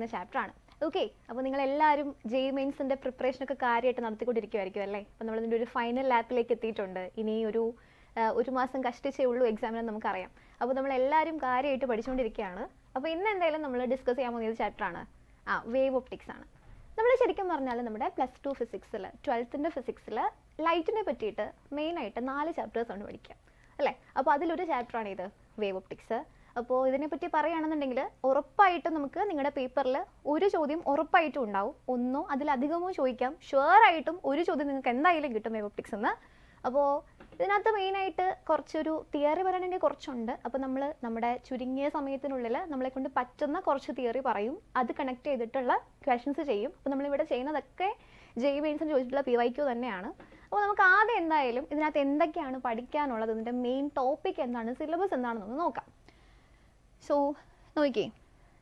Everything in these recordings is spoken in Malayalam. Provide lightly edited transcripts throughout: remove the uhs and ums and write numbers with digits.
പറയുന്ന ചാപ്റ്ററാണ്. ഓക്കെ, അപ്പോൾ നിങ്ങളെല്ലാവരും ജെഇ മെയിൻസിൻ്റെ പ്രിപ്പറേഷനൊക്കെ കാര്യമായിട്ട് നടത്തിക്കൊണ്ടിരിക്കുമായിരിക്കും അല്ലേ? അപ്പോൾ നമ്മളിതിൻ്റെ ഒരു ഫൈനൽ ലാപ്പിലേക്ക് എത്തിയിട്ടുണ്ട്. ഇനി ഒരു മാസം കഷ്ടിച്ചേ ഉള്ളൂ എക്സാമിന് നമുക്കറിയാം. അപ്പോൾ നമ്മളെല്ലാവരും കാര്യമായിട്ട് പഠിച്ചുകൊണ്ടിരിക്കുകയാണ്. അപ്പോൾ ഇന്ന് എന്തായാലും നമ്മൾ ഡിസ്കസ് ചെയ്യാൻ പോകുന്ന ചാപ്റ്ററാണ് വേവ് ഒപ്റ്റിക്സ് ആണ്. നമ്മൾ ശരിക്കും പറഞ്ഞാൽ നമ്മുടെ +2 ഫിസിക്സിൽ 12th ഫിസിക്സിൽ ലൈറ്റിനെ പറ്റിയിട്ട് മെയിനായിട്ട് 4 ചാപ്റ്റേഴ്സാണ് പഠിക്കുക അല്ലേ? അപ്പോൾ അതിലൊരു ചാപ്റ്ററാണ് ഇത് വേവ് ഒപ്റ്റിക്സ്. അപ്പോൾ ഇതിനെപ്പറ്റി പറയുകയാണെന്നുണ്ടെങ്കിൽ ഉറപ്പായിട്ടും നമുക്ക് നിങ്ങളുടെ പേപ്പറിൽ ഒരു ചോദ്യം ഉറപ്പായിട്ടും ഉണ്ടാവും, ഒന്നോ അതിലധികമോ ചോദിക്കാം. ഷുവറായിട്ടും ഒരു ചോദ്യം നിങ്ങൾക്ക് എന്തായാലും കിട്ടും വേവ് ഒപ്റ്റിക്സ് എന്ന്. അപ്പോൾ ഇതിനകത്ത് മെയിനായിട്ട് കുറച്ചൊരു തിയറി പറയണമെങ്കിൽ കുറച്ചുണ്ട്. അപ്പോൾ നമ്മൾ നമ്മുടെ ചുരുങ്ങിയ സമയത്തിനുള്ളിൽ നമ്മളെ കൊണ്ട് പറ്റുന്ന കുറച്ച് തിയറി പറയും, അത് കണക്ട് ചെയ്തിട്ടുള്ള ക്വസ്റ്റ്യൻസ് ചെയ്യും. അപ്പോൾ നമ്മളിവിടെ ചെയ്യുന്നതൊക്കെ ജെഇ മെയിൻസിന് ചോദിച്ചിട്ടുള്ള PYQ തന്നെയാണ്. അപ്പോൾ നമുക്ക് ആദ്യം എന്തായാലും ഇതിനകത്ത് എന്തൊക്കെയാണ് പഠിക്കാനുള്ളത്, ഇതിൻ്റെ മെയിൻ ടോപ്പിക് എന്താണ്, സിലബസ് എന്താണെന്നൊന്ന് നോക്കാം. സോ നോക്കിയേ,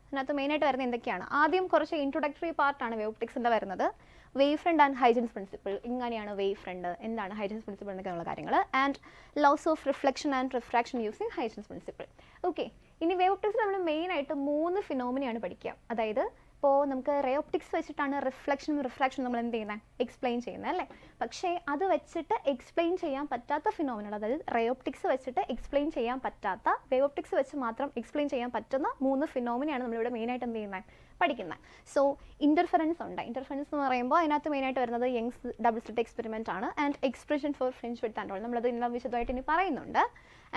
ഇതിനകത്ത് മെയിനായിട്ട് വരുന്നത് എന്തൊക്കെയാണ്. ആദ്യം കുറച്ച് ഇൻട്രൊഡക്ടറി പാർട്ടാണ് വേവ് ഒപ്റ്റിക്സിൻ്റെ വരുന്നത്. Wave front and Huygens principle, എങ്ങനെയാണ് വേവ് ഫ്രണ്ട്, എന്താണ് ഹൈജൻസ് പ്രിൻസിപ്പിൾ എന്നൊക്കെയുള്ള കാര്യങ്ങൾ, and laws of reflection and refraction using Huygens principle. Okay, ഇനി വേവ് ഒപ്റ്റിക്സിൽ നമ്മൾ മെയിനായിട്ട് 3 ഫിനോമിനയാണ് പഠിക്കുക. അതായത് ഇപ്പോൾ നമുക്ക് റേ ഒപ്റ്റിക്സ് വെച്ചിട്ടാണ് റിഫ്ലക്ഷനും റിഫ്രാക്ഷനും നമ്മൾ എന്ത് ചെയ്യുന്നത്, എക്സ്പ്ലെയിൻ ചെയ്യുന്നത് അല്ലേ? പക്ഷേ അത് വെച്ചിട്ട് എക്സ്പ്ലെയിൻ ചെയ്യാൻ പറ്റാത്ത ഫിനോമിനൽ, അതായത് റേ ഒപ്റ്റിക്സ് വെച്ചിട്ട് എക്സ്പ്ലെയിൻ ചെയ്യാൻ പറ്റാത്ത, വേവ് ഒപ്റ്റിക്സ് വെച്ച് മാത്രം എക്സ്പ്ലെയിൻ ചെയ്യാൻ പറ്റുന്ന 3 ഫിനോമിനയാണ് നമ്മളിവിടെ മെയിനായിട്ട് എന്ത് ചെയ്യുന്നത്, പഠിക്കുന്നത്. സോ ഇൻ്റർഫറൻസ് ഉണ്ട്. ഇൻ്റർഫറൻസ് എന്ന് പറയുമ്പോൾ അതിനകത്ത് മെയിനായിട്ട് വരുന്നത് യങ്സ് ഡബിൾ സ്ലിറ്റ് എക്സ്പെരിമെൻ്റ് ആണ്. And expression for fringe width and all, നമ്മളത് ഇന്ന് വിശദമായിട്ട് ഇനി പറയുന്നുണ്ട്.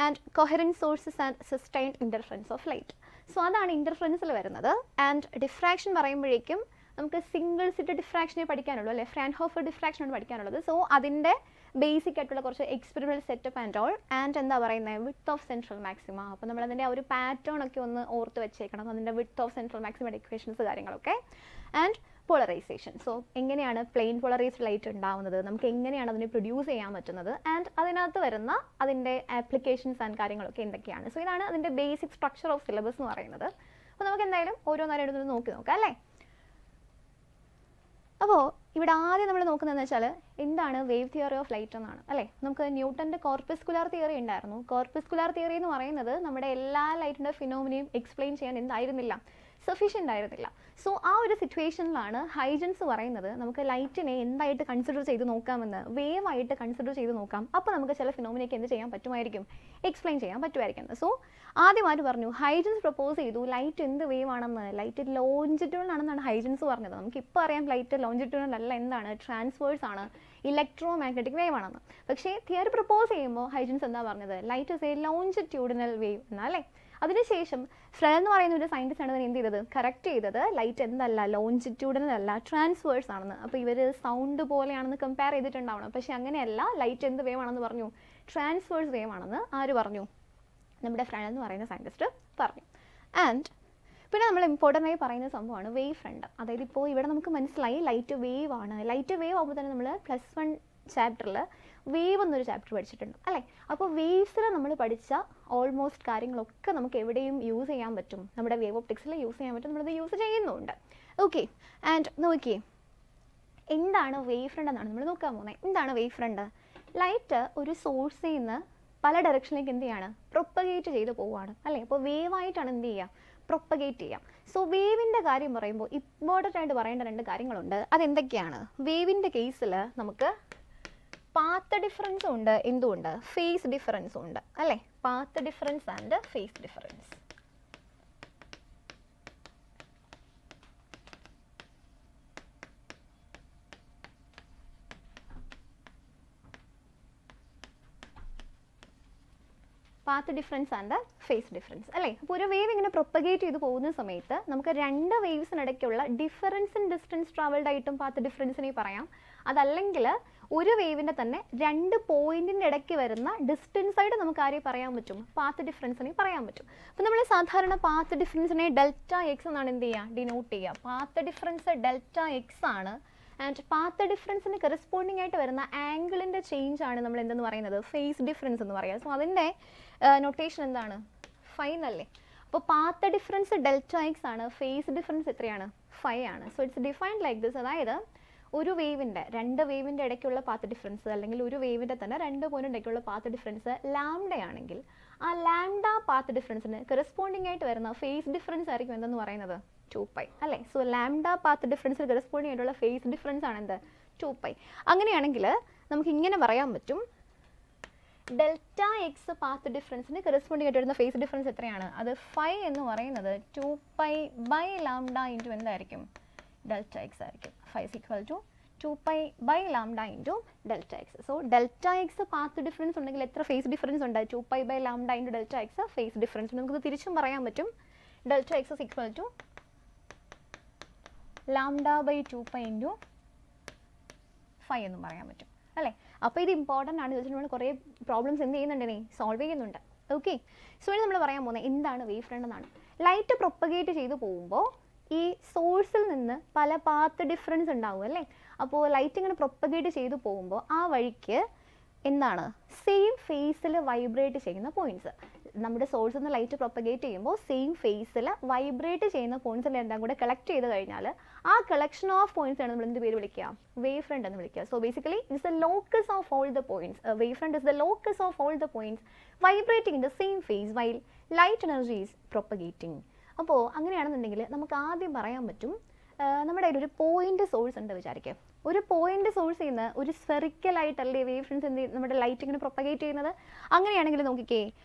And coherent sources and sustained interference of light. So അതാണ് ഇൻ്റർഫറൻസിൽ വരുന്നത്. ആൻഡ് ഡിഫ്രാക്ഷൻ പറയുമ്പോഴേക്കും നമുക്ക് സിംഗിൾ സിറ്റ് ഡിഫ്രാക്ഷനെ പഠിക്കാനുള്ളൂ അല്ലേ? ഫ്രാൻഹോഫർ ഡിഫ്രാക്ഷനാണ് പഠിക്കാനുള്ളത്. സോ അതിൻ്റെ ബേസിക് ആയിട്ടുള്ള കുറച്ച് experimental setup and all. And എന്താ പറയുന്നത്, വിഡ്ത്ത് ഓഫ് സെൻട്രൽ മാക്സിമ. അപ്പോൾ നമ്മളതിൻ്റെ ഒരു പാറ്റേൺ ഒക്കെ ഒന്ന് ഓർത്ത് വെച്ചേക്കണം, അതിൻ്റെ വിഡ്ത്ത് ഓഫ് സെൻട്രൽ മാക്സിമയുടെ ഇക്വേഷൻസ് കാര്യങ്ങളൊക്കെ. ആൻഡ് പോളറൈസേഷൻ, സോ എങ്ങനെയാണ് പ്ലെയിൻ പോളറൈസ്ഡ് ലൈറ്റ് ഉണ്ടാവുന്നത്, നമുക്ക് എങ്ങനെയാണ് അതിനെ പ്രൊഡ്യൂസ് ചെയ്യാൻ പറ്റുന്നത്, ആൻഡ് അതിനകത്ത് വരുന്ന അതിൻ്റെ ആപ്ലിക്കേഷൻസ് ആൻഡ് കാര്യങ്ങളൊക്കെ എന്തൊക്കെയാണ്. സോ ഇതാണ് അതിൻ്റെ ബേസിക് സ്ട്രക്ചർ ഓഫ് സിലബസ് എന്ന് പറയുന്നത്. അപ്പോൾ നമുക്ക് എന്തായാലും ഓരോന്നേരം നോക്കി നോക്കാം അല്ലേ? അപ്പോൾ ഇവിടെ ആദ്യം നമ്മൾ നോക്കുന്നതെന്ന് വെച്ചാൽ എന്താണ് വേവ് തിയറി ഓഫ് ലൈറ്റ് എന്നാണ് അല്ലേ? നമുക്ക് ന്യൂട്ടൻ്റെ കോർപ്പസ്കുലാർ തിയറി ഉണ്ടായിരുന്നു. കോർപ്പസ്കുലാർ തിയറി എന്ന് പറയുന്നത് നമ്മുടെ എല്ലാ ലൈറ്റിൻ്റെ ഫിനോമിനയും എക്സ്പ്ലെയിൻ ചെയ്യാൻ എന്തായിരുന്നില്ല, സഫീഷ്യൻ്റ് ആയിരുന്നില്ല. സോ ആ ഒരു സിറ്റുവേഷനിലാണ് ഹൈജൻസ് പറയുന്നത് നമുക്ക് ലൈറ്റിനെ എന്തായിട്ട് കൺസിഡർ ചെയ്ത് നോക്കാമെന്ന്, വേവ് ആയിട്ട് കൺസിഡർ ചെയ്ത് നോക്കാം. അപ്പോൾ നമുക്ക് ചില ഫിനോമിനയ്ക്ക് എന്ത് ചെയ്യാൻ പറ്റുമായിരിക്കും, എക്സ്പ്ലെയിൻ ചെയ്യാൻ പറ്റുമായിരിക്കും. സോ ആദ്യമായിട്ട് പറഞ്ഞു, ഹൈജൻസ് പ്രപ്പോസ് ചെയ്തു ലൈറ്റ് എന്ത് വേവ് ആണെന്ന്. ലൈറ്റ് ലോഞ്ചിറ്റ്യൂണൽ ആണെന്നാണ് ഹൈജൻസ് പറഞ്ഞത്. നമുക്കിപ്പോൾ അറിയാം ലൈറ്റ് ലോഞ്ചിറ്റ്യൂണൽ അല്ല, എന്താണ്, ട്രാൻസ്വേഴ്സ് ആണ്, ഇലക്ട്രോ മാഗ്നറ്റിക് വേവ് ആണെന്ന്. പക്ഷേ തിയറി പ്രപ്പോസ് ചെയ്യുമ്പോൾ ഹൈജൻസ് എന്താ പറഞ്ഞത്, light is A longitudinal wave എന്നല്ലേ. അതിനുശേഷം ഫ്രെൽ എന്ന് പറയുന്ന ഒരു സയൻറ്റിസ്റ്റ് ആണ് അതിന് എന്ത് ചെയ്തത്, കറക്റ്റ് ചെയ്തത് ലൈറ്റ് എന്തല്ല, ലോഞ്ചിറ്റ്യൂഡിനൽ അല്ല, ട്രാൻസ്വേഴ്സ് ആണെന്ന്. അപ്പോൾ ഇവർ സൗണ്ട് പോലെയാണെന്ന് കമ്പയർ ചെയ്തിട്ടുണ്ടാവണം. പക്ഷേ അങ്ങനെയല്ല, ലൈറ്റ് എന്ത് വേവ് ആണെന്ന് പറഞ്ഞു, ട്രാൻസ്വേഴ്സ് വേവ് ആണെന്ന് ആര് പറഞ്ഞു, നമ്മുടെ ഫ്രെൽ എന്ന് പറയുന്ന സയൻറ്റിസ്റ്റ് പറഞ്ഞു. ആൻഡ് പിന്നെ നമ്മൾ ഇമ്പോർട്ടൻ്റ് ആയി പറയുന്ന സംഭവമാണ് വേവ് ഫ്രണ്ട്. അതായത് ഇപ്പോൾ ഇവിടെ നമുക്ക് മനസ്സിലായി ലൈറ്റ് വേവ് ആണ്. ലൈറ്റ് വേവ് ആകുമ്പോൾ തന്നെ നമ്മൾ +1 ചാപ്റ്ററിൽ വേവ് എന്നൊരു ചാപ്റ്റർ പഠിച്ചിട്ടുണ്ട് അല്ലേ? അപ്പോൾ വേവ്സിൽ നമ്മൾ പഠിച്ച ഓൾമോസ്റ്റ് കാര്യങ്ങളൊക്കെ നമുക്ക് എവിടെയും യൂസ് ചെയ്യാൻ പറ്റും, നമ്മുടെ വേവ് ഒപ്റ്റിക്സിൽ യൂസ് ചെയ്യാൻ പറ്റും, നമ്മളത് യൂസ് ചെയ്യുന്നുണ്ട്. ഓക്കെ, ആൻഡ് നോക്കിയേ എന്താണ് വേവ് ഫ്രണ്ട് എന്നാണ് നമ്മൾ നോക്കാൻ പോകുന്നത്. എന്താണ് വേവ് ഫ്രണ്ട്? ലൈറ്റ് ഒരു സോഴ്സിൽ നിന്ന് പല ഡയറക്ഷനിലേക്ക് എന്ത് ചെയ്യാണ്, പ്രൊപ്പഗേറ്റ് ചെയ്ത് പോവുകയാണ് അല്ലേ? അപ്പോൾ വേവായിട്ടാണ് എന്ത് ചെയ്യുക, പ്രൊപ്പഗേറ്റ് ചെയ്യാം. സോ വേവിൻ്റെ കാര്യം പറയുമ്പോൾ ഇമ്പോർട്ടൻ്റ് ആയിട്ട് പറയേണ്ട 2 കാര്യങ്ങളുണ്ട്. അതെന്തൊക്കെയാണ്? വേവിൻ്റെ കേസിൽ നമുക്ക് പാത്ത് ഡിഫറൻസും ഉണ്ട്, എന്തുകൊണ്ട്, ഫേസ് ഡിഫറൻസും ഉണ്ട് അല്ലേ? Path difference and phase difference. Path difference and phase difference അല്ലേ? അപ്പോൾ ഒരു വേവ് ഇങ്ങനെ പ്രൊപ്പഗേറ്റ് ചെയ്ത് പോകുന്ന സമയത്ത് നമുക്ക് 2 വേവ്സിനിടയ്ക്കുള്ള ഡിഫറൻസ് ഇൻ ഡിസ്റ്റൻസ് ട്രാവൽഡ് ആയിട്ടും പാത്ത് ഡിഫറൻസിനെ പറയാം. അതല്ലെങ്കിൽ ഒരു വേവിൻ്റെ തന്നെ 2 പോയിന്റിൻ്റെ ഇടയ്ക്ക് വരുന്ന ഡിസ്റ്റൻസ് ആയിട്ട് നമുക്ക് ആരെയും പറയാൻ പറ്റും, പാത്ത് ഡിഫറൻസിനെ പറയാൻ പറ്റും. അപ്പോൾ നമ്മൾ സാധാരണ പാത്ത് ഡിഫറൻസിനെ Δx എന്നാണ് എന്ത് ചെയ്യുക, ഡിനോട്ട് ചെയ്യുക. പാത്ത് ഡിഫറൻസ് Δx ആണ്. ആൻഡ് പാത്ത് ഡിഫറൻസിന് കറസ്പോണ്ടിങ് ആയിട്ട് വരുന്ന ആംഗിളിൻ്റെ ചേഞ്ച് ആണ് നമ്മൾ എന്തെന്ന് പറയുന്നത്, ഫേസ് ഡിഫറൻസ് എന്ന് പറയുക. സോ അതിൻ്റെ നൊട്ടേഷൻ എന്താണ്, ഫൈൻ അല്ലേ? അപ്പോൾ പാത്ത് ഡിഫറൻസ് Δx ആണ്, ഫേസ് ഡിഫറൻസ് എത്രയാണ്, 5 ആണ്. So it's defined like this. അതായത് ഒരു വേവിൻ്റെ 2 വേവിൻ്റെ ഇടയ്ക്കുള്ള പാത്ത് ഡിഫറൻസ്, അല്ലെങ്കിൽ ഒരു വേവിൻ്റെ തന്നെ 2 പോയിന്റ് ഇടയ്ക്കുള്ള പാത്ത് ഡിഫറൻസ് ലാംഡയാണെങ്കിൽ ആ ലാംഡ പാത്ത് ഡിഫറൻസിന് കറസ്പോണ്ടിങ് ആയിട്ട് വരുന്ന ഫേസ് ഡിഫറൻസ് ആയിരിക്കും എന്തെന്ന് പറയുന്നത്, 2π അല്ലേ. സോ ലാംഡ പാത്ത് ഡിഫറൻസിന് കറസ്പോണ്ടിങ് ആയിട്ടുള്ള ഫേസ് ഡിഫറൻസ് ആണ് എന്ത് 2π. അങ്ങനെയാണെങ്കിൽ നമുക്ക് ഇങ്ങനെ പറയാൻ പറ്റും, ഡെൽറ്റ എക്സ് പാത്ത് ഡിഫറൻസിന് കറസ്പോണ്ടിങ് ആയിട്ട് വരുന്ന ഫേസ് ഡിഫറൻസ് എത്രയാണ്, അത് 5 എന്ന് പറയുന്നത് 2π/λ ഇൻറ്റു എന്തായിരിക്കും, ഡെൽറ്റ എക്സ് ആയിരിക്കും. 5 = 2π/λ into delta x. So delta x path difference ഉണ്ടെങ്കിൽ എത്ര ഫേസ് ഡിഫറൻസ് ഉണ്ട്, 2π/λ into delta x phase difference. നമുക്കത് തിരിച്ചും പറയാൻ പറ്റും, ഡെൽറ്റ എക്സ് = λ/2π ഇൻറ്റു 5 എന്നും പറയാൻ പറ്റും അല്ലേ. അപ്പോൾ ഇത് ഇമ്പോർട്ടൻ്റ് ആണ്. ചോദിച്ചാൽ നമ്മൾ കുറേ പ്രോബ്ലംസ് എന്ത് ചെയ്യുന്നുണ്ടെന്നേ സോൾവ് ചെയ്യുന്നുണ്ട്. ഓക്കെ, സോ ഇനി നമ്മൾ പറയാൻ പോകുന്നത് എന്താണ് വേവ് ഫ്രണ്ട് എന്നാണ്. ലൈറ്റ് പ്രൊപ്പഗേറ്റ് ചെയ്ത് പോകുമ്പോൾ ഈ സോഴ്സിൽ നിന്ന് പല പാത്ത് ഡിഫറൻസ് ഉണ്ടാവും അല്ലേ. അപ്പോൾ ലൈറ്റ് ഇങ്ങനെ പ്രൊപ്പഗേറ്റ് ചെയ്ത് പോകുമ്പോൾ ആ വഴിക്ക് എന്താണ് സെയിം ഫേസിൽ വൈബ്രേറ്റ് ചെയ്യുന്ന പോയിന്റ്സ്. നമ്മുടെ സോഴ്സിൽ നിന്ന് ലൈറ്റ് പ്രൊപ്പഗേറ്റ് ചെയ്യുമ്പോൾ സെയിം ഫേസിൽ വൈബ്രേറ്റ് ചെയ്യുന്ന പോയിന്റ്സിൻ്റെ എല്ലാം കൂടെ കളക്ട് ചെയ്ത് കഴിഞ്ഞാൽ ആ കളക്ഷൻ ഓഫ് പോയിന്റ്സ് ആണ് നമ്മൾ എന്ത് പേര് വിളിക്കുക, വേവ് ഫ്രണ്ട് എന്ന് വിളിക്കുക. So basically it's the locus of all the points. Wave front is the locus of all the points vibrating in the same phase while light energy is propagating. അപ്പോൾ അങ്ങനെയാണെന്നുണ്ടെങ്കിൽ നമുക്ക് ആദ്യം പറയാൻ പറ്റും, നമ്മുടെ കയ്യിൽ ഒരു പോയിന്റ് സോഴ്സ് ഉണ്ട് വിചാരിക്കുക. ഒരു പോയിന്റ് സോഴ്സിൽ നിന്ന് ഒരു സ്ഫെറിക്കലായിട്ടല്ലേ വേവ് ഫ്രണ്ട്സ് നമ്മുടെ ലൈറ്റ് ഇങ്ങനെ പ്രൊപ്പഗേറ്റ് ചെയ്യുന്നത്. അങ്ങനെയാണെങ്കിൽ നോക്കിക്കേ,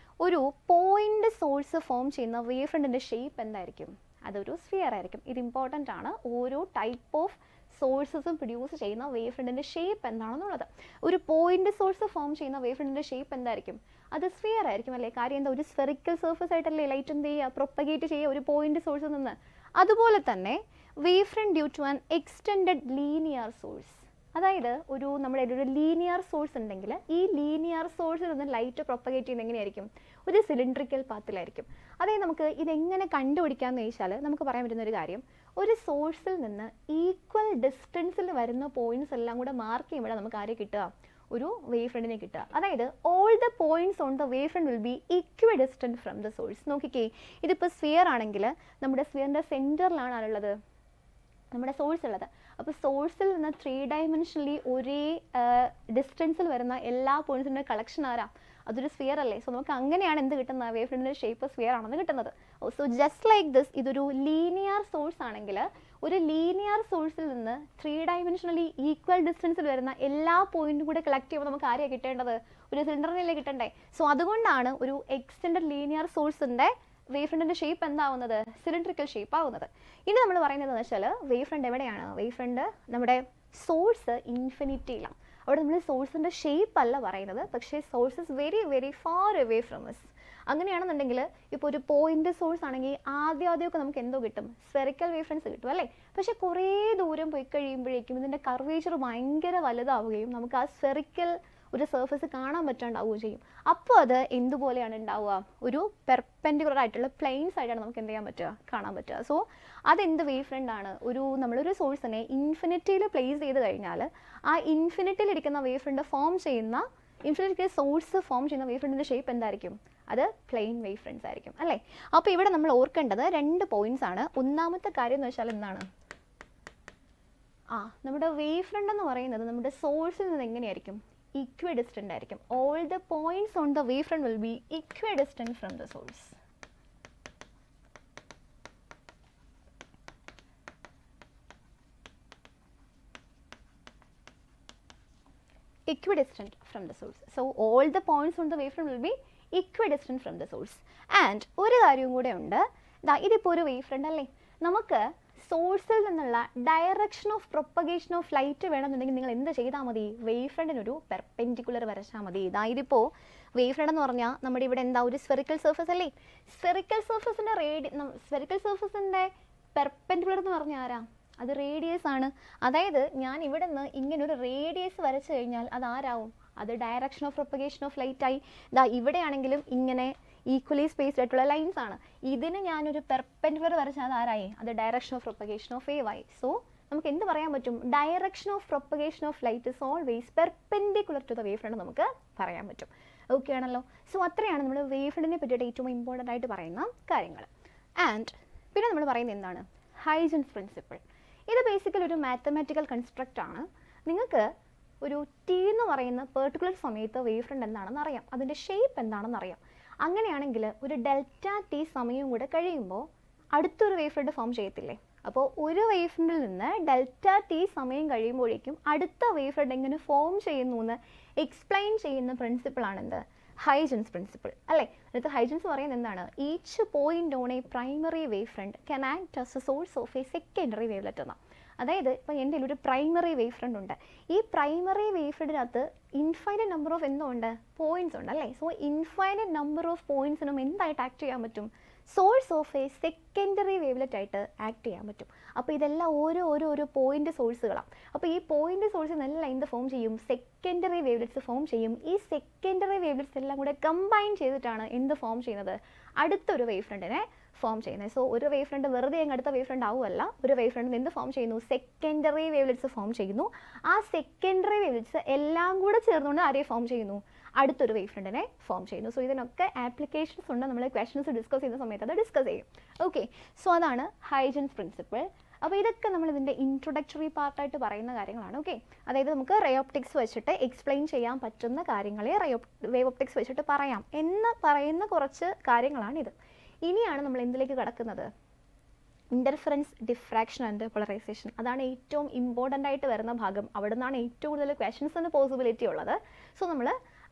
ഒരു പോയിന്റ് സോഴ്സ് ഫോം ചെയ്യുന്ന വേവ് ഫ്രണ്ടിൻ്റെ ഷേപ്പ് എന്തായിരിക്കും, അതൊരു സ്ഫിയർ ആയിരിക്കും. ഇത് ഇമ്പോർട്ടൻ്റ് ആണ്. ഓരോ ടൈപ്പ് ഓഫ് സോഴ്സസും പ്രൊഡ്യൂസ് ചെയ്യുന്ന വേവ് ഫ്രണ്ടിൻ്റെ ഷേപ്പ് എന്താണെന്നുള്ളത്. ഒരു പോയിന്റ് സോഴ്സ് ഫോം ചെയ്യുന്ന വേവ് ഫ്രണ്ടിൻ്റെ ഷേപ്പ് എന്തായിരിക്കും, അത് സ്ഫിയർ ആയിരിക്കും അല്ലേ. കാര്യം എന്താ, ഒരു സ്ഫെറിക്കൽ സർഫസ് ആയിട്ടല്ലേ ലൈറ്റ് എന്ത് ചെയ്യുക, പ്രൊപ്പഗേറ്റ് ചെയ്യുക ഒരു പോയിന്റ് സോഴ്സിൽ നിന്ന്. അതുപോലെ തന്നെ wave front due to an extended linear source. അതായത് നമ്മുടെ ഒരു ലീനിയർ സോഴ്സ് ഉണ്ടെങ്കിൽ ഈ ലീനിയർ സോഴ്സിൽ നിന്ന് ലൈറ്റ് പ്രൊപ്പഗേറ്റ് ചെയ്യുന്നത് എങ്ങനെയായിരിക്കും, ഒരു സിലിണ്ട്രിക്കൽ പാത്തിലായിരിക്കും. അതായത് നമുക്ക് ഇതെങ്ങനെ കണ്ടുപിടിക്കാമെന്ന് ചോദിച്ചാൽ നമുക്ക് പറയാൻ പറ്റുന്ന ഒരു കാര്യം, ഒരു സോഴ്സിൽ നിന്ന് ഈക്വൽ ഡിസ്റ്റൻസിൽ വരുന്ന പോയിന്റ്സ് എല്ലാം കൂടെ മാർക്ക് ചെയ്യുമ്പോൾ നമുക്ക് ആരെ കിട്ടുക, ഒരു വേവ് ഫ്രണ്ടിനെ കിട്ടുക. അതായത് all the points on the wave front will be equal distant from the source. നോക്കിക്കേ, ഇതിപ്പോൾ സ്ഫിയർ ആണെങ്കിൽ നമ്മുടെ സ്ഫിയറിൻ്റെ സെൻറ്ററിലാണ് ആളുള്ളത്, നമ്മുടെ സോഴ്സ് ഉള്ളത്. അപ്പോൾ സോഴ്സിൽ നിന്ന് 3 ഡയമെൻഷനലി ഒരേ ഡിസ്റ്റൻസിൽ വരുന്ന എല്ലാ പോയിന്റ്സിൻ്റെ കളക്ഷൻ ആരാ, അതൊരു സ്ഫിയർ അല്ലേ. സോ നമുക്ക് അങ്ങനെയാണ് എന്ത് കിട്ടുന്നത്, വേവ് ഫ്രണ്ടിൻ്റെ ഷേപ്പ് സ്ഫിയർ ആണെന്ന് കിട്ടുന്നത്. സോ ജസ്റ്റ് ലൈക്ക് ദിസ്, ഇതൊരു ലീനിയർ സോഴ്സ് ആണെങ്കിൽ ഒരു ലീനിയർ സോഴ്സിൽ നിന്ന് 3 ഡയമെൻഷനലി ഈക്വൽ ഡിസ്റ്റൻസിൽ വരുന്ന എല്ലാ പോയിന്റും കൂടെ കളക്ട് ചെയ്യുമ്പോൾ നമുക്ക് ആരെയാണ് കിട്ടേണ്ടത്, ഒരു സിലിണ്ടറിനല്ലേ കിട്ടണ്ടേ. സോ അതുകൊണ്ടാണ് ഒരു എക്സ്റ്റെൻഡഡ് ലീനിയർ സോഴ്സിൻ്റെ വേവ് ഫ്രണ്ടിൻ്റെ ഷേപ്പ് എന്താവുന്നത്, സിലിണ്ട്രിക്കൽ ഷേപ്പ് ആവുന്നത്. ഇനി നമ്മൾ പറയുന്നത് എന്ന് വെച്ചാൽ വേവ് ഫ്രണ്ട് എവിടെയാണ്, വേവ് ഫ്രണ്ട് നമ്മുടെ സോഴ്സ് ഇൻഫിനിറ്റിയിലാണ്. അവിടെ നമ്മൾ സോഴ്സിൻ്റെ ഷേപ്പ് അല്ല പറയുന്നത്, പക്ഷേ source is very very far away from us. അങ്ങനെയാണെന്നുണ്ടെങ്കിൽ ഇപ്പോൾ ഒരു പോയിന്റ് സോഴ്സ് ആണെങ്കിൽ ആദ്യമൊക്കെ നമുക്ക് എന്തോ കിട്ടും, സ്ഫെറിക്കൽ വേവ് ഫ്രണ്ട്സ് കിട്ടും അല്ലേ. പക്ഷേ കുറേ ദൂരം പോയി കഴിയുമ്പോഴേക്കും ഇതിൻ്റെ കർവേച്ചർ ഭയങ്കര വലുതാവുകയും നമുക്ക് ആ സ്ഫെറിക്കൽ ഒരു സർഫസ് കാണാൻ പറ്റാണ്ടാവുകയും ചെയ്യും. അപ്പോൾ അത് എന്തുപോലെയാണ് ഉണ്ടാവുക, ഒരു പെർപെൻഡിക്കുലർ ആയിട്ടുള്ള പ്ലെയിൻസ് ആയിട്ടാണ് നമുക്ക് എന്ത് ചെയ്യാൻ പറ്റുക, കാണാൻ പറ്റുക. സോ അതെന്ത് വേവ് ഫ്രണ്ട് ആണ്, നമ്മളൊരു സോഴ്സിനെ ഇൻഫിനിറ്റിയിൽ പ്ലേസ് ചെയ്ത് കഴിഞ്ഞാൽ ആ ഇൻഫിനിറ്റിയിൽ ഇരിക്കുന്ന വേവ് ഫ്രണ്ട് ഫോം ചെയ്യുന്ന ഇൻഫിനിറ്റി സോഴ്സ് ഫോം ചെയ്യുന്ന വേവ് ഫ്രണ്ടിൻ്റെ ഷേപ്പ് എന്തായിരിക്കും, അത് പ്ലെയിൻ വേവ് ഫ്രണ്ട്സ് ആയിരിക്കും അല്ലേ. അപ്പോൾ ഇവിടെ നമ്മൾ ഓർക്കേണ്ടത് 2 പോയിന്റ്സ് ആണ്. ഒന്നാമത്തെ കാര്യം എന്ന് വെച്ചാൽ എന്താണ്, നമ്മുടെ വേവ് ഫ്രണ്ട് എന്ന് പറയുന്നത് നമ്മുടെ സോഴ്സിൽ നിന്ന് എങ്ങനെയായിരിക്കും, equidistant ആയിരിക്കും. All the points on the wavefront will be equidistant from the source. Equidistant from the source. So all the points on the wavefront will be equidistant from the source. And ഒരു കാര്യം കൂടെ ഉണ്ട്, ഇതിപ്പോൾ ഒരു wavefront അല്ലേ, നമുക്ക് സോഴ്സിൽ നിന്നുള്ള direction of propagation of light വേണമെന്നുണ്ടെങ്കിൽ നിങ്ങൾ എന്ത് ചെയ്താൽ മതി, വേവ് ഫ്രണ്ടിനൊരു പെർപെൻഡിക്കുലർ വരച്ചാൽ മതി. ഇതിപ്പോൾ വേവ് ഫ്രണ്ട് എന്ന് പറഞ്ഞാൽ നമ്മുടെ ഇവിടെ എന്താ, ഒരു സ്ഫെറിക്കൽ സർഫസ് അല്ലേ. സ്ഫെറിക്കൽ സർഫസിൻ്റെ പെർപെൻഡിക്കുലർ എന്ന് പറഞ്ഞാൽ ആരാ, അത് റേഡിയസ് ആണ്. അതായത് ഞാൻ ഇവിടെ നിന്ന് ഇങ്ങനെ ഒരു റേഡിയസ് വരച്ചു കഴിഞ്ഞാൽ അത് ആരാവും, അത് direction of propagation of light ആയി. ഇവിടെയാണെങ്കിലും ഇങ്ങനെ ഈക്വലി സ്പേസ്ഡ് ആയിട്ടുള്ള ലൈൻസ് ആണ്. ഇതിന് ഞാനൊരു പെർപെൻഡിക്കുലർ വരച്ചാൽ അത് ആരായി, അത് direction of propagation of wave ആയി. സോ നമുക്ക് എന്ത് പറയാൻ പറ്റും, direction of propagation of light is always perpendicular to the wave front നമുക്ക് പറയാൻ പറ്റും. ഓക്കെ ആണല്ലോ. സോ അത്രയാണ് നമ്മൾ വേവ് ഫ്രണ്ടിനെ പറ്റിയിട്ട് ഏറ്റവും ഇമ്പോർട്ടൻ്റ് ആയിട്ട് പറയുന്ന കാര്യങ്ങൾ. ആൻഡ് പിന്നെ നമ്മൾ പറയുന്നത് എന്താണ്, ഹൈജൻസ് പ്രിൻസിപ്പിൾ. ഇത് ബേസിക്കലി ഒരു മാത്തമാറ്റിക്കൽ കൺസ്ട്രക്റ്റ് ആണ്. നിങ്ങൾക്ക് ഒരു ടി എന്ന് പറയുന്ന പെർട്ടിക്കുലർ സമയത്ത് വേവ് ഫ്രണ്ട് എന്താണെന്ന് അറിയാം, അതിൻ്റെ ഷേപ്പ് എന്താണെന്ന് അറിയാം. അങ്ങനെയാണെങ്കിൽ ഒരു ഡെൽറ്റ ടി സമയം കൂടെ കഴിയുമ്പോൾ അടുത്തൊരു വേവ് ഫ്രണ്ട് ഫോം ചെയ്യത്തില്ലേ? അപ്പോൾ ഒരു വേവ് ഫ്രണ്ടിൽ നിന്ന് ഡെൽറ്റ ടി സമയം കഴിയുമ്പോഴേക്കും അടുത്ത വേവ് ഫ്രണ്ട് എങ്ങനെ ഫോം ചെയ്യുന്നു എന്ന് എക്സ്പ്ലെയിൻ ചെയ്യുന്ന പ്രിൻസിപ്പിളാണ് എന്ത്? ഹൈജൻസ് പ്രിൻസിപ്പിൾ അല്ലേ? അതിനകത്ത് ഹൈജൻസ് പറയുന്നത് എന്താണ്? Each point on a primary wave front can act as a source of a secondary wavelet എന്നാണ്. അതായത് ഇപ്പോൾ എൻ്റെ ഒരു പ്രൈമറി വേവ് ഫ്രണ്ട് ഉണ്ട്. ഈ പ്രൈമറി വേവ് ഫ്രണ്ടിനകത്ത് ഇൻഫൈനൈറ്റ് നമ്പർ ഓഫ് എന്തുണ്ട്? പോയിന്റ്സ് ഉണ്ട് അല്ലേ? സോ ഇൻഫൈനൈറ്റ് നമ്പർ ഓഫ് പോയിന്റ്സിനും എന്തായിട്ട് ആക്ട് ചെയ്യാൻ പറ്റും? Source of a secondary wavelet ആയിട്ട് ആക്ട് ചെയ്യാൻ പറ്റും. അപ്പോൾ ഇതെല്ലാം ഓരോ പോയിന്റ് സോഴ്സുകളാണ്. അപ്പോൾ ഈ പോയിന്റ് സോഴ്സിൽ നിന്നെല്ലാം എന്ത് ഫോം ചെയ്യും? സെക്കൻഡറി വേവ്ലെറ്റ്സ് ഫോം ചെയ്യും. ഈ സെക്കൻഡറി വേവ്ലെറ്റ്സ് എല്ലാം കൂടെ കമ്പൈൻ ചെയ്തിട്ടാണ് എന്ത് ഫോം ചെയ്യുന്നത്? അടുത്തൊരു വേവ് ഫ്രണ്ടിനെ ഫോം ചെയ്യുന്നത്. സോ ഒരു വേവ് ഫ്രണ്ട് വെറുതെ അങ്ങ് അടുത്ത വേവ് ഫ്രണ്ട് ആവുമല്ല. ഒരു വേവ് ഫ്രണ്ട് എന്ത് ഫോം ചെയ്യുന്നു? സെക്കൻഡറി വേവ്ലെറ്റ്സ് ഫോം ചെയ്യുന്നു. ആ സെക്കൻഡറി വേവ്ലെറ്റ്സ് എല്ലാം കൂടെ ചേർന്നുകൊണ്ട് ആരെയും ഫോം ചെയ്യുന്നു? അടുത്തൊരു വേവ് ഫ്രണ്ടിനെ ഫോം ചെയ്യുന്നു. സോ ഇതിനൊക്കെ ആപ്ലിക്കേഷൻസ് ഉണ്ട്. നമ്മൾ ക്വസ്റ്റൻസ് ഡിസ്കസ് ചെയ്യുന്ന സമയത്ത് അത് ഡിസ്കസ് ചെയ്യും. ഓക്കെ, സോ അതാണ് ഹൈജൻസ് പ്രിൻസിപ്പിൾ. അപ്പോൾ ഇതൊക്കെ നമ്മൾ ഇതിൻ്റെ ഇൻട്രൊഡക്ടറി പാർട്ടായിട്ട് പറയുന്ന കാര്യങ്ങളാണ്. ഓക്കെ, അതായത് നമുക്ക് റേ ഓപ്റ്റിക്സ് വെച്ചിട്ട് എക്സ്പ്ലെയിൻ ചെയ്യാൻ പറ്റുന്ന കാര്യങ്ങളെ വേവ് ഓപ്റ്റിക്സ് വെച്ചിട്ട് പറയാം എന്ന് പറയുന്ന കുറച്ച് കാര്യങ്ങളാണിത്. ഇനിയാണ് നമ്മൾ എന്തിലേക്ക് കടക്കുന്നത്? Interference, diffraction and polarisation. അതാണ് ഏറ്റവും ഇമ്പോർട്ടൻ്റ് ആയിട്ട് വരുന്ന ഭാഗം. അവിടെ നിന്നാണ് ഏറ്റവും കൂടുതൽ ക്വസ്റ്റൻസിന് പോസിബിലിറ്റി ഉള്ളത്. സോ നമ്മൾ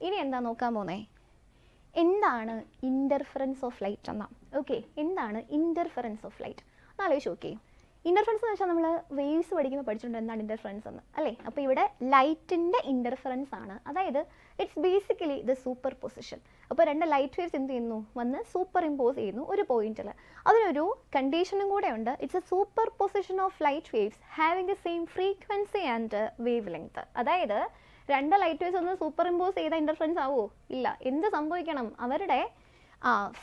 ഇനി എന്താ നോക്കാൻ പോകുന്നത്? എന്താണ് ഇൻ്റർഫറൻസ് ഓഫ് ലൈറ്റ് എന്നാ? ഓക്കെ, എന്താണ് ഇൻ്റർഫറൻസ് ഓഫ് ലൈറ്റ്? ആലോചിച്ച് നോക്കി. ഇൻ്റർഫറൻസ് എന്ന് വെച്ചാൽ നമ്മൾ വേവ്സ് പഠിക്കുമ്പോൾ പഠിച്ചിട്ടുണ്ട് എന്താണ് ഇൻ്റർഫറൻസ് എന്ന് അല്ലേ? അപ്പോൾ ഇവിടെ ലൈറ്റിൻ്റെ ഇൻ്റർഫറൻസ് ആണ്. അതായത് it's basically the super position. അപ്പോൾ രണ്ട് ലൈറ്റ് വേവ്സ് എന്ത് ചെയ്യുന്നു? വന്ന് സൂപ്പർ ഇമ്പോസ് ചെയ്യുന്നു ഒരു പോയിന്റിൽ. അതിനൊരു കണ്ടീഷനും കൂടെ ഉണ്ട്. It's A super position of light waves having the same frequency and wave length. അതായത് രണ്ട് ലൈറ്റ് വേവ്സ് ഒന്ന് സൂപ്പർ ഇമ്പോസ് ചെയ്ത ഇൻ്റർഫറൻസ് ആവുമോ? ഇല്ല. എന്ത് സംഭവിക്കണം? അവരുടെ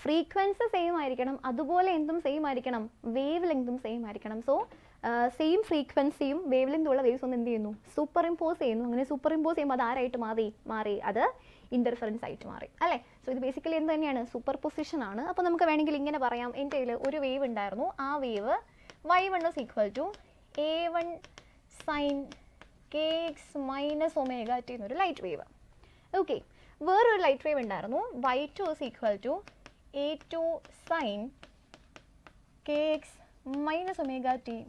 ഫ്രീക്വൻസി സെയിം ആയിരിക്കണം. അതുപോലെ എന്തും സെയിം ആയിരിക്കണം? വേവ് ലെങ്തും സെയിം ആയിരിക്കണം. സോ സെയിം ഫ്രീക്വൻസിയും വേവ് ലെങ്തും ഉള്ള വേവ്സ് ഒന്ന് എന്ത് ചെയ്യുന്നു? സൂപ്പർ ഇമ്പോസ് ചെയ്യുന്നു. അങ്ങനെ സൂപ്പർ ഇമ്പോസ് ചെയ്യുമ്പോൾ അത് ആരായിട്ട് മാറി? അത് ഇൻ്റർഫറൻസ് ആയിട്ട് മാറി അല്ലേ? സോ ഇത് ബേസിക്കലി എന്ത് തന്നെയാണ്? സൂപ്പർ പൊസിഷൻ ആണ്. അപ്പോൾ നമുക്ക് വേണമെങ്കിൽ ഇങ്ങനെ പറയാം. എൻ്റെ കയ്യിൽ ഒരു വേവ് ഉണ്ടായിരുന്നു. ആ wave y1 is equal to a1 sin kx minus omega t എന്നൊരു ലൈറ്റ് വേവ്. ഓക്കെ, വേറൊരു ലൈറ്റ് വേവ് ഉണ്ടായിരുന്നു. y2 is equal to a2 sin kx minus omega t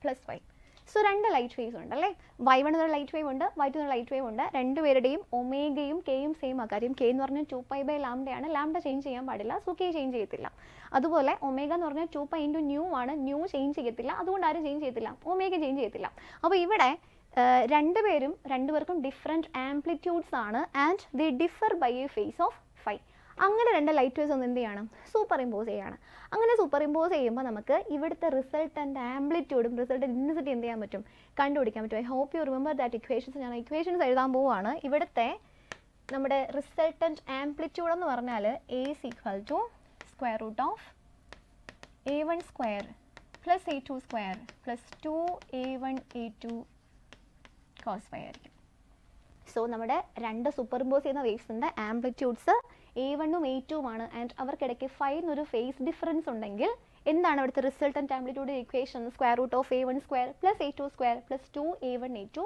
plus y. So രണ്ട് ലൈറ്റ് വേവ്സ് ഉണ്ട് അല്ലേ? y1 എന്നൊരു ലൈറ്റ് വേവ് ഉണ്ട്, y2 എന്നൊരു ലൈറ്റ് വേവ് ഉണ്ട്. രണ്ടുപേരുടെയും ഒമേഗയും കെയും സെയിം ആ. കാര്യം കെ എന്ന് പറഞ്ഞാൽ 2π/λ ആണ്. ലാംഡ ചേഞ്ച് ചെയ്യാൻ പാടില്ല. സോ കെ ചേഞ്ച് ചെയ്യത്തില്ല. അതുപോലെ ഒമേഗ എന്ന് പറഞ്ഞാൽ 2π × ന്യൂ ആണ്. ന്യൂ ചേഞ്ച് ചെയ്യത്തില്ല. അതുകൊണ്ട് ആരും ചേഞ്ച് ചെയ്യത്തില്ല, ഒമേഗ ചേഞ്ച് ചെയ്യത്തില്ല. അപ്പോൾ ഇവിടെ രണ്ടുപേർക്കും ഡിഫറെൻറ്റ് ആംപ്ലിറ്റ്യൂഡ്സ് ആണ്. And they differ by a phase of phi. അങ്ങനെ രണ്ട് ലൈറ്റ് വേവ്സ് ഒന്ന് എന്ത് ചെയ്യണം? സൂപ്പർ ഇമ്പോസ് ചെയ്യാണ്. അങ്ങനെ സൂപ്പർ ഇമ്പോസ് ചെയ്യുമ്പോൾ നമുക്ക് ഇവിടുത്തെ റിസൾട്ടൻ്റ് ആംപ്ലിറ്റ്യൂഡും റിസൾട്ടൻ്റ് ഇൻറ്റൻസിറ്റി എന്ത് ചെയ്യാൻ പറ്റും? കണ്ടുപിടിക്കാൻ പറ്റും. I hope you remember that equations. ഞാൻ ഇക്വേഷൻസ് എഴുതാൻ പോവുകയാണ്. ഇവിടുത്തെ നമ്മുടെ റിസൾട്ടൻ്റ് ആംപ്ലിറ്റ്യൂഡ് എന്ന് പറഞ്ഞാൽ A is equal to square root of a1 square plus a2 square plus 2a1 a2 cos phi ആയിരിക്കും. സോ നമ്മുടെ രണ്ട് സൂപ്പർ ഇമ്പോസ് ചെയ്യുന്ന വേവ്സിൻ്റെ ആംപ്ലിറ്റ്യൂഡ്സ് a1 ഉം a2 ആണ്. ആൻഡ് അവർക്കിടയ്ക്ക് ഫൈ എന്നൊരു ഫേസ് ഡിഫറൻസ് ഉണ്ടെങ്കിൽ എന്താണ് അവിടുത്തെ resultant amplitude equation? Square root of a1 square plus a2 square plus 2a1 a2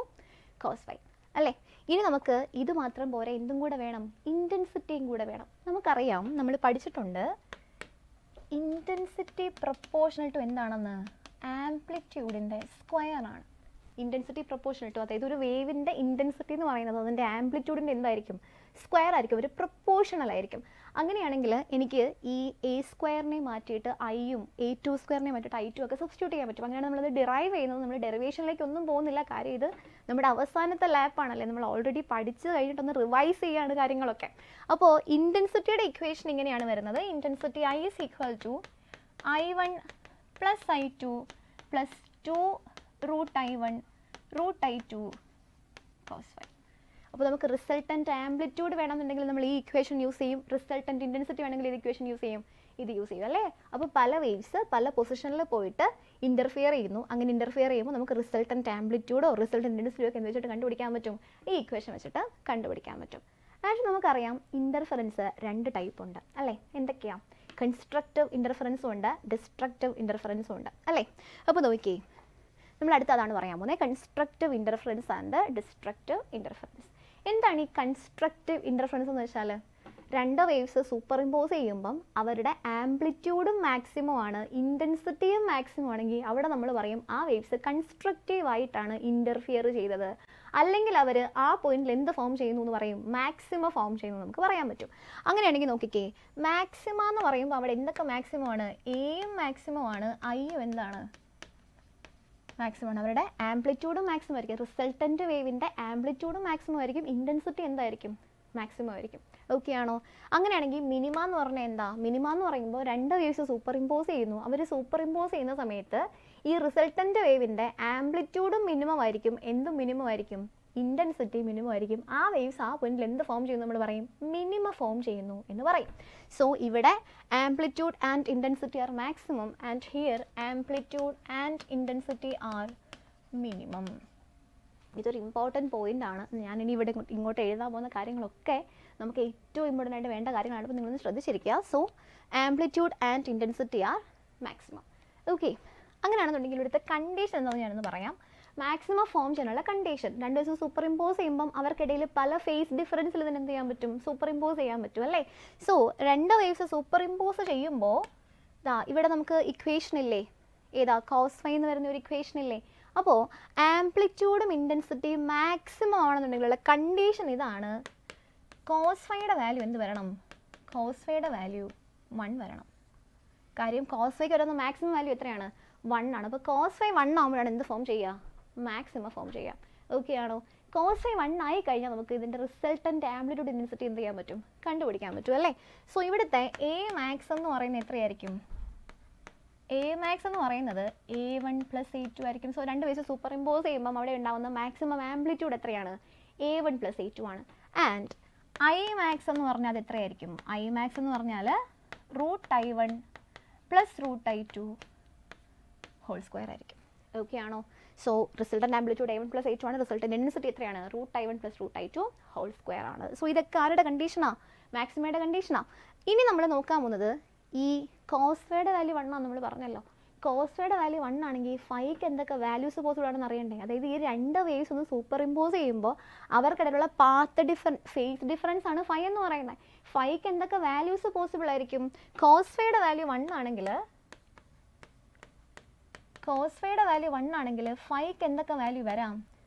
cos phi അല്ലേ? ഇനി നമുക്ക് ഇത് മാത്രം പോരെ, എന്തും കൂടെ വേണം? ഇൻറ്റൻസിറ്റിയും കൂടെ വേണം. നമുക്കറിയാം, നമ്മൾ പഠിച്ചിട്ടുണ്ട് ഇൻറ്റൻസിറ്റി പ്രൊപ്പോർഷണൽ ടു എന്താണെന്ന്? ആംപ്ലിറ്റ്യൂഡിൻ്റെ സ്ക്വയർ ആണ്. ഇൻറ്റൻസിറ്റി പ്രൊപ്പോർഷണൽ ടു, അതായത് ഒരു വേവിൻ്റെ ഇൻറ്റൻസിറ്റി എന്ന് പറയുന്നത് അതിൻ്റെ ആംപ്ലിറ്റ്യൂഡിൻ്റെ എന്തായിരിക്കും? സ്ക്വയർ ആയിരിക്കും, ഒരു പ്രൊപ്പോർഷണൽ ആയിരിക്കും. അങ്ങനെയാണെങ്കിൽ എനിക്ക് ഈ എ സ്ക്വയറിനെ മാറ്റിയിട്ട് ഐയും a2 സ്ക്വയറിനെ മാറ്റിയിട്ട് i2 ഒക്കെ സബ്സ്റ്റിറ്റ്യൂട്ട് ചെയ്യാൻ പറ്റും. അങ്ങനെയാണ് നമ്മളത് ഡിറൈവ് ചെയ്യുന്നത്. നമ്മൾ ഡെറിവേഷനിലേക്ക് ഒന്നും പോകുന്നില്ല. കാര്യം ഇത് നമ്മുടെ അവസാനത്തെ ലാപ്പാണല്ലേ, നമ്മൾ ഓൾറെഡി പഠിച്ച് കഴിഞ്ഞിട്ടൊന്ന് റിവൈസ് ചെയ്യാണ് കാര്യങ്ങളൊക്കെ. അപ്പോൾ ഇൻറ്റൻസിറ്റിയുടെ ഇക്വേഷൻ ഇങ്ങനെയാണ് വരുന്നത്. Intensity I is equal to i1 plus i2 plus 2 root i1 root i2 cos phi. അപ്പോൾ നമുക്ക് റിസൾട്ടൻ്റ് ആംപ്ലിറ്റ്യൂഡ് വേണമെന്നുണ്ടെങ്കിൽ നമ്മൾ ഈ ഇക്വേഷൻ യൂസ് ചെയ്യും. റിസൾട്ടൻ്റ് ഇൻറ്റൻസിറ്റി വേണമെങ്കിൽ ഇത് ഇക്വേഷൻ യൂസ് ചെയ്യും, ഇത് യൂസ് ചെയ്യും അല്ലേ? അപ്പോൾ പല വേവ്സ് പല പൊസിഷനിൽ പോയിട്ട് ഇൻ്റർഫിയർ ചെയ്യുന്നു. അങ്ങനെ ഇൻ്റർഫിയർ ചെയ്യുമ്പോൾ നമുക്ക് റിസൾട്ടൻ്റ് ആംപ്ലിറ്റ്യൂഡോ റിസൾട്ടൻ്റ് ഇൻറ്റൻസിറ്റിയോ ഒക്കെ എന്ത് വെച്ചിട്ട് കണ്ടുപിടിക്കാൻ പറ്റും? ഈ ഇക്വേഷൻ വെച്ചിട്ട് കണ്ടുപിടിക്കാൻ പറ്റും. ആൻഡ് നമുക്കറിയാം ഇൻ്റർഫറൻസ് രണ്ട് ടൈപ്പ് ഉണ്ട് അല്ലേ? എന്തൊക്കെയാണ്? കൺസ്ട്രക്റ്റീവ് ഇൻ്റർഫറൻസും ഉണ്ട്, ഡിസ്ട്രക്റ്റീവ് ഇൻ്റർഫറൻസും ഉണ്ട് അല്ലേ? അപ്പോൾ നോക്കിയേ, നമ്മൾ അടുത്ത് അതാണ് പറയാൻ പോകുന്നത്. Constructive interference and destructive interference. എന്താണ് ഈ കൺസ്ട്രക്റ്റീവ് ഇൻ്റർഫറൻസ് എന്ന് വെച്ചാൽ? രണ്ട് വേവ്സ് സൂപ്പർ ഇമ്പോസ് ചെയ്യുമ്പം അവരുടെ ആംപ്ലിറ്റ്യൂഡും മാക്സിമം ആണ്, ഇൻറ്റൻസിറ്റിയും മാക്സിമം ആണെങ്കിൽ അവിടെ നമ്മൾ പറയും ആ വേവ്സ് കൺസ്ട്രക്റ്റീവ് ആയിട്ടാണ് ഇൻ്റർഫിയർ ചെയ്തത്. അല്ലെങ്കിൽ അവർ ആ പോയിന്റിൽ എന്ത് ഫോം ചെയ്യുന്നു എന്ന് പറയും, മാക്സിമം ഫോം ചെയ്യുന്നു നമുക്ക് പറയാൻ പറ്റും. അങ്ങനെയാണെങ്കിൽ നോക്കിക്കേ, മാക്സിമം എന്ന് പറയുമ്പോൾ അവിടെ എന്തൊക്കെ മാക്സിമം ആണ്? എയും മാക്സിമം ആണ്, ഐയും എന്താണ്? മാക്സിമം ആണ്. അവരുടെ ആംപ്ലിറ്റ്യൂഡും മാക്സിമം ആയിരിക്കും. റിസൾട്ടൻറ്റ് വേവിൻ്റെ ആംപ്ലിറ്റ്യൂഡും മാക്സിമം ആയിരിക്കും, ഇൻറ്റൻസിറ്റി എന്തായിരിക്കും? മാക്സിമം ആയിരിക്കും. ഓക്കെ ആണോ? അങ്ങനെയാണെങ്കിൽ മിനിമ എന്ന് പറഞ്ഞാൽ എന്താ? മിനിമ എന്ന് പറയുമ്പോൾ രണ്ട് വേവ്സ് സൂപ്പർ ഇമ്പോസ് ചെയ്യുന്നു. അവർ സൂപ്പർ ഇമ്പോസ് ചെയ്യുന്ന സമയത്ത് ഈ റിസൾട്ടൻറ്റ് വേവിൻ്റെ ആംപ്ലിറ്റ്യൂഡും മിനിമം ആയിരിക്കും. എന്തും മിനിമം ആയിരിക്കും? ഇൻറ്റൻസിറ്റി മിനിമം ആയിരിക്കും. ആ വേവ്സ് ആ പോയിന്റിൽ എന്ത് ഫോം ചെയ്യുന്നു നമ്മൾ പറയും? മിനിമം ഫോം ചെയ്യുന്നു എന്ന് പറയും. സോ ഇവിടെ amplitude and intensity are maximum and here amplitude and intensity are minimum. ഇതൊരു ഇമ്പോർട്ടൻറ്റ് പോയിൻ്റ് ആണ്. ഞാനിനി ഇവിടെ ഇങ്ങോട്ട് എഴുതാൻ പോകുന്ന കാര്യങ്ങളൊക്കെ നമുക്ക് ഏറ്റവും ഇമ്പോർട്ടൻ്റ് ആയിട്ട് വേണ്ട കാര്യങ്ങളാണ്. അപ്പോൾ നിങ്ങളൊന്ന് ശ്രദ്ധിച്ചിരിക്കുക. So amplitude and intensity are maximum. Okay, അങ്ങനെയാണെന്നുണ്ടെങ്കിൽ ഇവിടുത്തെ കണ്ടീഷൻ എന്താണെന്ന് ഞാനൊന്ന് പറയാം. മാക്സിമം ഫോം ചെയ്യാനുള്ള കണ്ടീഷൻ, രണ്ട് ദിവസം സൂപ്പർ ഇമ്പോസ് ചെയ്യുമ്പം അവർക്കിടയിൽ പല ഫേസ് ഡിഫറൻസിൽ ഇതിന് എന്ത് ചെയ്യാൻ പറ്റും? സൂപ്പർ ഇമ്പോസ് ചെയ്യാൻ പറ്റും അല്ലേ? സോ രണ്ട് വേവ്സ് സൂപ്പർ ഇമ്പോസ് ചെയ്യുമ്പോൾ ഇവിടെ നമുക്ക് ഇക്വേഷൻ ഇല്ലേ? ഏതാ? കോസ് ഫൈ എന്ന് പറയുന്ന ഒരു ഇക്വേഷൻ ഇല്ലേ? അപ്പോൾ ആംപ്ലിറ്റ്യൂഡും ഇൻറ്റൻസിറ്റിയും മാക്സിമം ആണെന്നുണ്ടെങ്കിലുള്ള കണ്ടീഷൻ ഇതാണ്. കോസ് ഫൈയുടെ വാല്യൂ എന്ത് വരണം? കോസ് ഫൈയുടെ വാല്യൂ 1 വരണം. കാര്യം കോസ് ഫൈക്ക് വരുന്ന മാക്സിമം വാല്യൂ എത്രയാണ്? 1 ആണ്. അപ്പോൾ കോസ് ഫൈ 1 ആകുമ്പോഴാണ് എന്ത് ഫോം ചെയ്യുക? മാക്സിമം ഫോം ചെയ്യാം. ഓക്കെ ആണോ? കോസ് ഫൈ 1 ആയി കഴിഞ്ഞാൽ നമുക്ക് ഇതിൻ്റെ റിസൾട്ടൻ്റ് ആംപ്ലിറ്റ്യൂഡ് ഇൻറ്റൻസിറ്റി എന്ത് ചെയ്യാൻ പറ്റും? കണ്ടുപിടിക്കാൻ പറ്റും അല്ലേ? സോ ഇവിടുത്തെ എ മാക്സ് എന്ന് പറയുന്നത് എത്രയായിരിക്കും? എ മാക്സ് എന്ന് പറയുന്നത് A1 + A2 ആയിരിക്കും. സോ രണ്ട് വേവ്സ് സൂപ്പർ ഇമ്പോസ് ചെയ്യുമ്പം അവിടെ ഉണ്ടാകുന്ന മാക്സിമം ആംപ്ലിറ്റ്യൂഡ് എത്രയാണ്? A1 + A2 ആണ്. ആൻഡ് ഐ മാക്സ് എന്ന് പറഞ്ഞാൽ അത് എത്രയായിരിക്കും? ഐ മാക്സ് എന്ന് പറഞ്ഞാൽ √I1 + √I2 ഹോൾ സ്ക്വയർ ആയിരിക്കും. ഓക്കെ ആണോ? So resultant amplitude A1 + A2 ആണ്. റിസൾട്ടൻ്റ് ഇൻറ്റൻസിറ്റി എത്രയാണ്? √I1 + √I2 ഹോൾ സ്ക്വയർ ആണ്. സോ ഇതൊക്കെ ആരുടെ കണ്ടീഷനാണ്? മാക്സിമയുടെ കണ്ടീഷനാണ്. ഇനി നമ്മൾ നോക്കാൻ പോകുന്നത് ഈ കോസ് ഫൈയുടെ വാല്യൂ 1 ആണ് നമ്മൾ പറഞ്ഞല്ലോ. കോസ് ഫൈയുടെ വാല്യൂ 1 ആണെങ്കിൽ ഫൈക്ക് എന്തൊക്കെ വാല്യൂസ് പോസിബിൾ ആണെന്ന് അറിയണ്ടേ? അതായത് ഈ രണ്ട് വേവ്സ് ഒന്ന് സൂപ്പർ ഇമ്പോസ് ചെയ്യുമ്പോൾ അവർക്കിടയിലുള്ള ഫേസ് ഡിഫറൻസ് ആണ് ഫൈ എന്ന് പറയുന്നത്. ഫൈക്ക് എന്തൊക്കെ വാല്യൂസ് പോസിബിൾ ആയിരിക്കും? കോസ് ഫൈയുടെ വാല്യൂ 1 ആണെങ്കിൽ ഫൈക്ക് എന്തൊക്കെ വാല്യൂ വരാം?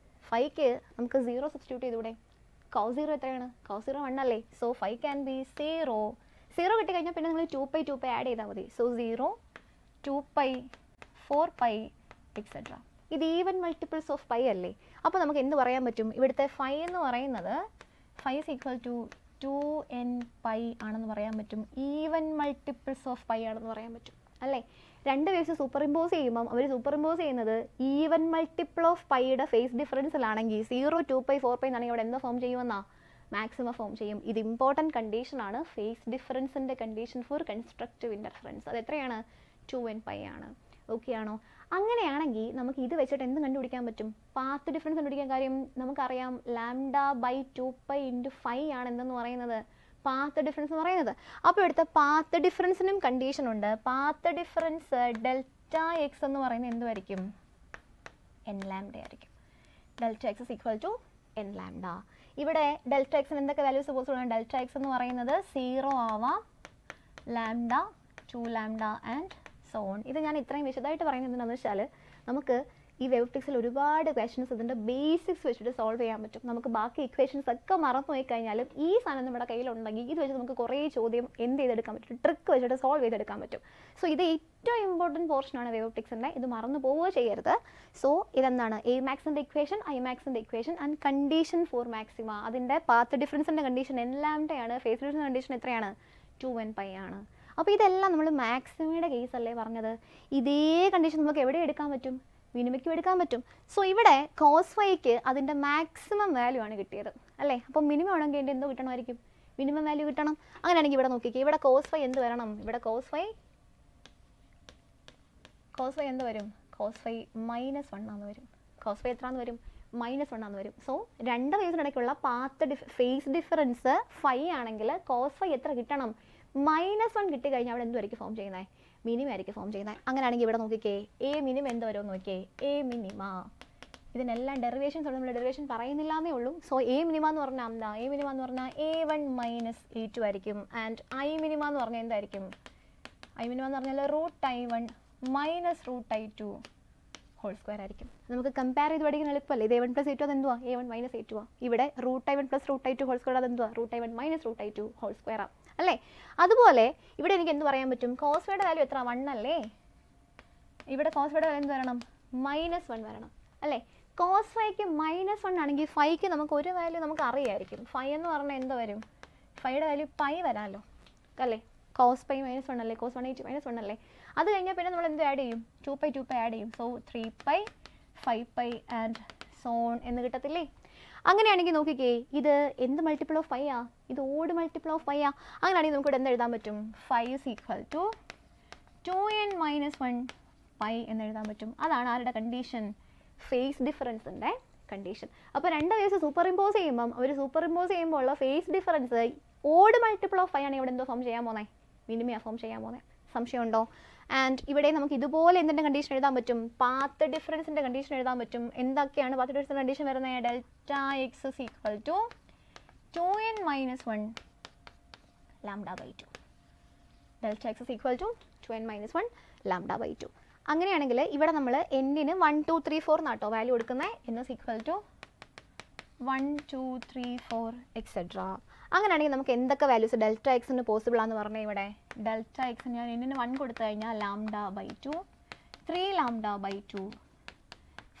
ഫൈക്ക് നമുക്ക് 0 സബ്സ്റ്റിറ്റ്യൂട്ട് ചെയ്തൂടെ? കോസ് 0 എത്രയാണ്? കോസ് 0 1 അല്ലേ? So phi can be 0. 0 കിട്ടിക്കഴിഞ്ഞാൽ പിന്നെ നിങ്ങൾ 2π ആഡ് ചെയ്താൽ മതി. So 0, 2π, 4π etcetera. ഇത് ഈവൻ മൾട്ടിപ്പിൾസ് ഓഫ് പൈ അല്ലേ? അപ്പോൾ നമുക്ക് എന്ത് പറയാൻ പറ്റും? ഇവിടുത്തെ ഫൈ എന്ന് പറയുന്നത് ഫൈ = 2nπ ആണെന്ന് പറയാൻ പറ്റും. ഈവൻ മൾട്ടിപ്പിൾസ് ഓഫ് പൈ ആണെന്ന് പറയാൻ പറ്റും അല്ലേ? രണ്ട് വേവ്സ് സൂപ്പർ ഇമ്പോസ് ചെയ്യുമ്പം അവർ സൂപ്പർ ഇമ്പോസ് ചെയ്യുന്നത് ഈവൻ മൾട്ടിപ്പിൾ ഓഫ് പൈയുടെ ഫേസ് ഡിഫറൻസിലാണെങ്കിൽ 0, 2π, 4π എന്നാണെങ്കിൽ അവിടെ എന്താ ഫോം ചെയ്യുമെന്നാ? മാക്സിമം ഫോം ചെയ്യും. ഇത് ഇമ്പോർട്ടൻറ്റ് കണ്ടീഷനാണ്. ഫേസ് ഡിഫറൻസിൻ്റെ കണ്ടീഷൻ ഫോർ കൺസ്ട്രക്റ്റീവ് ഇൻ്റർഫറൻസ് അത് എത്രയാണ്? 2nπ ആണ്. ഓക്കെ ആണോ? അങ്ങനെയാണെങ്കിൽ നമുക്ക് ഇത് വെച്ചിട്ട് എന്ത് കണ്ടുപിടിക്കാൻ പറ്റും? പാത്ത് ഡിഫറൻസ് കണ്ടുപിടിക്കാൻ. കാര്യം നമുക്കറിയാം λ/2π × 5 ആണ് എന്തെന്ന് പറയുന്നത്? പാത്ത് ഡിഫറൻസ് എന്ന് പറയുന്നത്. അപ്പോൾ ഇവിടുത്തെ പാത്ത് ഡിഫറൻസിനും കണ്ടീഷൻ ഉണ്ട്. പാത്ത് ഡിഫറൻസ് Δx എന്ന് പറയുന്നത് എന്തുമായിരിക്കും? nλ ആയിരിക്കും. Δx = nλ. ഇവിടെ Δx എന്തൊക്കെ വാല്യൂസ് പോസിബിൾ ആണ്? Δx എന്ന് പറയുന്നത് 0 ആവാം, λ, 2λ ആൻഡ് സോ ഓൺ. ഇത് ഞാൻ ഇത്രയും വിശദമായിട്ട് പറയുന്നത് എന്താണെന്ന് വെച്ചാൽ നമുക്ക് ഈ വെബ്റ്റിക്സിൽ ഒരുപാട് ക്വസ്റ്റൻസ് ഇതിൻ്റെ ബേസിക്സ് വെച്ചിട്ട് സോൾവ് ചെയ്യാൻ പറ്റും. നമുക്ക് ബാക്കി ഇക്വേഷൻസ് ഒക്കെ മറന്നു പോയി കഴിഞ്ഞാലും ഈ സാധനം നമ്മുടെ കയ്യിലുണ്ടെങ്കിൽ ഇത് വെച്ച് നമുക്ക് കുറേ ചോദ്യം എന്ത് ചെയ്തെടുക്കാൻ പറ്റും? ട്രിക്ക് വെച്ചിട്ട് സോൾവ് ചെയ്തെടുക്കാൻ പറ്റും. സോ ഇത് ഏറ്റവും ഇമ്പോർട്ടൻറ്റ് പോർഷനാണ് വെബ്റ്റിക്സിൻ്റെ. ഇത് മറന്നു പോവുകയോ ചെയ്യരുത്. സോ ഇതെന്താണ്? എ മാക്സിൻ്റെ ഇക്വേഷൻ, ഐ മാക്സിൻ്റെ equation and condition for maxima. അതിൻ്റെ പാത്ത് ഡിഫറൻസിൻ്റെ കണ്ടീഷൻ nλ. ഫേസ് ഡിഫറൻസിൻ്റെ കണ്ടീഷൻ എത്രയാണ്? 2nπ ആണ്. അപ്പോൾ ഇതെല്ലാം നമ്മൾ മാക്സിമയുടെ കേസല്ലേ പറഞ്ഞത്? ഇതേ കണ്ടീഷൻ നമുക്ക് എവിടെ എടുക്കാൻ പറ്റും? മിനിമയ്ക്കും എടുക്കാൻ പറ്റും. സോ ഇവിടെ കോസ് ഫൈക്ക് അതിൻ്റെ മാക്സിമം വാല്യൂ ആണ് കിട്ടിയത് അല്ലേ? അപ്പോൾ മിനിമം ആണെങ്കിൽ എൻ്റെ എന്തോ കിട്ടണമായിരിക്കും? മിനിമം വാല്യൂ കിട്ടണം. അങ്ങനെയാണെങ്കിൽ ഇവിടെ നോക്കിക്കേ, ഇവിടെ കോസ് ഫൈ എന്ത് വരണം? ഇവിടെ കോസ് ഫൈ എന്ത് വരും? കോസ് ഫൈ -1 ആണെന്ന് വരും. കോസ് ഫൈ എത്രയാണെന്ന് വരും? -1 ആണെന്ന് വരും. സോ രണ്ട് വേവ്സിനിടയ്ക്കുള്ള ഫേസ് ഡിഫറൻസ് ഫൈ ആണെങ്കിൽ കോസ് ഫൈ എത്ര കിട്ടണം? -1 കിട്ടിക്കഴിഞ്ഞാൽ അവിടെ എന്തുമായിരിക്കും ഫോം ചെയ്യുന്നത്? മിനിമം ആയിരിക്കും ഫോം ചെയ്യുന്നത്. അങ്ങനെയാണെങ്കിൽ ഇവിടെ നോക്കിക്കേ, എ മിനിമം എന്ത് വരുമെന്ന് നോക്കിയേ? എ മിനിമ ഇതിനെല്ലാം ഡെറിവേഷൻസ് ഉണ്ട്, നമ്മൾ ഡെറിവേഷൻ പറയുന്നില്ല എന്നേ ഉള്ളൂ. സോ എ മിനിമ എന്ന് പറഞ്ഞാൽ എന്താ? എ മിനിമ എന്ന് പറഞ്ഞാൽ A1 മൈനസ് A2 ആയിരിക്കും. ആൻഡ് ഐ മിനിമ എന്ന് പറഞ്ഞാൽ എന്തായിരിക്കും? ഐ മിനിമ എന്ന് പറഞ്ഞാൽ √I1 minus √I2 whole square ആയിരിക്കും. നമുക്ക് കമ്പയർ ചെയ്ത് പഠിക്കാൻ എളുപ്പമല്ലേ? ഇത് A1 പ്ലസ് A2 അതെന്തുവാ? A1 മൈനസ് A2 ആ. ഇവിടെ √I1 plus √I2 whole square അതെന്തുവാ? √I1 minus √I2 whole square ആ, അല്ലേ? അതുപോലെ ഇവിടെ എനിക്ക് എന്ത് പറയാൻ പറ്റും? കോസ് ഫൈയുടെ വാല്യൂ എത്ര? 1 അല്ലേ? ഇവിടെ കോസ് ഫൈയുടെ വാല്യൂ എന്ത് വരണം? -1 വരണം, അല്ലേ? കോസ് ഫൈക്ക് -1 ആണെങ്കിൽ ഫൈക്ക് നമുക്ക് ഒരു വാല്യൂ നമുക്ക് അറിയായിരിക്കും. ഫൈ എന്ന് പറഞ്ഞാൽ എന്ത് വരും? ഫൈയുടെ വാല്യൂ പൈ വരാമല്ലോ, അല്ലേ? കോസ് പൈ -1 അല്ലേ? കോസ് 180 -1 അല്ലേ? അത് കഴിഞ്ഞാൽ പിന്നെ നമ്മൾ എന്ത് ആഡ് ചെയ്യും? 2π ആഡ് ചെയ്യും. സോ 3π 5π ആൻഡ് സോൺ എന്ന് കിട്ടത്തില്ലേ? അങ്ങനെയാണെങ്കിൽ നോക്കിക്കേ, ഇത് എന്ത് മൾട്ടിപ്പിൾ ഓഫ് ഫൈ ആ? ഇത് ഓഡ് മൾട്ടിപ്പിൾ ഓഫ് ഫൈ ആ. അങ്ങനെയാണെങ്കിൽ നമുക്ക് ഇവിടെ എന്ത് എഴുതാൻ പറ്റും? 5 = 2n-1 π എന്ന് എഴുതാൻ പറ്റും. അതാണ് ആരുടെ കണ്ടീഷൻ? ഫേസ് ഡിഫറൻസ് ഉണ്ട് കണ്ടീഷൻ. അപ്പോൾ രണ്ട് കേസ് സൂപ്പർ ഇമ്പോസ് ചെയ്യുമ്പോൾ ഉള്ള phase difference odd multiple of phi ആണ് ഇവിടെ എന്തോ ഫോം ചെയ്യാൻ പോകുന്നത്? മിനിമം ഫോം ചെയ്യാൻ പോകുന്നത്. സംശയമുണ്ടോ? ആൻഡ് ഇവിടെ നമുക്ക് ഇതുപോലെ എന്തിൻ്റെ കണ്ടീഷൻ എഴുതാൻ പറ്റും? പാത്ത് ഡിഫറൻസിൻ്റെ കണ്ടീഷൻ എഴുതാൻ പറ്റും. എന്തൊക്കെയാണ് പാത്ത് ഡിഫറൻസിൻ്റെ കണ്ടീഷൻ വരുന്നത്? Δx = 2n-1 λ/2. Δx = 2n-1 λ/2. അങ്ങനെയാണെങ്കിൽ ഇവിടെ നമ്മൾ എന്നിന് 1 2 3 4 എന്നാട്ടോ വാല്യൂ കൊടുക്കുന്നത്. n = 1 2 3 4 etcetera. അങ്ങനെയാണെങ്കിൽ നമുക്ക് എന്തൊക്കെ വാല്യൂസ് Δx പോസിബിൾ ആണെന്ന് പറഞ്ഞാൽ ഇവിടെ Δx ഞാൻ എന്നിന് 1 കൊടുത്തു കഴിഞ്ഞാൽ λ/2, 3 λ/2,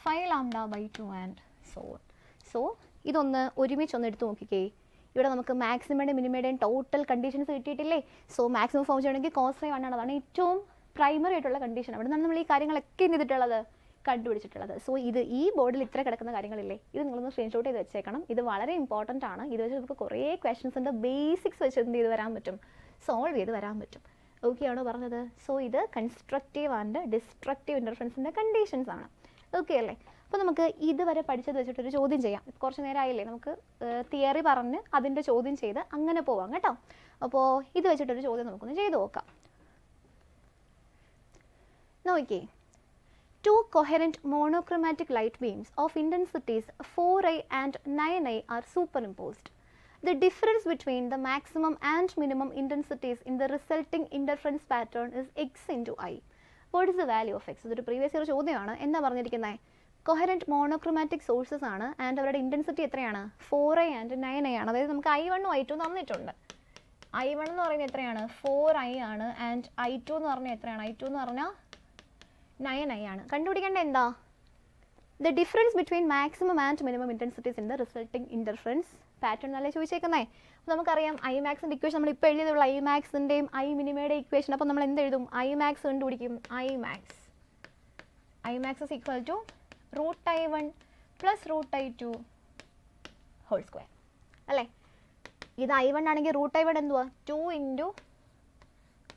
5 λ/2 ആൻഡ് സോ ഓൺ. സോ ഇതൊന്ന് ഒരുമിച്ചൊന്ന് എടുത്ത് നോക്കിക്കേ. ഇവിടെ നമുക്ക് മാക്സിമയുടെയും മിനിമയുടെയും ടോട്ടൽ കണ്ടീഷൻസ് കിട്ടിയിട്ടില്ലേ? സോ മാക്സിമം ഫോം ചെയ്യണമെങ്കിൽ cos φ 1 ആണ്. അതാണ് ഏറ്റവും പ്രൈമറി ആയിട്ടുള്ള കണ്ടീഷൻ. അവിടെ നിന്നാണ് നമ്മൾ ഈ കാര്യങ്ങളൊക്കെ ചെയ്തിട്ടുള്ളത്, കണ്ടുപിടിച്ചിട്ടുള്ളത്. സോ ഈ ബോർഡിൽ ഇത്ര കിടക്കുന്ന കാര്യങ്ങളില്ലേ, ഇത് നിങ്ങളൊന്ന് സ്ക്രീൻഷോട്ട് ചെയ്ത് വെച്ചേക്കണം. ഇത് വളരെ ഇമ്പോർട്ടൻ്റ് ആണ്. ഇത് വെച്ച് നമുക്ക് കുറേ ക്വസ്റ്റൻസിൻ്റെ ബേസിക്സ് വെച്ച് എന്ത് ചെയ്ത് വരാൻ പറ്റും? സോൾവ് ചെയ്ത് വരാൻ പറ്റും. ഓക്കെ ആണോ പറഞ്ഞത്? സോ ഇത് കൺസ്ട്രക്റ്റീവ് ആൻഡ് ഡിസ്ട്രക്റ്റീവ് ഇൻ്റർഫറൻസിൻ്റെ കണ്ടീഷൻസ് ആണ്. ഓക്കെ അല്ലേ? അപ്പോൾ നമുക്ക് ഇതുവരെ പഠിച്ചത് വെച്ചിട്ടൊരു ചോദ്യം ചെയ്യാം. കുറച്ച് നേരം ആയില്ലേ, നമുക്ക് തിയറി പറഞ്ഞ് അതിൻ്റെ ചോദ്യം ചെയ്ത് അങ്ങനെ പോവാം കേട്ടോ. അപ്പോൾ ഇത് വെച്ചിട്ടൊരു ചോദ്യം നമുക്കൊന്ന് ചെയ്ത് നോക്കാം. നോക്കിക്കേ, 2 coherent monochromatic light beams of intensities 4i and 9i are superimposed. The difference between the maximum and minimum intensities in the resulting interference pattern is x into I. What is the value of x? ഇതൊരു പ്രീവിയസ് ഇയർ ചോദ്യമാണ്. എന്താ പറഞ്ഞിരിക്കുന്നത്? കൊഹറൻറ്റ് മോണോക്രോമാറ്റിക് സോഴ്സസ് ആണ് ആൻഡ് അവരുടെ ഇൻറ്റൻസിറ്റി എത്രയാണ്? 4i ആൻഡ് 9i ആണ്. അതായത് നമുക്ക് I1 I2 തന്നിട്ടുണ്ട്. I1 എന്ന് പറയുന്നത് എത്രയാണ്? 4i ആണ്. ആൻഡ് I2 എന്ന് പറഞ്ഞാൽ എത്രയാണ്? I2 എന്ന് പറഞ്ഞാൽ 9i ആണ്. കണ്ടുപിടിക്കേണ്ട എന്താ? The difference between maximum and minimum intensities in the resulting interference pattern എന്നല്ലേ ചോദിച്ചേക്കുന്നേ. അപ്പോൾ നമുക്കറിയാം ഐ മാക്സിൻ്റെ ഇക്വേഷൻ നമ്മൾ ഇപ്പോൾ എഴുതിയതുള്ള ഐ മാക്സിൻ്റെയും ഐ മിനിമയുടെ ഇക്വേഷൻ. അപ്പോൾ നമ്മൾ എന്ത് എഴുതും? ഐ മാക്സ് കണ്ടുപിടിക്കും. I max = √I1 + √I2 whole square അല്ലേ? ഇത് I1 ആണെങ്കിൽ √I1 എന്തുവാ? 2 ×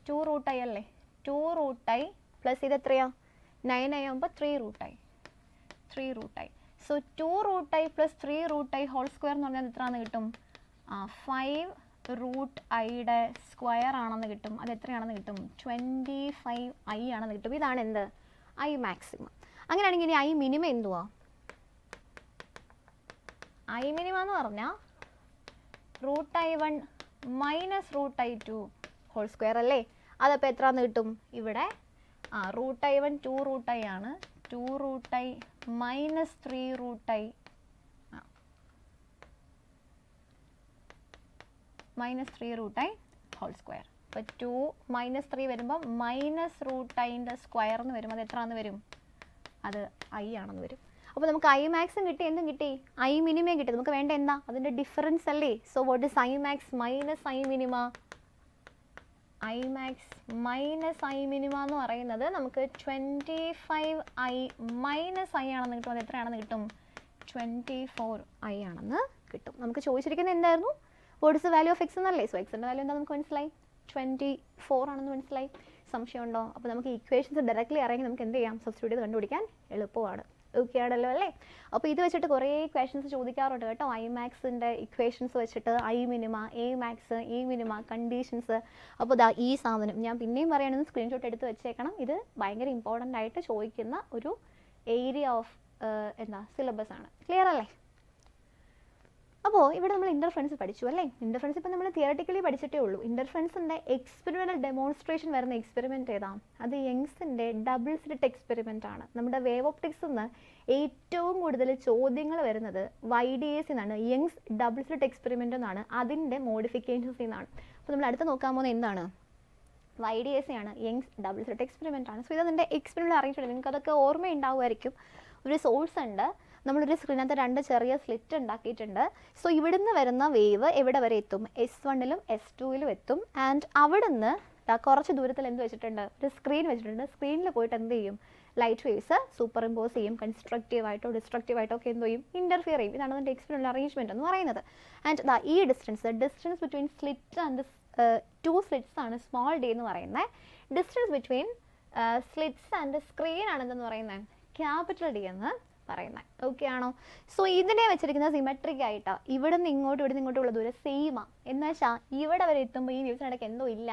2 √I അല്ലേ? 2 √I പ്ലസ് ഇത് എത്രയാ? 9i ആകുമ്പോൾ 3 √I. So 2 √I + 3 √I whole square എന്ന് പറഞ്ഞാൽ എത്രയാണെന്ന് കിട്ടും? 5 √Iയുടെ സ്ക്വയർ ആണെന്ന് കിട്ടും. അത് എത്രയാണെന്ന് കിട്ടും? 25i ആണെന്ന് കിട്ടും. ഇതാണ് എന്ത്? I maximum. അങ്ങനെയാണെങ്കിൽ ഇനി ഐ മിനിമം എന്തുവാ? ഐ മിനിമം എന്ന് പറഞ്ഞാൽ √I1 - √I2 ഹോൾ സ്ക്വയർ അല്ലേ? അതപ്പോൾ എത്രയാണെന്ന് കിട്ടും? ഇവിടെ √I1 2 √I ആണ്. 2 √I - 3 √I -3 √I whole square. അപ്പോൾ 2 - 3 വരുമ്പോൾ -√Iൻ്റെ സ്ക്വയർ എന്ന് വരും. അത് എത്രയാണെന്ന് വരും? അത് ഐ ആണെന്ന് വരും. അപ്പോൾ നമുക്ക് ഐ മാക്സും കിട്ടി, എന്തും കിട്ടി? ഐ മിനിമയും കിട്ടി. നമുക്ക് വേണ്ട എന്താ? അതിൻ്റെ ഡിഫറൻസ് അല്ലേ? So what is I max minus I minima? I max minus I minima എന്ന് പറയുന്നത് നമുക്ക് 25i - I ആണെന്ന് കിട്ടും. അത് എത്രയാണെന്ന് കിട്ടും? 24i ആണെന്ന് കിട്ടും. നമുക്ക് ചോദിച്ചിരിക്കുന്നത് എന്തായിരുന്നു? What is the value of X എന്നല്ലേ? സോ എക്സിൻ്റെ വാല്യൂ എന്താ നമുക്ക് മനസ്സിലായി? 24 ആണെന്ന് മനസ്സിലായി. സംശയമുണ്ടോ? അപ്പോൾ നമുക്ക് ഇക്വേഷൻസ് ഡയറക്റ്റ്ലി അറിയാമെങ്കിൽ നമുക്ക് എന്ത് ചെയ്യാം? സബ്സ്റ്റിറ്റ്യൂട്ട് ചെയ്ത് കണ്ടുപിടിക്കാൻ എളുപ്പമാണ്. ഓക്കെ ആണല്ലോ അല്ലേ? അപ്പോൾ ഇത് വെച്ചിട്ട് കുറേ ക്വസ്റ്റൻസ് ചോദിക്കാറുണ്ട് കേട്ടോ. ഐ മാക്സിൻ്റെ ഇക്വേഷൻസ് വെച്ചിട്ട് I minima, A max, E minima, conditions. അപ്പോൾ ദാ ഈ സാധനം ഞാൻ പിന്നെയും പറയണമെന്ന് സ്ക്രീൻഷോട്ട് എടുത്ത് വെച്ചേക്കണം. ഇത് ഭയങ്കര ഇമ്പോർട്ടൻ്റ് ആയിട്ട് ചോദിക്കുന്ന ഒരു ഏരിയ ഓഫ് എന്താ സിലബസ് ആണ്. ക്ലിയർ അല്ലേ? അപ്പോൾ ഇവിടെ നമ്മൾ ഇൻ്റർഫറൻസ് പഠിച്ചു അല്ലേ? ഇൻ്റർഫറൻസ് ഇപ്പോൾ നമ്മൾ തിയററ്റിക്കലി പഠിച്ചിട്ടേ ഉള്ളൂ. ഇൻ്റർഫറൻസിൻ്റെ എക്സ്പെരിമെൻ്റൽ ഡെമോൺസ്ട്രേഷൻ വരുന്ന എക്സ്പെരിമെൻറ്റ് ഏതാ? അത് യങ്സിൻ്റെ ഡബിൾ സ്ലിറ്റ് എക്സ്പെരിമെൻ്റ് ആണ്. നമ്മുടെ വേവ് ഓപ്റ്റിക്സിൽ നിന്ന് ഏറ്റവും കൂടുതൽ ചോദ്യങ്ങൾ വരുന്നത് YDS എന്നാണ്, യങ്സ് ഡബിൾ സ്ലിറ്റ് എക്സ്പെരിമെൻ്റ് എന്നാണ്. അതിൻ്റെ മോഡിഫിക്കേഷൻസ് എന്നാണ്. അപ്പോൾ നമ്മൾ അടുത്ത് നോക്കാൻ പോകുന്നത് എന്താണ്? YDS ആണ്, യങ്സ് ഡബിൾ സ്ലിറ്റ് എക്സ്പെരിമെൻ്റ് ആണ്. സോ ഇത് അതിൻ്റെ എക്സ്പെരിമെൻ്റൽ അറിയിച്ചിട്ടുണ്ട്. നിങ്ങൾക്ക് അതൊക്കെ ഓർമ്മയുണ്ടാവുമായിരിക്കും. ഒരു സോഴ്സ് ഉണ്ട്, നമ്മളൊരു സ്ക്രീനകത്ത് 2 ചെറിയ സ്ലിറ്റ് ഉണ്ടാക്കിയിട്ടുണ്ട്. സോ ഇവിടുന്ന് വരുന്ന വേവ് എവിടെ വരെ എത്തും? S1ലും S2ലും എത്തും. ആൻഡ് അവിടുന്ന് കുറച്ച് ദൂരത്തിൽ എന്ത് വെച്ചിട്ടുണ്ട്? ഒരു സ്ക്രീൻ വെച്ചിട്ടുണ്ട്. സ്ക്രീനിൽ പോയിട്ട് എന്ത് ചെയ്യും? ലൈറ്റ് വേവ്സ് സൂപ്പർ ഇമ്പോസ് ചെയ്യും. കൺസ്ട്രക്റ്റീവായിട്ടോ ഡിസ്ട്രക്റ്റീവായിട്ടോ ഒക്കെ എന്ത് ചെയ്യും? ഇൻ്റർഫിയർ ചെയ്യും. ഇതാണ് അതിൻ്റെ എക്സ്പെരിമെൻ്റൽ അറേഞ്ച്മെൻറ്റ് എന്ന് പറയുന്നത്. ആൻഡ് ഈ distance between slit and 2 slits ആണ് സ്മോൾ d എന്ന് പറയുന്നത്. Distance between slits and screen ആണെന്ന് പറയുന്നത് ക്യാപിറ്റൽ D എന്ന് പറയുന്നത്. ഓക്കെ ആണോ? സോ ഇതിനെ വെച്ചിരിക്കുന്ന സിമെട്രിക് ആയിട്ടാണ്. ഇവിടെ നിന്ന് ഇങ്ങോട്ടും ഉള്ള ദൂരം സെയിമാ. എന്ന് വെച്ചാൽ ഇവിടെ വരെ എത്തുമ്പോൾ ഈ വേവ്സിനിടയ്ക്ക് എന്തോ ഇല്ല,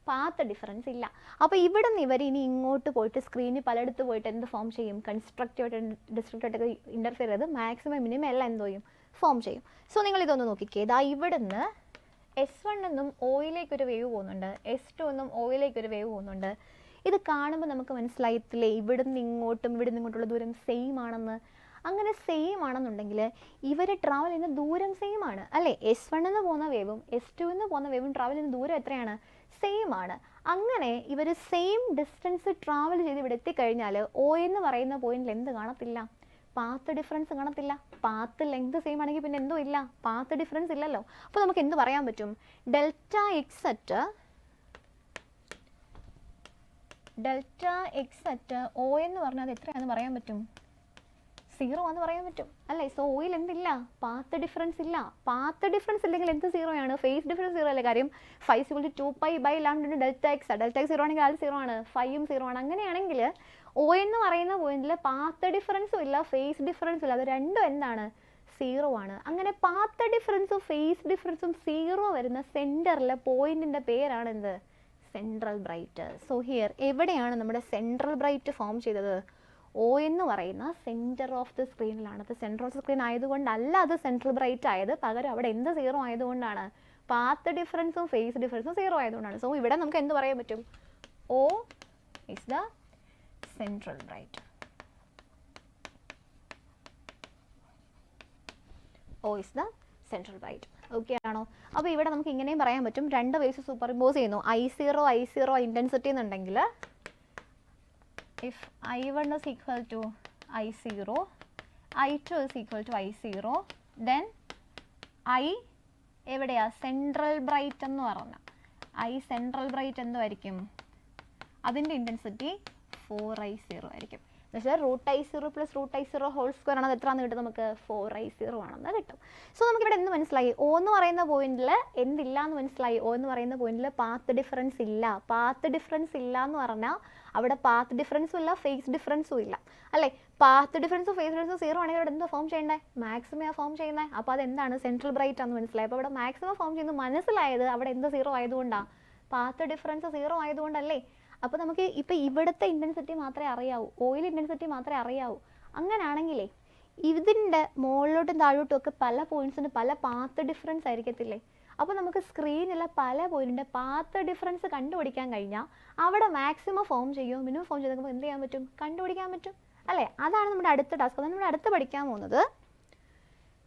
പാത്ത് ഡിഫറൻസ് ഇല്ല. അപ്പോൾ ഇവിടെ നിന്ന് ഇവർ ഇനി ഇങ്ങോട്ട് പോയിട്ട് സ്ക്രീനിൽ പലയിടത്ത് പോയിട്ട് എന്ത് ഫോം ചെയ്യും? കൺസ്ട്രക്റ്റീവായിട്ട് ഡിസ്ട്രക്റ്റീവായിട്ടൊക്കെ ഇൻ്റർഫിയർ ചെയ്ത് മാക്സിമം മിനിമം എല്ലാം എന്തോ ചെയ്യും? ഫോം ചെയ്യും. സോ നിങ്ങൾ ഇതൊന്ന് നോക്കിക്കേ. ഇതാ ഇവിടുന്ന് S1 നിന്നും ഓയിലേക്കൊരു വേവ് പോകുന്നുണ്ട്, S2 നിന്നും ഓയിലേക്കൊരു വേവ് പോകുന്നുണ്ട്. ഇത് കാണുമ്പോൾ നമുക്ക് മനസ്സിലായിട്ടില്ലേ ഇവിടുന്ന് ഇങ്ങോട്ടുള്ള ദൂരം സെയിം ആണെന്ന്? അങ്ങനെ സെയിം ആണെന്നുണ്ടെങ്കിൽ ഇവർ ട്രാവൽ ചെയ്യുന്ന ദൂരം സെയിം ആണ് അല്ലേ? S1 നിന്ന് പോകുന്ന വേവും S2 നിന്ന് പോകുന്ന വേവും ട്രാവൽ ചെയ്യുന്ന ദൂരം എത്രയാണ്? സെയിം ആണ്. അങ്ങനെ ഇവർ സെയിം ഡിസ്റ്റൻസ് ട്രാവൽ ചെയ്ത് ഇവിടെ എത്തിക്കഴിഞ്ഞാൽ O എന്ന് പറയുന്ന പോയിന്റിൽ എന്ത് കാണത്തില്ല? പാത്ത് ഡിഫറൻസ് കാണത്തില്ല. പാത്ത് ലെങ്ത് സെയിം ആണെങ്കിൽ പിന്നെ എന്തോ ഇല്ല, പാത്ത് ഡിഫറൻസ് ഇല്ലല്ലോ. അപ്പോൾ നമുക്ക് എന്ത് പറയാൻ പറ്റും? ഡെൽറ്റ എക്സ് അറ്റ് O എന്ന് പറഞ്ഞാൽ എത്രയാണെന്ന് പറയാൻ പറ്റും? 0 ആണെന്ന് പറയാൻ പറ്റും അല്ലേ? സോ ഓയിൽ എന്തില്ല? പാത്ത് ഡിഫറൻസ് ഇല്ല. പാത്ത് ഡിഫറൻസ് ഇല്ലെങ്കിൽ എന്ത് 0 ആണ്? ഫേസ് ഡിഫറൻസ് 0 അല്ലേ? കാര്യം 5 = 2π/λ ഡെൽറ്റ എക്സ് 0 ആണെങ്കിൽ ആൾ 0 ആണ്, 5ഉം 0 ആണ്. അങ്ങനെയാണെങ്കിൽ O എന്ന് പറയുന്ന പോയിന്റിൽ പാത്ത് ഡിഫറൻസും ഇല്ല, ഫേസ് ഡിഫറൻസും ഇല്ല. അത് രണ്ടും എന്താണ്? 0 ആണ്. അങ്ങനെ പാത്ത് ഡിഫറൻസും ഫേസ് ഡിഫറൻസും 0 വരുന്ന സെൻറ്ററിലെ പോയിന്റിൻ്റെ പേരാണ് എന്ത്? Central bright. സോ ഹിയർ എവിടെയാണ് നമ്മുടെ സെൻട്രൽ ബ്രൈറ്റ് ഫോം ചെയ്തത്? O എന്ന് പറയുന്ന സെൻറ്റർ ഓഫ് ദി സ്ക്രീനിലാണ്. അത് സെൻറ്റർ ഓഫ് ദി സ്ക്രീൻ ആയതുകൊണ്ടല്ല അത് സെൻട്രൽ ബ്രൈറ്റ് ആയത്, പകരം അവിടെ എന്ത് 0 ആയതുകൊണ്ടാണ്? പാത്ത് ഡിഫറൻസും ഫേസ് ഡിഫറൻസും 0 ആയതുകൊണ്ടാണ്. സോ ഇവിടെ നമുക്ക് എന്ത് പറയാൻ പറ്റും? O is the central bright. O is the central bright. Okay ആണോ? അപ്പോൾ ഇവിടെ നമുക്ക് ഇങ്ങനെയും പറയാൻ പറ്റും, 2 വേവ്സ് സൂപ്പർ ഇമ്പോസ് ചെയ്യുന്നു. I0 ഇൻറ്റൻസിറ്റി എന്നുണ്ടെങ്കിൽ if I1 is equal to I0, I2 is equal to I0, then I എവിടെയാ? സെൻട്രൽ ബ്രൈറ്റ് എന്ന് പറഞ്ഞാൽ സെൻട്രൽ ബ്രൈറ്റ് എന്തായിരിക്കും? അതിൻ്റെ ഇൻറ്റൻസിറ്റി 4I0 ആയിരിക്കും. എന്നുവെച്ചാൽ √I0 + √I0 ഹോൾ സ്ക്വയർ ആണ്. അത് എത്രയാണെന്ന് കിട്ടും? നമുക്ക് 4I0 ആണെന്ന് കിട്ടും. സോ നമുക്കിവിടെ എന്ത് മനസ്സിലായി? O എന്ന് പറയുന്ന പോയിന്റിൽ എന്തില്ല എന്ന് മനസ്സിലായി? O എന്ന് പറയുന്ന പോയിന്റിൽ പാത്ത് ഡിഫറൻസ് ഇല്ല. പാത്ത് ഡിഫറൻസ് ഇല്ല എന്ന് പറഞ്ഞാൽ അവിടെ പാത്ത് ഡിഫറൻസും ഇല്ല, ഫേസ് ഡിഫറൻസും ഇല്ല അല്ലേ? പാത്ത് ഡിഫറൻസും ഫേസ് ഡിഫറൻസും 0 ആണെങ്കിൽ അവിടെ എന്താ ഫോം ചെയ്യേണ്ടത്? മാക്സിമം ഫോം ചെയ്യുന്നത്. അപ്പോൾ അതെന്താണ്? സെൻട്രൽ ബ്രൈറ്റ് ആണെന്ന് മനസ്സിലായി. അപ്പോൾ അവിടെ മാക്സിമം ഫോം ചെയ്യുന്നത് മനസ്സിലായത് അവിടെ എന്ത് 0 ആയതുകൊണ്ടാണ്? Path difference 0 ആയതുകൊണ്ടല്ലേ? അപ്പോൾ നമുക്ക് ഇപ്പോൾ ഇവിടുത്തെ ഇൻറ്റൻസിറ്റി മാത്രമേ അറിയാവൂ, ഓയിൽ ഇൻറ്റൻസിറ്റി മാത്രമേ അറിയാവൂ. അങ്ങനെയാണെങ്കിലേ ഇതിൻ്റെ മുകളിലോട്ടും താഴോട്ടും ഒക്കെ പല പോയിൻറ്റ്സിന് പല പാത്ത് ഡിഫറൻസ് ആയിരിക്കത്തില്ലേ? അപ്പോൾ നമുക്ക് സ്ക്രീനിലെ പല പോയിന്റിൻ്റെ പാത്ത് ഡിഫറൻസ് കണ്ടുപിടിക്കാൻ കഴിഞ്ഞാൽ അവിടെ മാക്സിമം ഫോം ചെയ്യുമോ മിനിമം ഫോം ചെയ്ത് എന്ത് ചെയ്യാൻ പറ്റും? കണ്ടുപിടിക്കാൻ പറ്റും അല്ലേ? അതാണ് നമ്മുടെ അടുത്ത ടാസ്ക്. അതാണ് നമ്മൾ അടുത്ത് പഠിക്കാൻ പോകുന്നത്.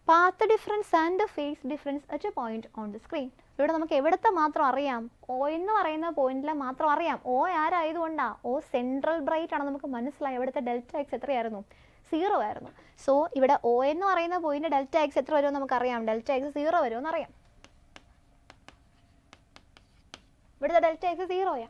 Path difference and phase difference at A point on the screen. ഇവിടെ നമുക്ക് എവിടത്തെ മാത്രം അറിയാം? O എന്ന് പറയുന്ന പോയിന്റിലെ മാത്രം അറിയാം. O ആരായതുകൊണ്ടാണ്? O സെൻട്രൽ ബ്രൈറ്റ് ആണ്. നമുക്ക് മനസ്സിലായി ഇവിടുത്തെ ഡെൽറ്റ എക്സ് എത്രയായിരുന്നു? 0 ആയിരുന്നു. സോ ഇവിടെ O എന്ന് പറയുന്ന പോയിന്റ് ഡെൽറ്റ എക്സ് എത്ര വരുമോ നമുക്കറിയാം? ഡെൽറ്റ എക്സ് 0 വരുമോ എന്നറിയാം. ഇവിടുത്തെ ഡെൽറ്റ എക്സ് 0 ആണ്.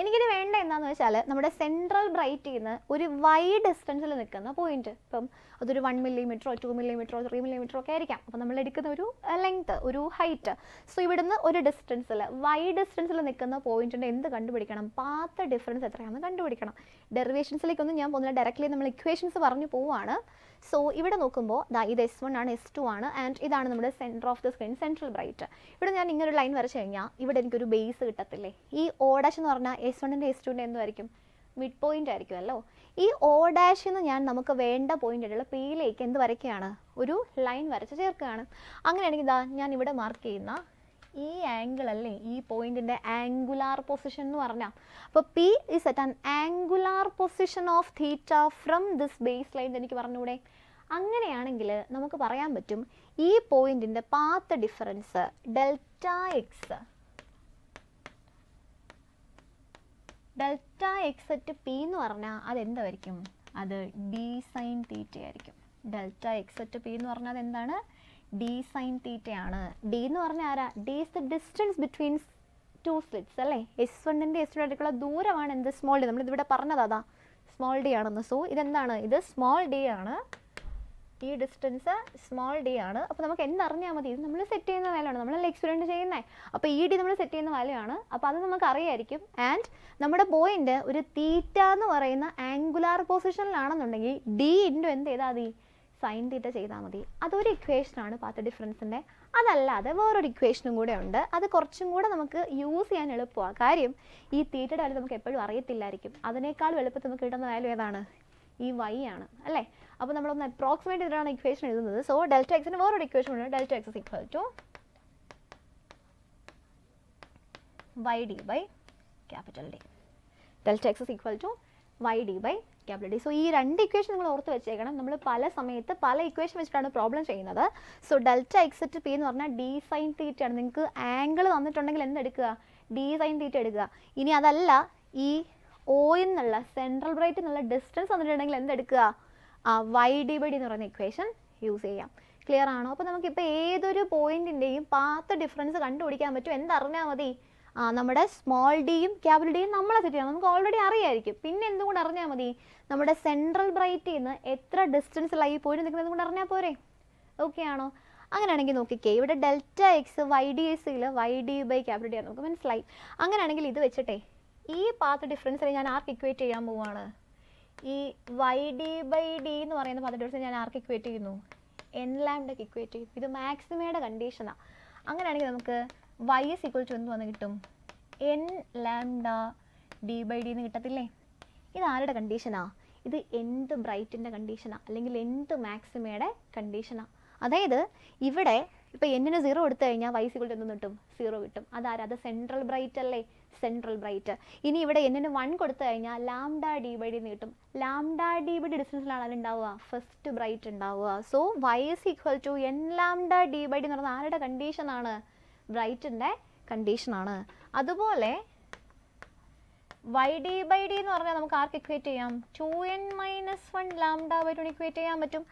എനിക്കിത് വേണ്ട എന്താണെന്ന് വെച്ചാൽ നമ്മുടെ സെൻട്രൽ ബ്രൈറ്റിൽ നിന്ന് ഒരു വൈഡ് ഡിസ്റ്റൻസിൽ നിൽക്കുന്ന പോയിന്റ്, ഇപ്പം അതൊരു 1 മില്ലിമീറ്ററോ 2 മില്ലിമീറ്ററോ 3 മില്ലിമീറ്ററോ ഒക്കെ ആയിരിക്കാം. അപ്പോൾ നമ്മൾ എടുക്കുന്ന ഒരു ലെങ്ത്, ഒരു ഹൈറ്റ്. സോ ഇവിടുന്ന് ഒരു ഡിസ്റ്റൻസിൽ വൈഡ് ഡിസ്റ്റൻസിൽ നിൽക്കുന്ന പോയിന്റിൻ്റെ എന്ത് കണ്ടുപിടിക്കണം? പാത്ത് ഡിഫറൻസ് എത്രയാണെന്ന് കണ്ടുപിടിക്കണം. ഡെറിവേഷൻസിലേക്കൊന്നും ഞാൻ പോകുന്നില്ല, ഡയറക്റ്റ്ലി നമ്മൾ ഇക്വേഷൻസ് പറഞ്ഞു പോവുകയാണ്. സോ ഇവിടെ നോക്കുമ്പോൾ ഇത് S1 ആണ്, S2 ആണ്, ആൻഡ് ഇതാണ് നമ്മുടെ centre of the screen, central bright. ഇവിടെ ഞാൻ ഇങ്ങനെ ഒരു ലൈൻ വരച്ച് കഴിഞ്ഞാൽ ഇവിടെ എനിക്കൊരു ബേസ് കിട്ടത്തില്ലേ? ഈ O' എന്ന് പറഞ്ഞാൽ S1ൻ്റെ S2ൻ്റെ എന്തുമായിരിക്കും? മിഡ് പോയിന്റ് ആയിരിക്കുമല്ലോ. ഈ ഒ ഡാഷിൽ നിന്ന് ഞാൻ നമുക്ക് വേണ്ട പോയിന്റ് ആയിട്ടുള്ള പിയിലേക്ക് എന്ത് വരയ്ക്കുകയാണ്, ഒരു ലൈൻ വരച്ച് ചേർക്കുകയാണ്. അങ്ങനെയാണെങ്കിൽ ഇതാ ഞാൻ ഇവിടെ മാർക്ക് ചെയ്യുന്ന ഈ ആംഗിൾ അല്ലേ ഈ പോയിന്റിന്റെ ആംഗുലാർ പൊസിഷൻ എന്ന് പറഞ്ഞാൽ, അപ്പോൾ P is at an angular position of theta from this base line എനിക്ക് പറഞ്ഞൂടെ. അങ്ങനെയാണെങ്കിൽ നമുക്ക് പറയാൻ പറ്റും ഈ പോയിന്റിന്റെ path difference delta X at P എന്ന് പറഞ്ഞാൽ അതെന്തായിരിക്കും, അത് ഡി സൈൻ തീറ്റ ആയിരിക്കും. ഡെൽറ്റ എക്സ് അറ്റ് പി എന്ന് പറഞ്ഞാൽ അതെന്താണ്, ഡി സൈൻ തീറ്റയാണ്. ഡി എന്ന് പറഞ്ഞാൽ ആരാ, D is the distance between two slits അല്ലേ. S1ൻ്റെ S2 ആയിട്ടുള്ള ദൂരമാണ് എന്ത്, സ്മോൾ ഡി. നമ്മളിതിവിടെ പറഞ്ഞത് അതാ സ്മോൾ ഡി ആണെന്ന്. സോ ഇതെന്താണ്, ഇത് സ്മോൾ ഡി ആണ്, ഈ ഡിസ്റ്റൻസ് സ്മോൾ ഡി ആണ്. അപ്പോൾ നമുക്ക് എന്തറിഞ്ഞാൽ മതി, ഇത് നമ്മൾ സെറ്റ് ചെയ്യുന്ന വാല്യൂ ആണ്, നമ്മളല്ലേ എക്സ്പെരിമെൻറ്റ് ചെയ്യുന്നത്. അപ്പോൾ ഈ ഡി നമ്മൾ സെറ്റ് ചെയ്യുന്ന വാല്യൂ ആണ്, അപ്പോൾ അത് നമുക്ക് അറിയായിരിക്കും. ആൻഡ് നമ്മുടെ പോയിന്റ് ഒരു തീറ്റ എന്ന് പറയുന്ന ആംഗുലാർ പൊസിഷനിലാണെന്നുണ്ടെങ്കിൽ ഡി ഇൻറ്റു എന്ത് ചെയ്താൽ മതി, സൈൻ തീറ്റ ചെയ്താൽ മതി. അതൊരു ഇക്വേഷനാണ് പാത്ത് ഡിഫറൻസിൻ്റെ. അതല്ലാതെ വേറൊരു ഇക്വേഷനും കൂടെ ഉണ്ട്, അത് കുറച്ചും കൂടെ നമുക്ക് യൂസ് ചെയ്യാൻ എളുപ്പമാണ്. കാര്യം ഈ തീറ്റയുടെ വാല്യൂ നമുക്ക് എപ്പോഴും അറിയത്തില്ലായിരിക്കും. അതിനേക്കാൾ എളുപ്പത്തിൽ നമുക്ക് കിട്ടുന്ന വാല്യൂ ഏതാണ്, ഈ y ആണ് അല്ലേ. അപ്പോൾ നമ്മളൊന്ന് അപ്രോക്സിമേറ്റ് ചെയ്തിട്ടാണ് ഇക്വേഷൻ എഴുതുന്നത്. സോ ഡെൽറ്റ എക്സിന് വേറൊരു ഇക്വേഷൻ ഉണ്ട്, delta X is equal to Y D by capital D. Delta X is equal to Y D by capital D. So ഈ രണ്ട് ഇക്വേഷൻ നിങ്ങൾ ഓർത്ത് വെച്ചേക്കണം. നമ്മൾ പല സമയത്ത് പല ഇക്വേഷൻ വെച്ചിട്ടാണ് പ്രോബ്ലം ചെയ്യുന്നത്. So delta X at P എന്ന് പറഞ്ഞാൽ ഡി സൈൻ തീറ്റ ആണ്. നിങ്ങൾക്ക് ആംഗിൾ തന്നിട്ടുണ്ടെങ്കിൽ എന്തെടുക്കുക, ഡി സൈൻ തീറ്റ എടുക്കുക. ഇനി അതല്ല, ഈ ഓയിൽ നിന്നുള്ള സെൻട്രൽ ബ്രൈറ്റ് എന്നുള്ള ഡിസ്റ്റൻസ് വന്നിട്ടുണ്ടെങ്കിൽ എന്തെടുക്കുക, വൈ ഡി ബൈ ഡി എന്ന് പറയുന്ന ഇക്വേഷൻ യൂസ് ചെയ്യാം. ക്ലിയർ ആണോ? അപ്പോൾ നമുക്കിപ്പോൾ ഏതൊരു പോയിന്റിൻ്റെയും പാത്ത് ഡിഫറൻസ് കണ്ടുപിടിക്കാൻ പറ്റും. എന്തറിഞ്ഞാൽ മതി, നമ്മുടെ സ്മോൾ ഡിയും ക്യാപിറ്റൽ ഡിയും നമ്മളെ സെറ്റ് ചെയ്യാം, നമുക്ക് ഓൾറെഡി അറിയായിരിക്കും. പിന്നെ എന്തുകൊണ്ട് അറിഞ്ഞാൽ മതി, നമ്മുടെ സെൻട്രൽ ബ്രൈറ്റിൽ നിന്ന് എത്ര ഡിസ്റ്റൻസിലായി പോയിന്റ് നിൽക്കുന്നത് കൊണ്ട് അറിഞ്ഞാൽ പോരെ. ഓക്കെ ആണോ? അങ്ങനെയാണെങ്കിൽ നോക്കിക്കേ, ഇവിടെ ഡെൽറ്റ എക്സ് വൈ ഡി എസിൽ Y D by capital D ആണ്, നമുക്ക് മനസ്സിലായി. അങ്ങനെയാണെങ്കിൽ ഇത് വെച്ചിട്ടേ ഈ പാത്ത് ഡിഫറൻസിൽ ഞാൻ ആർക്ക് ഇക്വേറ്റ് ചെയ്യാൻ പോവുകയാണ്, ഈ വൈ ഡി ബൈ ഡി എന്ന് പറയുന്ന പാത്ത് ഡിഫറൻസ് ഞാൻ ആർക്ക് ഇക്വേറ്റ് ചെയ്യുന്നു, എൻ ലാംഡയ്ക്ക് ഇക്വേറ്റ് ചെയ്യും. ഇത് മാക്സിമയുടെ കണ്ടീഷനാണ്. അങ്ങനെയാണെങ്കിൽ നമുക്ക് y is equal to എന്ത് വന്ന് കിട്ടും, N lambda D by D എന്ന് കിട്ടത്തില്ലേ. ഇത് ആരുടെ കണ്ടീഷനാ, ഇത് എന്ത് ബ്രൈറ്റിൻ്റെ കണ്ടീഷനാണ്, അല്ലെങ്കിൽ എന്ത് മാക്സിമയുടെ കണ്ടീഷനാണ്. അതായത് ഇവിടെ ഇപ്പോൾ എന്നിന് 0 എടുത്തു കഴിഞ്ഞാൽ y is equal to എന്ത് കിട്ടും, 0 കിട്ടും. അതാരാ, അത് സെൻട്രൽ ബ്രൈറ്റ് അല്ലേ, സെൻട്രൽ ബ്രൈറ്റ്. ഇനി ഇവിടെ എന്നിന് 1 കൊടുത്തു കഴിഞ്ഞാൽ ലാംഡ ഡി ബൈ ഡി എന്ന് കിട്ടും. ലാംഡ ഡി ബൈ ഡി ഡിസ്റ്റൻസിലാണ് അതുണ്ടാവുക, ഫസ്റ്റ് ബ്രൈറ്റ് ഉണ്ടാവുക. So y is equal to N lambda D by D എന്ന് പറയുന്നത് ആരുടെ കണ്ടീഷനാണ്, ബ്രൈറ്റിൻ്റെ കണ്ടീഷനാണ്. അതുപോലെ വൈ ഡി ബൈ ഡി എന്ന് പറഞ്ഞാൽ നമുക്ക് ആർക്ക് ഇക്വേറ്റ് ചെയ്യാം, 2n-1 ലാംഡ ബൈ 2 ഇക്വേറ്റ് ചെയ്യാൻ പറ്റും.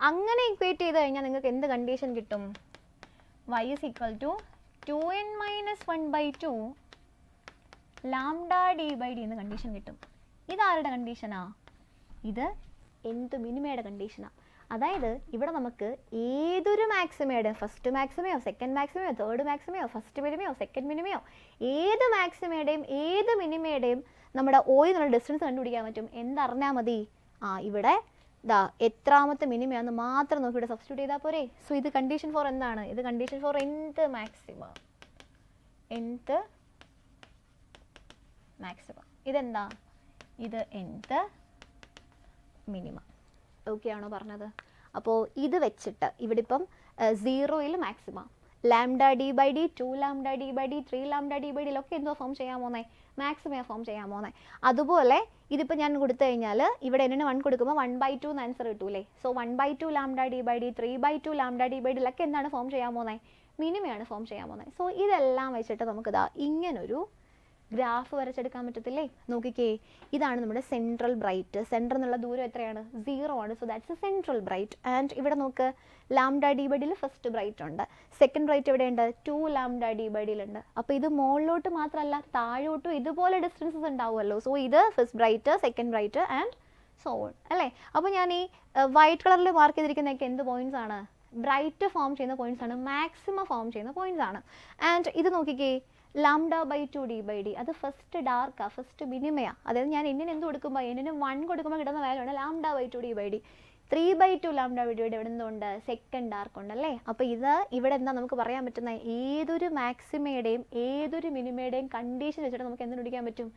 അങ്ങനെ ഇക്വേറ്റ് ചെയ്ത് കഴിഞ്ഞാൽ നിങ്ങൾക്ക് എന്ത് കണ്ടീഷൻ കിട്ടും, y is equal to 2n-1/2 lambda D by D എന്ന കണ്ടീഷൻ കിട്ടും. ഇതാരുടെ കണ്ടീഷനാ, ഇത് എന്ത് മിനിമയുടെ കണ്ടീഷനാണ്. അതായത് ഇവിടെ നമുക്ക് ഏതൊരു മാക്സിമയുടെ, ഫസ്റ്റ് മാക്സിമയോ സെക്കൻഡ് മാക്സിമയോ തേർഡ് മാക്സിമയോ ഫസ്റ്റ് മിനിമയോ സെക്കൻഡ് മിനിമയോ, ഏത് മാക്സിമയുടെയും ഏത് മിനിമയുടെയും നമ്മുടെ ഓയിൽ എന്നുള്ള ഡിസ്റ്റൻസ് കണ്ടുപിടിക്കാൻ പറ്റും. എന്തറിഞ്ഞാൽ മതി, ഇവിടെ എത്രാമത്തെ മിനിമയാന്ന് മാത്രം നോക്കി ഇവിടെ സബ്സ്റ്റിറ്റ്യൂട്ട് ചെയ്താൽ പോരെ. സോ ഇത് കണ്ടീഷൻ ഫോർ എന്താണ്, ഇത് condition for nth maximum, nth maximum. ഇതെന്താ, ഇത് nth മിനിമം. ഓക്കെ ആണോ പറഞ്ഞത്? അപ്പോൾ ഇത് വെച്ചിട്ട് ഇവിടെ ഇപ്പം 0യിൽ maximum, lambda D by D 2 lambda D by D 3 lambda D by ഡിയിലൊക്കെ എന്തോ ഫോം ചെയ്യാൻ പോകുന്നേ, മാക്സിമം ഫോം ചെയ്യാൻ പോകുന്നത്. അതുപോലെ ഇതിപ്പോൾ ഞാൻ കൊടുത്തു കഴിഞ്ഞാൽ ഇവിടെ എന്നിന് 1 കൊടുക്കുമ്പോൾ 1/2 എന്ന് ആൻസർ കിട്ടൂലേ. So 1/2 lambda D by D 3/2 lambda D by ഡിയിലൊക്കെ എന്താണ് ഫോം ചെയ്യാൻ പോകുന്നത്, മിനിമയാണ് ഫോം ചെയ്യാൻ പോകുന്നത്. സോ ഇതെല്ലാം വെച്ചിട്ട് നമുക്കിതാ ഇങ്ങനൊരു ഗ്രാഫ് വരച്ചെടുക്കാൻ പറ്റത്തില്ലേ. നോക്കിക്കേ, ഇതാണ് നമ്മുടെ സെൻട്രൽ ബ്രൈറ്റ്. സെൻട്രൽ എന്നുള്ള ദൂരം എത്രയാണ്, 0 ആണ്. So that's A central bright. And ഇവിടെ നോക്ക്, ലാംഡ ഡി ബൈ ഡിയിൽ ഫസ്റ്റ് ബ്രൈറ്റ് ഉണ്ട്, സെക്കൻഡ് ബ്രൈറ്റ് എവിടെയുണ്ട്, 2 ലാംഡ ഡി ബൈ ഡിയിലുണ്ട്. അപ്പോൾ ഇത് മുകളിലോട്ട് മാത്രമല്ല താഴോട്ടും ഇതുപോലെ ഡിസ്റ്റൻസസ് ഉണ്ടാവുമല്ലോ. സോ ഇത് first bright, second bright and so on അല്ലേ. അപ്പോൾ ഞാൻ ഈ വൈറ്റ് കളറിൽ മാർക്ക് ചെയ്തിരിക്കുന്നതൊക്കെ എന്ത് പോയിന്റ്സ് ആണ്, ബ്രൈറ്റ് ഫോം ചെയ്യുന്ന പോയിന്റ്സ് ആണ്, മാക്സിമം ഫോം ചെയ്യുന്ന പോയിന്റ്സ് ആണ്. ആൻഡ് ഇത് നോക്കിക്കേ, lambda by 2 D by D, അത് ഫസ്റ്റ് ഡാർക്കാണ്, ഫസ്റ്റ് മിനിമയാ. അതായത് ഞാൻ എന്നിന് എന്ത് കൊടുക്കുമ്പോൾ, എന്നിന് 1 കൊടുക്കുമ്പോൾ കിട്ടുന്ന വാല്യൂ ആണ് lambda by 2 D by D. 3/2 lambda by D ഇവിടെ എന്തുണ്ട്, സെക്കൻഡ് ഡാർക്ക് ഉണ്ടല്ലേ. അപ്പോൾ ഇത് ഇവിടെ എന്താ നമുക്ക് പറയാൻ പറ്റുന്ന, ഏതൊരു മാക്സിമയുടെയും ഏതൊരു മിനിമയുടെയും കണ്ടീഷൻ വെച്ചിട്ട് നമുക്ക് എന്ത് പിടിക്കാൻ പറ്റും,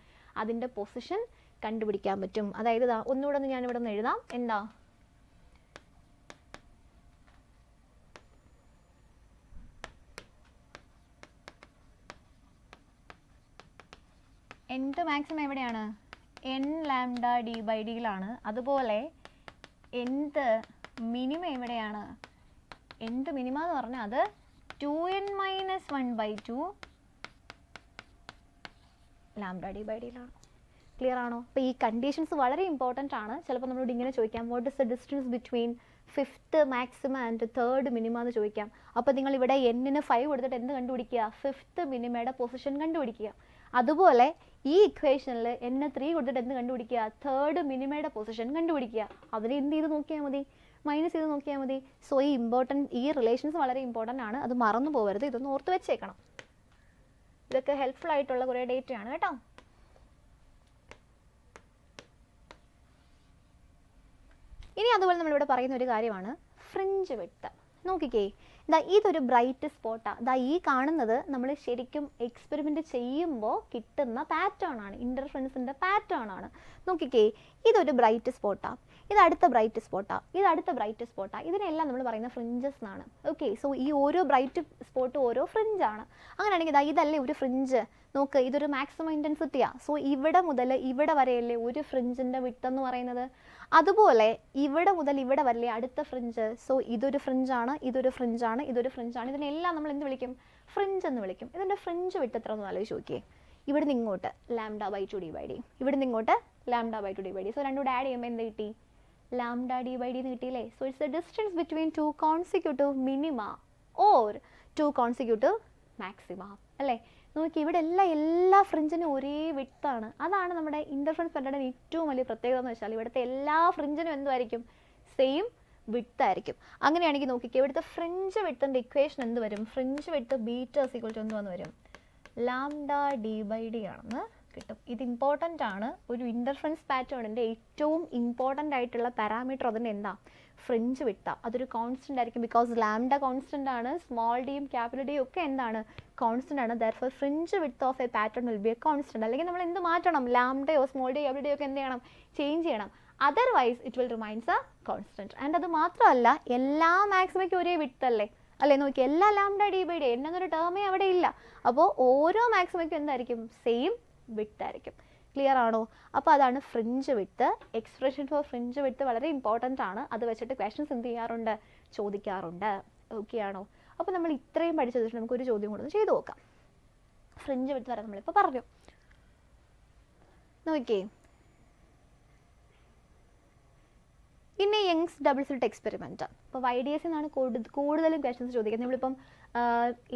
അതിൻ്റെ പൊസിഷൻ കണ്ടുപിടിക്കാൻ പറ്റും. അതായത് ഒന്നുകൂടെ ഒന്ന് ഞാനിവിടെ നിന്ന് എഴുതാം. എന്താ nth മാക്സിമം എവിടെയാണ്? n ലാംഡ ഡി ബൈ ഡിയിലാണ്. അതുപോലെ nth മിനിമം എവിടെയാണ്? nth മിനിമം എന്ന് പറഞ്ഞാൽ അത് 2n - 1/2 ലാംഡ ഡി ബൈ ഡിയിലാണ്. ക്ലിയർ ആണോ? അപ്പോൾ ഈ കണ്ടീഷൻസ് വളരെ ഇമ്പോർട്ടൻ്റ് ആണ്. ചിലപ്പോൾ നമ്മളോട് ഇങ്ങനെ ചോദിക്കാം, what is the distance between 5th maximum and 3rd minimum എന്ന് ചോദിക്കാം. അപ്പോൾ നിങ്ങൾ ഇവിടെ n-ന് 5 കൊടുത്തിട്ട് എന്ത് കണ്ടുപിടിക്കുക? 5th മിനിമയുടെ പൊസിഷൻ കണ്ടുപിടിക്കുക. അതുപോലെ ഈ ഇക്വേഷനിൽ n 3 കൊടുത്തിട്ട് എന്ത് കണ്ടുപിടിക്കുക? 3rd മിനിമയുടെ പൊസിഷൻ കണ്ടുപിടിക്കുക. അതിന് എന്ത് ചെയ്ത് നോക്കിയാൽ മതി? മൈനസ് ചെയ്ത് നോക്കിയാൽ മതി. സോ ഈ റിലേഷൻസ് വളരെ ഇമ്പോർട്ടൻ്റ് ആണ്. അത് മറന്നു പോകരുത്. ഇതൊന്ന് ഓർത്ത് വെച്ചേക്കണം. ഇതൊക്കെ ഹെൽപ്ഫുൾ ആയിട്ടുള്ള കുറേ ഡേറ്റയാണ് കേട്ടോ. ഇനി അതുപോലെ നമ്മളിവിടെ പറയുന്ന ഒരു കാര്യമാണ് ഫ്രിഞ്ച് വിഡ്ത്ത്. നോക്കിക്കേ, ഇതൊരു ബ്രൈറ്റ് സ്പോട്ടാണ്. ഈ കാണുന്നത് നമ്മൾ ശരിക്കും എക്സ്പെരിമെൻറ്റ് ചെയ്യുമ്പോൾ കിട്ടുന്ന പാറ്റേൺ ആണ്, ഇൻ്റർഫറൻസിൻ്റെ പാറ്റേൺ ആണ്. നോക്കിക്കേ, ഇതൊരു ബ്രൈറ്റ് സ്പോട്ടാണ്, ഇത് അടുത്ത ബ്രൈറ്റ് സ്പോട്ടാണ്, ഇത് അടുത്ത ബ്രൈറ്റ് സ്പോട്ടാണ്. ഇതിനെല്ലാം നമ്മൾ പറയുന്ന ഫ്രിഞ്ചസ് എന്നാണ്. ഓക്കെ, സോ ഈ ഓരോ ബ്രൈറ്റ് സ്പോട്ടും ഓരോ ഫ്രിഞ്ചാണ്. അങ്ങനെയാണെങ്കിൽ ഇതല്ലേ ഒരു ഫ്രിഞ്ച്. നോക്ക്, ഇതൊരു മാക്സിമം ഇൻറ്റൻസിറ്റിയാണ്. സോ ഇവിടെ മുതൽ ഇവിടെ വരെയല്ലേ ഒരു ഫ്രിഞ്ചിൻ്റെ വിഡ്ത്ത് എന്ന് പറയുന്നത്. അതുപോലെ ഇവിടെ മുതൽ ഇവിടെ വരില്ലേ അടുത്ത ഫ്രിഞ്ച്. സോ ഇതൊരു ഫ്രിഞ്ചാണ്, ഇതൊരു ഫ്രിഞ്ചാണ്, ഇതൊരു ഫ്രിഞ്ചാണ്. ഇതിനെല്ലാം നമ്മൾ എന്ത് വിളിക്കും? ഫ്രിഞ്ച് എന്ന് വിളിക്കും. ഇതിൻ്റെ ഫ്രിഞ്ച് വിഡ്ത്ത് എത്ര എന്ന് ആലോചിച്ച് നോക്കിയേ. ഇവിടുന്ന് ഇങ്ങോട്ട് λ/2 d/d, ഇവിടുന്ന് ഇങ്ങോട്ട് λ/2 d/d. സോ രണ്ടുകൂടെ ആഡ് ചെയ്യുമ്പോൾ എന്ത് കിട്ടി? λ/d/d എന്ന് കിട്ടിയില്ലേ? So it's the distance between 2 consecutive minima or 2 consecutive maxima അല്ലേ? നോക്കി, ഇവിടെ എല്ലാ ഫ്രിഞ്ചിനും ഒരേ വിഡ്ത്താണ്. അതാണ് നമ്മുടെ ഇൻ്റർഫറൻസ് മെത്തേഡിൻ്റെ ഏറ്റവും വലിയ പ്രത്യേകത എന്ന് വെച്ചാൽ ഇവിടുത്തെ എല്ലാ ഫ്രിഞ്ചിനും എന്തുമായിരിക്കും? സെയിം വിഡ്ത്ത് ആയിരിക്കും. അങ്ങനെയാണെങ്കിൽ നോക്കിക്കേ, ഇവിടുത്തെ ഫ്രിഞ്ച് വിഡ്ത്തിൻ്റെ ഇക്വേഷൻ എന്ത് വരും? ഫ്രിഞ്ച് വിഡ്ത്ത് ബീറ്റ = എന്തുവന്ന് വരും? λ/d/d ആണെന്ന് കിട്ടും. ഇത് ഇമ്പോർട്ടൻ്റ് ആണ്. ഒരു ഇൻ്റർഫറൻസ് പാറ്റേണിൻ്റെ ഏറ്റവും ഇമ്പോർട്ടൻ്റ് ആയിട്ടുള്ള പാരാമീറ്റർ അതിൻ്റെ എന്താ? ഫ്രിഞ്ച് വിഡ്ത്താണ്. അതൊരു കോൺസ്റ്റൻ്റ് ആയിരിക്കും. ബിക്കോസ് ലാംഡ കോൺസ്റ്റൻ്റ് ആണ്, സ്മോൾ ഡിയും ക്യാപിറ്റൽ ഡിയും ഒക്കെ എന്താണ്? കോൺസ്റ്റൻ്റ് ആണ്. Therefore fringe width of A pattern will be A constant. അല്ലെങ്കിൽ നമ്മൾ എന്ത് മാറ്റണം? ലാംഡയോ സ്മോൾ ഡിയോ ക്യാപിറ്റൽ ഡിയോ ഒക്കെ എന്ത് ചെയ്യണം? ചേഞ്ച് ചെയ്യണം. Otherwise it will remains A constant. And അത് മാത്രമല്ല, എല്ലാ മാക്സിമയ്ക്കും ഒരേ വിഡ്ത്ത് അല്ലേ? നോക്കി, എല്ലാ λ/d/d എന്നൊരു ടേമേ അവിടെ ഇല്ല. അപ്പോൾ ഓരോ മാക്സിമയ്ക്കും എന്തായിരിക്കും? സെയിം വിഡ്ത്ത് ആയിരിക്കും. ക്ലിയർ ആണോ? അപ്പോൾ അതാണ് fringe width. Expression for fringe width വളരെ ഇമ്പോർട്ടൻ്റ് ആണ്. അത് വെച്ചിട്ട് ക്വസ്റ്റൻസ് എന്ത് ചെയ്യാറുണ്ട്? ചോദിക്കാറുണ്ട്. ഓക്കെ ആണോ? അപ്പോൾ നമ്മൾ ഇത്രയും പഠിച്ചു വെച്ചിട്ട് നമുക്കൊരു ചോദ്യം കൂടെ ചെയ്തു നോക്കാം. ഫ്രിഞ്ച് വിഡ്ത്ത് വരെ നമ്മളിപ്പോൾ പറഞ്ഞു. നോക്കിയേ, പിന്നെ യങ്സ് ഡബിൾ സ്ലിറ്റ് എക്സ്പെരിമെൻറ്റ്. അപ്പോൾ YDS എന്നാണ് കൂടുതലും ക്വസ്റ്റൻസ് ചോദിക്കുന്നത്. നമ്മളിപ്പം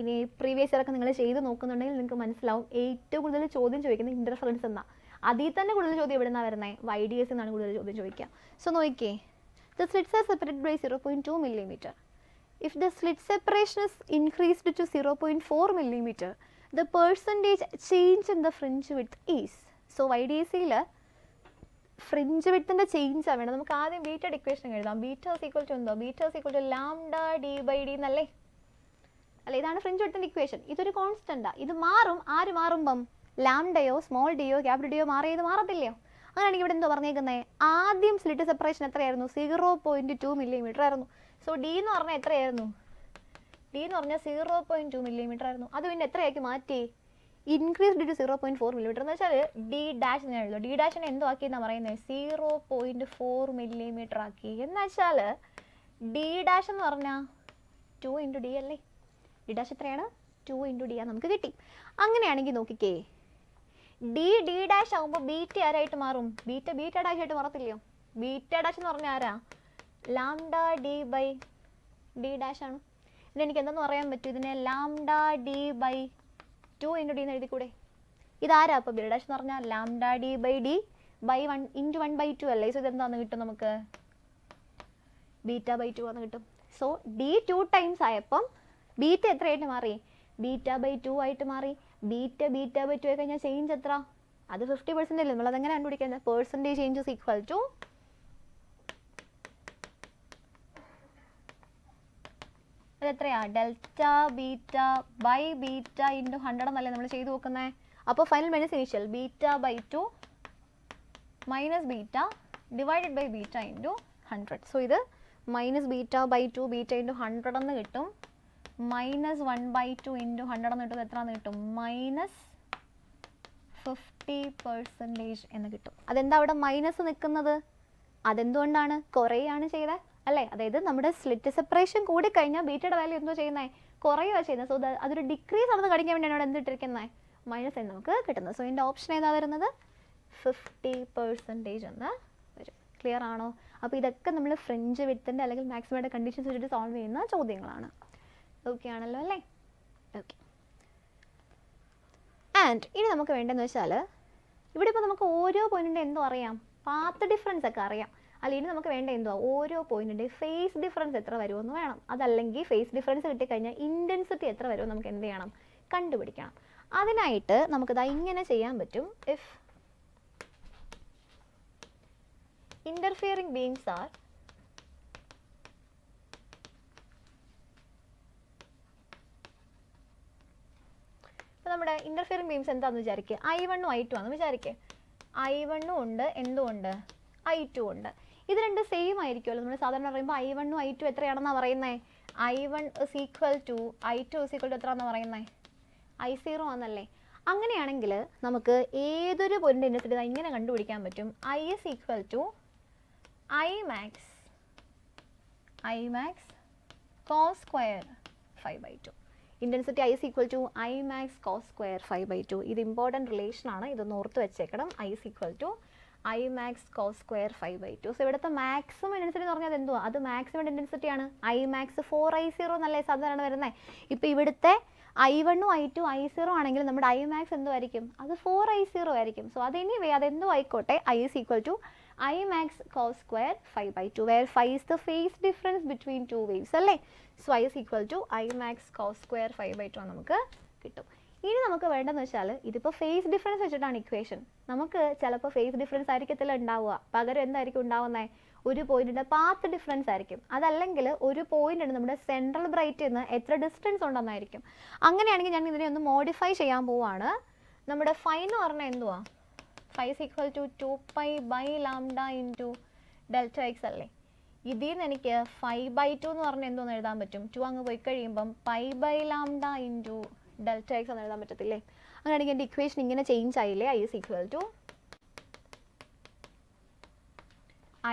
ഇനി പ്രീവിയസ് ഇയറൊക്കെ നിങ്ങൾ ചെയ്ത് നോക്കുന്നുണ്ടെങ്കിൽ നിങ്ങൾക്ക് മനസ്സിലാവും ഏറ്റവും കൂടുതൽ ചോദ്യം ചോദിക്കുന്നത് ഇൻ്റർഫറൻസ് എന്നാണ്. അതിൽ തന്നെ കൂടുതൽ ചോദ്യം എവിടെ നിന്നാണ് വരുന്നത്? YDS എന്നാണ് കൂടുതൽ ചോദ്യം ചോദിക്കുക. സോ നോക്കിയേ, the slits are separated by 0.2 mm. If the slit separation is increased to 0.4 mm, the percentage change in the fringe width is. So YDS-യിൽ ഫ്രിഞ്ച് വിഡ്ത്തിൻ്റെ ചേഞ്ച് ആണ് വേണം. നമുക്ക് ആദ്യം ബീറ്റയുടെ ഇക്വേഷൻ എഴുതാം. ബീറ്റ = എന്തോ? ബീറ്റ = λ/d/d എന്നല്ലേ? അല്ല, ഇതാണ് ഫ്രിഞ്ച് വിഡ്ത്തിൻ്റെ ഇക്വേഷൻ. ഇതൊരു കോൺസ്റ്റൻ്റാണ്. ഇത് മാറും. ആര് മാറുമ്പം? ലാംഡയോ സ്മോൾ ഡിയോ ക്യാപിറ്റൽ ഡിയോ മാറിയത് മാറത്തില്ലയോ? അങ്ങനെയാണെങ്കിൽ ഇവിടെ എന്തോ പറഞ്ഞേക്കുന്നത്? ആദ്യം സ്ലിറ്റ് സെപ്പറേഷൻ എത്രയായിരുന്നു? 0.2 mm ആയിരുന്നു. സോ ഡി എന്ന് പറഞ്ഞാൽ എത്രയായിരുന്നു? ഡി എന്ന് പറഞ്ഞാൽ 0.2 mm ആയിരുന്നു. അത് പിന്നെ എത്രയാക്കി മാറ്റി? ഇൻക്രീസ്ഡ് ടു 0.4 mm എന്ന് വെച്ചാൽ D' ഞാൻ എഴുതും. D' എന്തോ ആക്കി എന്നാണ് പറയുന്നത്? 0.4 mm ആക്കി. എന്ന് വെച്ചാൽ D' എന്ന് പറഞ്ഞാൽ 2 × D അല്ലേ? D' എത്രയാണ്? 2 × D നമുക്ക് കിട്ടി. അങ്ങനെയാണെങ്കിൽ നോക്കിക്കേ, D' ആകുമ്പോൾ ബീറ്റ ആരായിട്ട് മാറും? ബീറ്റ ഡാഷ് ആയിട്ട് മാറത്തില്ലയോ? ബീറ്റ ഡാഷ് എന്ന് പറഞ്ഞാൽ ആരാ? λ/d/d' ആണ്. ഇതിനെനിക്ക് എന്തെന്ന് പറയാൻ പറ്റും? ഇതിനെ λ/d/2 × D എന്ന് എഴുതിക്കൂടെ? ഇതാരാ? അപ്പോൾ ബി ഡാഷ് എന്ന് പറഞ്ഞാൽ λ/d/d/1 × 1/2 അല്ലേ? സോ ഇതെന്താന്ന് കിട്ടും നമുക്ക്? β/2 ആണെന്ന് കിട്ടും. സോ D 2 ടൈംസ് ആയപ്പം ബീറ്റ എത്രയായിട്ട് മാറി? β/2 ആയിട്ട് മാറി. β/2 ആയി കഴിഞ്ഞാൽ ചേഞ്ച് എത്ര? അത് 50% അല്ലേ? നമ്മളതെങ്ങനെ കണ്ടുപിടിക്കുന്നത്? Percentage change is equal to അതെത്രയാ? Δβ/β × 100 എന്നല്ലേ നമ്മൾ ചെയ്ത് നോക്കുന്നത്? അപ്പോൾ final minus initial β/2 minus beta divided by beta into 100. So ഇത് minus beta by 2 beta into 100 എന്ന് കിട്ടും. മൈനസ് 1/2 ഇൻറ്റു 100 എന്ന് കിട്ടും. എത്രയാണെന്ന് കിട്ടും? മൈനസ് 50% എന്ന് കിട്ടും. അതെന്താ അവിടെ മൈനസ് നിൽക്കുന്നത്? അതെന്തുകൊണ്ടാണ്? കുറയാണ് ചെയ്തത് അല്ലേ? അതായത് നമ്മുടെ സ്ലിറ്റ് സെപ്പറേഷൻ കൂടി കഴിഞ്ഞാൽ ബീറ്റയുടെ വാല്യൂ എന്തോ ചെയ്യുന്നത്? കുറയുകയാണ് ചെയ്യുന്നത്. സോ അതൊരു ഡിക്രീസ് ആണെന്ന് കാണിക്കാൻ വേണ്ടിയാണ് അവിടെ എന്തിട്ടിരിക്കുന്നത്? മൈനസ് എന്ന് നമുക്ക് കിട്ടുന്നത്. സോ ഇതിൻ്റെ ഓപ്ഷൻ ഏതാ വരുന്നത്? 50% എന്ന് വരും. ക്ലിയർ ആണോ? അപ്പോൾ ഇതൊക്കെ നമ്മൾ ഫ്രിഞ്ച് വിഡ്ത്തിൻ്റെ അല്ലെങ്കിൽ മാക്സിമയുടെ കണ്ടീഷൻസ് വെച്ചിട്ട് സോൾവ് ചെയ്യുന്ന ചോദ്യങ്ങളാണ്. ഓക്കെ ആണല്ലോ അല്ലേ? ഓക്കെ. ആൻഡ് ഇനി നമുക്ക് വേണ്ടതെന്ന് വെച്ചാൽ ഇവിടെ ഇപ്പോൾ നമുക്ക് ഓരോ പോയിന്റിൻ്റെ എന്തോ അറിയാം, പാത്ത് ഡിഫറൻസ് ഒക്കെ അറിയാം. അല്ല, ഇനി നമുക്ക് വേണ്ട എന്തോ ഓരോ പോയിന്റിൻ്റെ ഫേസ് ഡിഫറൻസ് എത്ര വരുമെന്ന് വേണം. അതല്ലെങ്കിൽ ഫേസ് ഡിഫറൻസ് കിട്ടിക്കഴിഞ്ഞാൽ ഇൻറ്റൻസിറ്റി എത്ര വരുമെന്ന് നമുക്ക് എന്ത് ചെയ്യണം? കണ്ടുപിടിക്കണം. അതിനായിട്ട് നമുക്കിതാ ഇങ്ങനെ ചെയ്യാൻ പറ്റും. ഇഫ് ഇന്റർഫിയറിംഗ് ബീംസ് ആർ ഇപ്പോൾ നമ്മുടെ ഇന്റർഫിയറിംഗ് ബീംസ് എന്താണെന്ന് വിചാരിക്കുക, I1 I2 ആണെന്ന് വിചാരിക്കുക. I1 ഉണ്ട്, എന്തുകൊണ്ട്? I2 ഉണ്ട്. ഇത് രണ്ട് സെയിം ആയിരിക്കുമല്ലോ. നമ്മൾ സാധാരണ പറയുമ്പോൾ I1 I2 എത്രയാണെന്നാണ് പറയുന്നത്? I1 is equal to I2 is equal to എത്രയാണെന്ന് പറയുന്നത്? I0 ആണെന്നല്ലേ? അങ്ങനെയാണെങ്കിൽ നമുക്ക് ഏതൊരു പോയിന്റ് ഇൻറ്റൻസിറ്റി ഇങ്ങനെ കണ്ടുപിടിക്കാൻ പറ്റും. I is equal to I max cos square 5/2. Intensity I is equal to I max cos square 5/2. ഇത് ഇമ്പോർട്ടൻറ്റ് റിലേഷൻ ആണ്, ഇതൊന്ന് ഓർത്ത് വെച്ചേക്കണം. I is equal to I max cos square 5/2. So ഇവിടുത്തെ മാക്സിമം ഇൻറ്റൻസിറ്റി എന്ന് പറഞ്ഞാൽ എന്തുവാ? അത് മാക്സിമം ഇൻറ്റൻസിറ്റി ആണ്. I max 4I0 എന്നല്ലേ സാധാരണ വരുന്നത്. ഇപ്പോൾ ഇവിടുത്തെ I1 I2 I0 ആണെങ്കിൽ നമ്മുടെ I max എന്തുമായിരിക്കും? അത് 4I0 ആയിരിക്കും. സോ അതെനിവേ അതെന്തോ ആയിക്കോട്ടെ, I is equal to I max cos square 5/2, where 5 is the phase difference between two waves അല്ലേ? So I is equal to I max cos square 5/2 നമുക്ക് കിട്ടും. ഇനി നമുക്ക് വേണ്ടതെന്ന് വെച്ചാൽ ഇതിപ്പോൾ ഫേസ് ഡിഫറൻസ് വെച്ചിട്ടാണ് ഇക്വേഷൻ. നമുക്ക് ചിലപ്പോൾ ഫേസ് ഡിഫറൻസ് ആയിരിക്കത്തില്ല ഉണ്ടാവുക, പകരം എന്തായിരിക്കും ഉണ്ടാവുന്നത്? ഒരു പോയിന്റിൻ്റെ പാത്ത് ഡിഫറൻസ് ആയിരിക്കും. അതല്ലെങ്കിൽ ഒരു പോയിന്റ് നമ്മുടെ സെൻട്രൽ ബ്രൈറ്റിൽ നിന്ന് എത്ര ഡിസ്റ്റൻസ് ഉണ്ടെന്നായിരിക്കും. അങ്ങനെയാണെങ്കിൽ ഞാൻ ഇതിനെ ഒന്ന് മോഡിഫൈ ചെയ്യാൻ പോവാണ്. നമ്മുടെ ഫൈ എന്ന് പറഞ്ഞാൽ എന്തുവാ? Phi is equal to 2π by lambda into delta x അല്ലേ? ഇതിൽ നിന്ന് എനിക്ക് 5/2 എന്ന് പറഞ്ഞാൽ എന്തോന്ന് എഴുതാൻ പറ്റും? 2 അങ്ങ് പോയി കഴിയുമ്പം π by lambda into delta x എന്ന് എഴുതാൻ പറ്റത്തില്ലേ? അങ്ങനെയാണെങ്കിൽ എൻ്റെ ഇക്വേഷൻ ഇങ്ങനെ ചേഞ്ച് ആയില്ലേ? I is equal to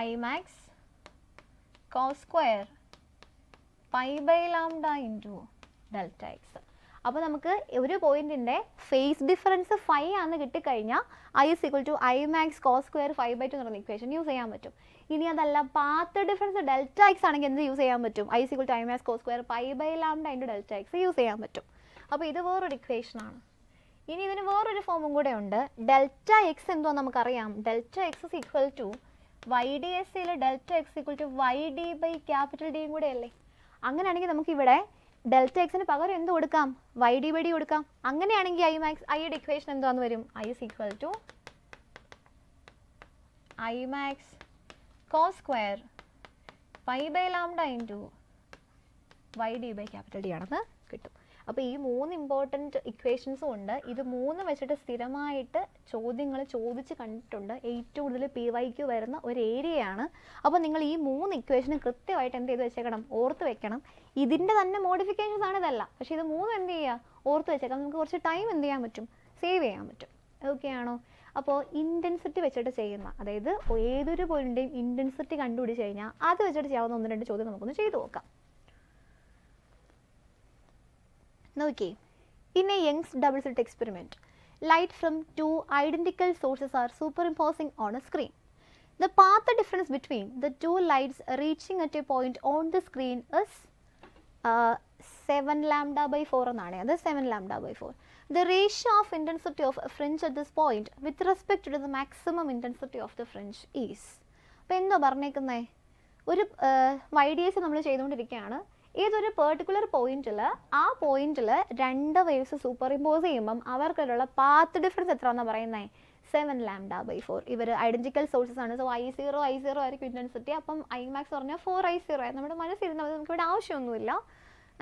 I max cos square π by lambda into delta x. അപ്പോൾ നമുക്ക് ഒരു പോയിന്റിൻ്റെ ഫേസ് ഡിഫറൻസ് 5 ആണെന്ന് കിട്ടിക്കഴിഞ്ഞാൽ I is equal to I max cos square 5/2 എന്ന് പറയുന്ന ഇക്വേഷൻ യൂസ് ചെയ്യാൻ പറ്റും. ഇനി അതല്ല പാത്ത് ഡിഫറൻസ് ഡെൽറ്റ എക്സ് ആണെങ്കിൽ എന്ത് യൂസ് ചെയ്യാൻ പറ്റും? I is equal to I max cos square π by lambda into delta x use ചെയ്യാൻ പറ്റും. അപ്പോൾ ഇത് വേറൊരു ഇക്വേഷനാണ്. ഇനി ഇതിന് വേറൊരു ഫോമും കൂടെ ഉണ്ട്. ഡെൽറ്റ എക്സ് എന്തോ നമുക്കറിയാം. Delta X is equal to YDSയിൽ delta X equal to YD by capital ഡിയും കൂടെ അല്ലേ? അങ്ങനെയാണെങ്കിൽ നമുക്കിവിടെ ഡെൽറ്റ എക്സിന് പകരം എന്ത് കൊടുക്കാം? YD/D കൊടുക്കാം. അങ്ങനെയാണെങ്കിൽ ഐയുടെ ഇക്വേഷൻ എന്താന്ന് വരും? I is equal to I max cos square π by lambda into YD by capital D ആണെന്ന് കിട്ടും. അപ്പോൾ ഈ 3 ഇമ്പോർട്ടൻറ്റ് ഇക്വേഷൻസും ഉണ്ട്. ഇത് 3 വെച്ചിട്ട് സ്ഥിരമായിട്ട് ചോദ്യങ്ങൾ ചോദിച്ച് കണ്ടിട്ടുണ്ട്. ഏറ്റവും കൂടുതൽ PYQ വരുന്ന ഒരു ഏരിയയാണ്. അപ്പോൾ നിങ്ങൾ ഈ 3 ഇക്വേഷനും കൃത്യമായിട്ട് എന്ത് ചെയ്ത് വെച്ചേക്കണം? ഓർത്ത് വെക്കണം. ഇതിൻ്റെ തന്നെ മോഡിഫിക്കേഷൻസ് ആണ് ഇതല്ല, പക്ഷേ ഇത് 3 എന്ത് ചെയ്യുക? ഓർത്ത് വെച്ചേക്കാം. നമുക്ക് കുറച്ച് ടൈം എന്ത് ചെയ്യാൻ പറ്റും? സേവ് ചെയ്യാൻ പറ്റും. ഓക്കെ ആണോ? അപ്പോൾ ഇൻറ്റൻസിറ്റി വെച്ചിട്ട് ചെയ്യുന്ന, അതായത് ഏതൊരു പോയിന്റിൻ്റെയും ഇൻറ്റൻസിറ്റി കണ്ടുപിടിച്ച് കഴിഞ്ഞാൽ അത് വെച്ചിട്ട് ചെയ്യാവുന്ന 1-2 ചോദ്യം നമുക്കൊന്ന് ചെയ്തു നോക്കാം. നോക്കിയേ, in a Young's double slit experiment, light from two identical sources are superimposing on a screen. The path difference between the two lights reaching at a point on the screen is 7 lambda/4 എന്നാണ്. അത് 7 lambda/4. The ratio of intensity of a fringe at this point with respect to the maximum intensity of the fringe is. അപ്പോൾ എന്തോ പറഞ്ഞേക്കുന്നേ? ഒരു YDS നമ്മൾ ചെയ്തുകൊണ്ടിരിക്കുകയാണ്. ഏതൊരു പെർട്ടിക്കുലർ പോയിന്റിൽ ആ പോയിന്റിൽ 2 വേവ്സ് സൂപ്പർ ഇമ്പോസ് ചെയ്യുമ്പം അവർക്കുള്ള പാത്ത് ഡിഫറൻസ് എത്രയാണെന്ന് പറയുന്നത്? 7 lambda/4. ഇവർ ഐഡന്റിക്കൽ സോഴ്സസ് ആണ്. സോ I0 ആയിരിക്കും ഇൻറ്റൻസിറ്റി. അപ്പം I max പറഞ്ഞാൽ 4I0 ആയിരുന്നു. നമ്മുടെ മനസ്സിരുന്നാൽ നമുക്കിവിടെ ആവശ്യമൊന്നുമില്ല.